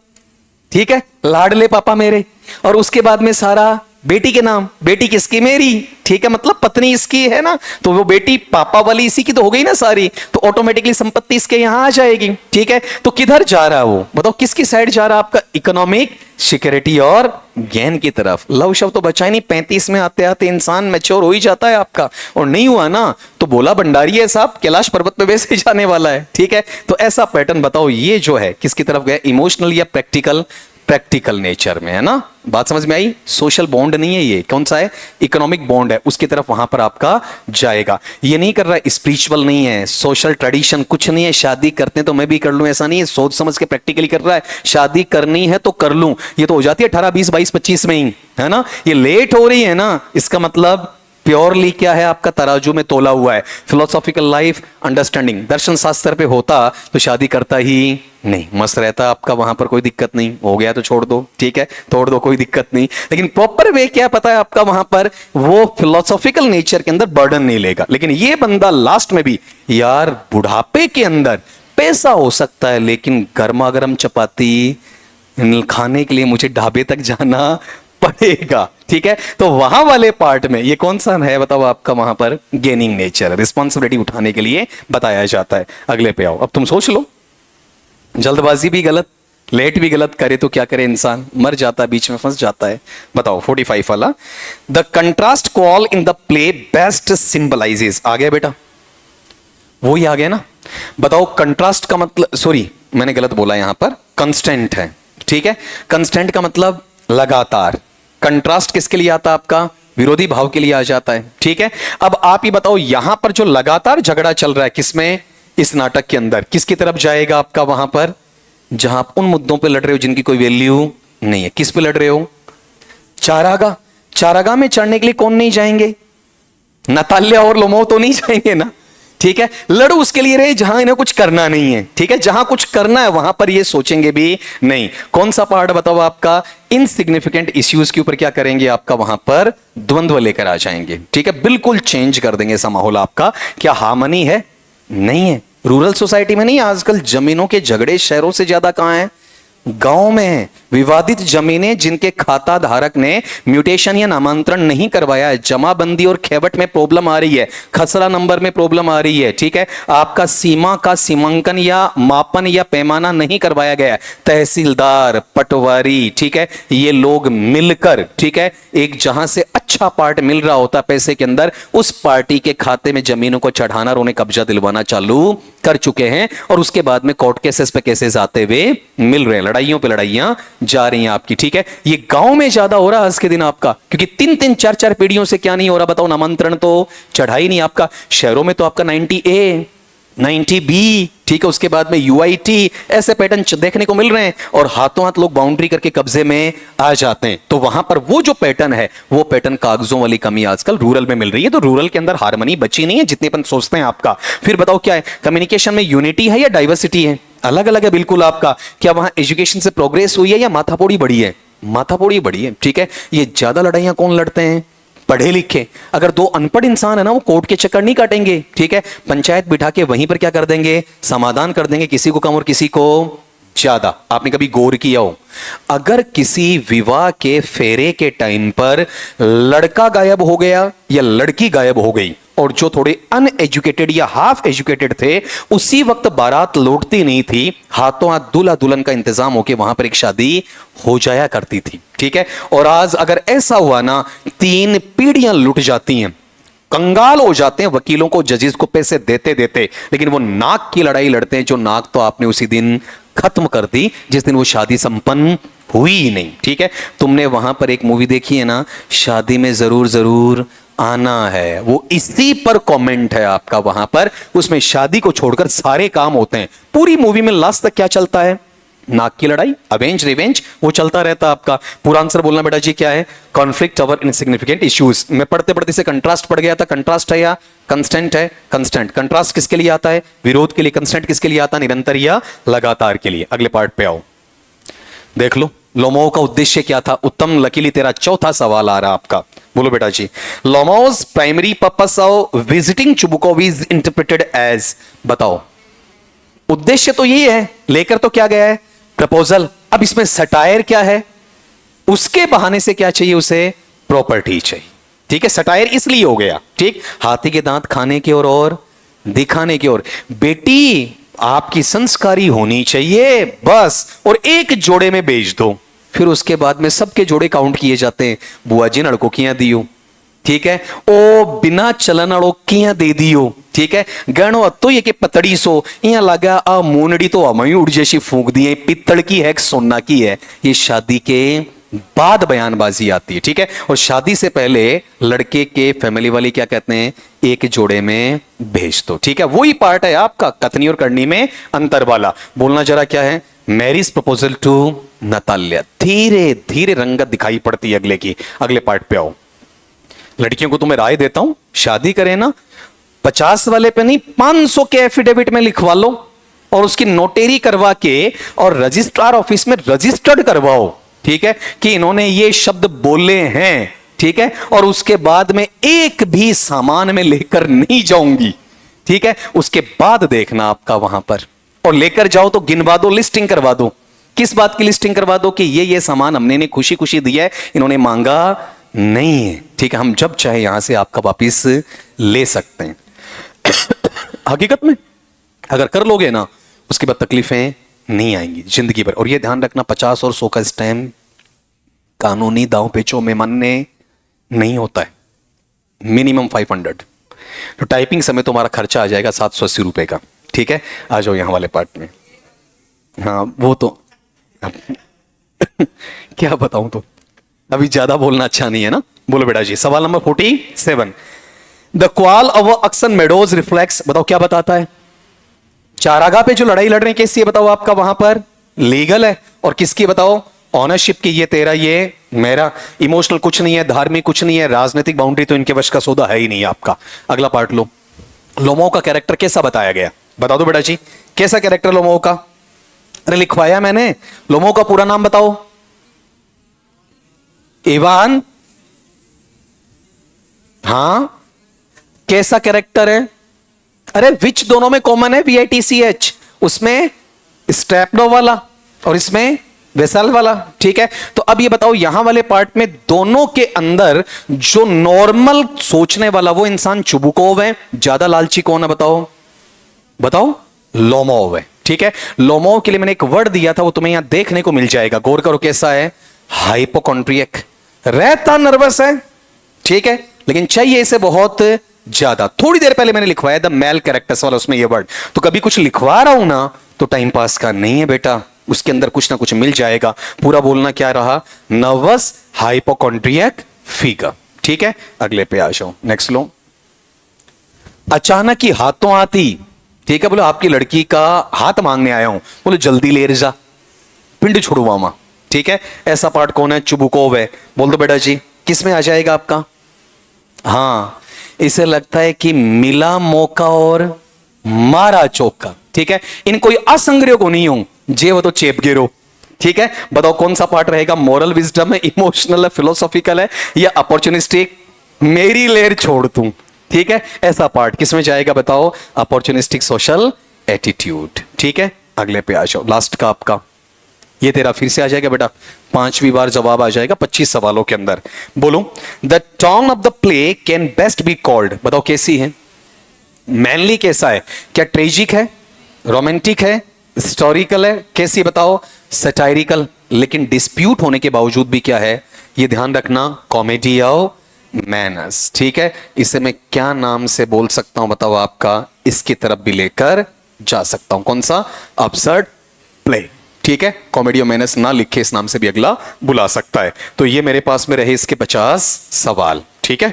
ठीक है, लाडले पापा मेरे, और उसके बाद में सारा बेटी के नाम, बेटी किसकी? मेरी, ठीक है, मतलब पत्नी इसकी है ना, तो वो बेटी पापा वाली इसी की तो हो गई ना सारी, तो ऑटोमेटिकली संपत्ति इसके यहां आ जाएगी, ठीक है। तो किधर जा रहा है वो, बताओ किसकी साइड जा रहा है? आपका इकोनॉमिक सिक्योरिटी और गेन की तरफ। लव शब्द तो बचा ही नहीं, 35 में आते आते इंसान मैच्योर हो ही जाता है आपका, और नहीं हुआ ना तो बोला भंडारी है साहब, कैलाश पर्वत पे वैसे ही जाने वाला है, ठीक है। तो ऐसा पैटर्न बताओ, ये जो है किसकी तरफ गया? इमोशनल या प्रैक्टिकल? प्रैक्टिकल नेचर में, है ना। बात समझ में आई? सोशल बॉन्ड नहीं है ये, कौन सा है? इकोनॉमिक बॉन्ड है, उसकी तरफ वहां पर आपका जाएगा। ये नहीं कर रहा है, स्पिरिचुअल नहीं है, सोशल ट्रेडिशन कुछ नहीं है, शादी करते हैं तो मैं भी कर लूं ऐसा नहीं है, सोच समझ के प्रैक्टिकली कर रहा है, शादी करनी है तो कर लूं, ये तो हो जाती है 18 20 22 25 में ही, है ना। ये लेट हो रही है ना, इसका मतलब प्योरली क्या है? आपका तराजू में तोला हुआ है। फिलोसॉफिकल लाइफ अंडरस्टैंडिंग दर्शन शास्त्र पे होता तो शादी करता ही नहीं, मस्त रहता आपका, वहां पर कोई दिक्कत नहीं, हो गया तो छोड़ दो, ठीक है, तोड़ दो, कोई दिक्कत नहीं। लेकिन प्रॉपर वे क्या पता है आपका, वहां पर वो फिलोसॉफिकल नेचर के अंदर बर्डन नहीं लेगा। लेकिन ये बंदा लास्ट में भी, यार बुढ़ापे के अंदर पैसा हो सकता है लेकिन गर्मा गर्म चपाती खाने के लिए मुझे ढाबे तक जाना पड़ेगा, ठीक है। तो वहां वाले पार्ट में ये कौन सा है बताओ आपका? वहां पर गेनिंग नेचर, रिस्पॉन्सिबिलिटी उठाने के लिए बताया जाता है। अगले पे आओ, अब तुम सोच लो, जल्दबाजी भी गलत, लेट भी गलत, करे तो क्या करे इंसान, मर जाता है, बीच में फंस जाता है। बताओ 45 वाला, the contrast call in the play best symbolises, आ गया बेटा, वो ही आ गया ना। बताओ कंट्रास्ट का मतलब, सॉरी मैंने गलत बोला, यहां पर कंस्टेंट है, ठीक है। कंस्टेंट का मतलब लगातार, कंट्रास्ट किसके लिए आता है आपका? विरोधी भाव के लिए आ जाता है, ठीक है। अब आप ही बताओ, यहां पर जो लगातार झगड़ा चल रहा है किसमें? इस नाटक के अंदर किसकी तरफ जाएगा आपका? वहां पर जहां आप उन मुद्दों पे लड़ रहे हो जिनकी कोई वैल्यू नहीं है। किस पे लड़ रहे हो? चारागाह। चारागाह में चढ़ने के लिए कौन नहीं जाएंगे? नताल्या और लोमो तो नहीं जाएंगे ना, ठीक है। लड़ो उसके लिए रहे जहां इन्हें कुछ करना नहीं है, ठीक है। जहां कुछ करना है वहां पर ये सोचेंगे भी नहीं। कौन सा पार्ट बताओ आपका? इनसिग्निफिकेंट इश्यूज के ऊपर क्या करेंगे आपका? वहां पर द्वंद्व लेकर आ जाएंगे, ठीक है। बिल्कुल चेंज कर देंगे ऐसा माहौल आपका। क्या हार्मनी है? नहीं है। रूरल सोसाइटी में नहीं, आजकल जमीनों के झगड़े शहरों से ज्यादा कहां है? गांव में है। विवादित जमीनें जिनके खाता धारक ने म्यूटेशन या नामांतरण नहीं करवाया है, जमाबंदी और खेवट में प्रॉब्लम आ रही है, खसरा नंबर में प्रॉब्लम आ रही है, ठीक है। आपका सीमा का सीमांकन या मापन या पैमाना नहीं करवाया गया, तहसीलदार, पटवारी, ठीक है, ये लोग मिलकर, ठीक है, एक जहां से अच्छा पार्ट मिल रहा होता पैसे के अंदर, उस पार्टी के खाते में जमीनों को चढ़ाना और उन्हें कब्जा दिलवाना चालू कर चुके हैं। और उसके बाद में कोर्ट केसेस पे केसेस आते हुए मिल रहे हैं, लड़ाइयों पे लड़ाइयां जा रही हैं आपकी, ठीक है। ये गांव में ज्यादा हो रहा है आज के दिन आपका, क्योंकि 3 4 4 पीढ़ियों से क्या नहीं हो रहा बताओ? नामांतरण तो चढ़ा ही नहीं आपका। शहरों में तो आपका 90A 90B, ठीक है, उसके बाद में UIT, ऐसे पैटर्न देखने को मिल रहे हैं, और हाथों हाथ लोग बाउंड्री करके कब्जे में आ जाते हैं। तो वहां पर वो जो पैटर्न है, वो पैटर्न कागजों वाली कमी आजकल रूरल में मिल रही है। तो रूरल के अंदर हार्मनी बची नहीं है जितनी अपन सोचते हैं आपका। फिर बताओ क्या है? कम्युनिकेशन में यूनिटी है या डाइवर्सिटी है? अलग अलग है बिल्कुल आपका। क्या वहां एजुकेशन से प्रोग्रेस हुई है या माथापोड़ी बढ़ी है? माथापोड़ी बढ़ी है, ठीक है। ये ज्यादा लड़ाइयां कौन लड़ते हैं? पढ़े लिखे। अगर 2 अनपढ़ इंसान है ना, वो कोर्ट के चक्कर नहीं काटेंगे, ठीक है। पंचायत बिठा के वहीं पर क्या कर देंगे? समाधान कर देंगे, किसी को कम और किसी को ज्यादा। आपने कभी गौर किया हो, अगर किसी विवाह के फेरे के टाइम पर लड़का गायब हो गया या लड़की गायब हो गई, और जो थोड़े अनएजुकेटेड या हाफ एजुकेटेड थे, उसी वक्त बारात लौटती नहीं थी, हाथों हाथ दूल्हा दुल्हन का इंतजाम होके वहां पर एक शादी हो जाया करती थी, ठीक है। और आज अगर ऐसा हुआ ना, 3 पीढ़ियां लुट जाती हैं, कंगाल हो जाते हैं वकीलों को, जजेस को पैसे देते देते, लेकिन वो नाक की लड़ाई लड़ते हैं, जो नाक तो आपने उसी दिन खत्म कर दी जिस दिन वो शादी संपन्न हुई ही नहीं, ठीक है। तुमने वहां पर एक मूवी देखी है ना, शादी में जरूर जरूर आना है, वो इसी पर कमेंट है आपका वहां पर। उसमें शादी को छोड़कर सारे काम होते हैं। पूरी मूवी में लास्ट तक क्या चलता है? नाक की लड़ाई, अवेंज रिवेंज, वो चलता रहता आपका। पूरा आंसर बोलना बेटा जी क्या है? Conflict over insignificant issues. मैं पढ़ते पढ़ते से कंट्रास्ट पढ़ गया था। कंट्रास्ट है या कंस्टेंट है? कंस्टेंट। कंट्रास्ट किसके लिए आता है? विरोध के लिए। कंस्टेंट किसके लिए आता है? निरंतर या लगातार के लिए। अगले पार्ट पे आओ, देख लो लोमो का उद्देश्य क्या था। उत्तम, लकीली तेरा चौथा सवाल आ रहा आपका, बोलो बेटा जी। Lomov's primary purpose of visiting Chubukov is interpreted as, बताओ। उद्देश्य तो यही है, लेकर तो क्या गया है? प्रपोजल। अब इसमें सटायर क्या है? उसके बहाने से क्या चाहिए उसे? प्रॉपर्टी चाहिए। ठीक है, सटायर इसलिए हो गया। ठीक, हाथी के दांत खाने की और दिखाने की ओर। बेटी आपकी संस्कारी होनी चाहिए बस, और एक जोड़े में बेच दो, फिर उसके बाद में सबके जोड़े काउंट किए जाते हैं। बुआ जी नड़को किया दियो, ठीक है, ओ बिना चलन अड़ो किया दे दियो, ठीक है, गणो तो ये कि पतड़ी सो यहाँ लगा आ मूनड़ी तो हमें उड़ जैसी फूंक दिए, पित्तल की है सोना की है। ये शादी के बाद बयानबाजी आती है। ठीक है, और शादी से पहले लड़के के फैमिली वाले क्या कहते हैं, एक जोड़े में भेज दो। ठीक है, वही पार्ट है आपका कथनी और करनी में अंतर वाला। बोलना जरा क्या है, मैरिज प्रपोजल टू नताल्या। धीरे धीरे रंगत दिखाई पड़ती है अगले की। अगले पार्ट पे आओ। लड़कियों को तुम्हें राय देता हूं, शादी करें ना 50 वाले पे नहीं, 500 के एफिडेविट में लिखवा लो और उसकी नोटेरी करवा के और रजिस्ट्रार ऑफिस में रजिस्टर्ड करवाओ। ठीक है, कि इन्होंने ये शब्द बोले हैं। ठीक है, और उसके बाद में एक भी सामान में लेकर नहीं जाऊंगी। ठीक है, उसके बाद देखना आपका वहां पर, और लेकर जाओ तो गिनवा दो, लिस्टिंग करवा दो। किस बात की लिस्टिंग करवा दो कि ये सामान हमने खुशी खुशी दिया है, इन्होंने मांगा नहीं है। ठीक है, हम जब चाहे यहां से आपका वापिस ले सकते हैं। हकीकत में अगर कर लोगे ना, उसके बाद तकलीफें नहीं आएंगी जिंदगी भर। और ये ध्यान रखना, 50 और 100 का स्टैम्प कानूनी दांव पेचों में मानने नहीं होता है। मिनिमम 500। तो टाइपिंग समय तुम्हारा खर्चा आ जाएगा 780 रुपए का। ठीक है, आ जाओ यहां वाले पार्ट में। हाँ वो तो क्या बताऊं, तो अभी ज्यादा बोलना अच्छा नहीं है ना। बोलो बेटा जी, सवाल number 47। The quarrel of auction meadows reflex, बताओ क्या बताता है। चारागाह पे जो लड़ाई लड़ रहे हैं कैसी है बताओ, आपका वहां पर लीगल है, और किसकी बताओ, ऑनरशिप की, ये तेरा ये मेरा। इमोशनल कुछ नहीं है, धार्मिक कुछ नहीं है, राजनीतिक बाउंड्री तो इनके वश का सौदा है ही नहीं आपका। अगला पार्ट लो। लोमो का कैरेक्टर कैसा बताया गया, बता दो बेटा जी, कैसा कैरेक्टर लोमो का। अरे लिखवाया मैंने, लोमो का पूरा नाम बताओ। इवान, हां कैसा कैरेक्टर है। अरे विच दोनों में कॉमन है, VITCH, उसमें स्ट्रैपनो वाला और इसमें वेसल वाला। ठीक है, तो अब ये बताओ यहां वाले पार्ट में दोनों के अंदर जो नॉर्मल सोचने वाला वो इंसान चुबुकोव है, ज्यादा लालची कौन है बताओ, बताओ, लोमोव है। ठीक है, लोमोव के लिए मैंने एक वर्ड दिया था, वो तुम्हें यहां देखने को मिल जाएगा, गौर करो कैसा है, हाइपोकॉन्ड्रियक। रहता नर्वस है, ठीक है, लेकिन चाहिए इसे बहुत ज्यादा। थोड़ी देर पहले मैंने लिखवाया द मेल कैरेक्टर्स वाला, उसमें ये वर्ड। तो कभी कुछ लिखवा रहा हूं ना तो टाइम पास का नहीं है बेटा, उसके अंदर कुछ ना कुछ मिल जाएगा। पूरा बोलना क्या रहा, नर्वस हाइपोकॉन्ड्रियक फिगर। ठीक है, अगले पे आ जाओ, नेक्स्ट लो। अचानक ही हाथों आती, ठीक है, बोलो आपकी लड़की का हाथ मांगने आया हूं, बोले जल्दी ले जा, पिंड छुड़वा मां। ठीक है, ऐसा पार्ट कौन है, चुबुकोव है। बोल दो बेटा जी, किस में आ जाएगा आपका। हाँ, इसे लगता है कि मिला मौका और मारा चौका। ठीक है, इन कोई असंग्रह को नहीं हूं, जे वो तो चेप गिरो। ठीक है, बताओ कौन सा पार्ट रहेगा, मॉरल विजडम है, इमोशनल है, फिलोसॉफिकल है, या अपॉर्चुनिस्टिक, मेरी लेर छोड़ दूं। ठीक है, ऐसा पार्ट किस में जाएगा बताओ, अपॉर्चुनिस्टिक सोशल एटीट्यूड। ठीक है, अगले पे आ जाओ, लास्ट का आपका, ये तेरा फिर से आ जाएगा बेटा, 5वीं बार जवाब आ जाएगा 25 सवालों के अंदर। बोलो, the tone of the play can best be called, बताओ कैसी है, मैनली कैसा है, क्या ट्रेजिक है, रोमांटिक है, हिस्टोरिकल है, कैसी बताओ, सटायरिकल। लेकिन डिस्प्यूट होने के बावजूद भी क्या है, ये ध्यान रखना, कॉमेडी ऑफ मैनर्स। ठीक है, इसे मैं क्या नाम से बोल सकता हूं बताओ, आपका इसकी तरफ भी लेकर जा सकता हूं, कौन सा, अब्सर्ड प्ले। ठीक है, कॉमेडी ऑफ मैनर्स ना लिखे इस नाम से भी अगला बुला सकता है। तो ये मेरे पास में रहे इसके 50 सवाल। ठीक है।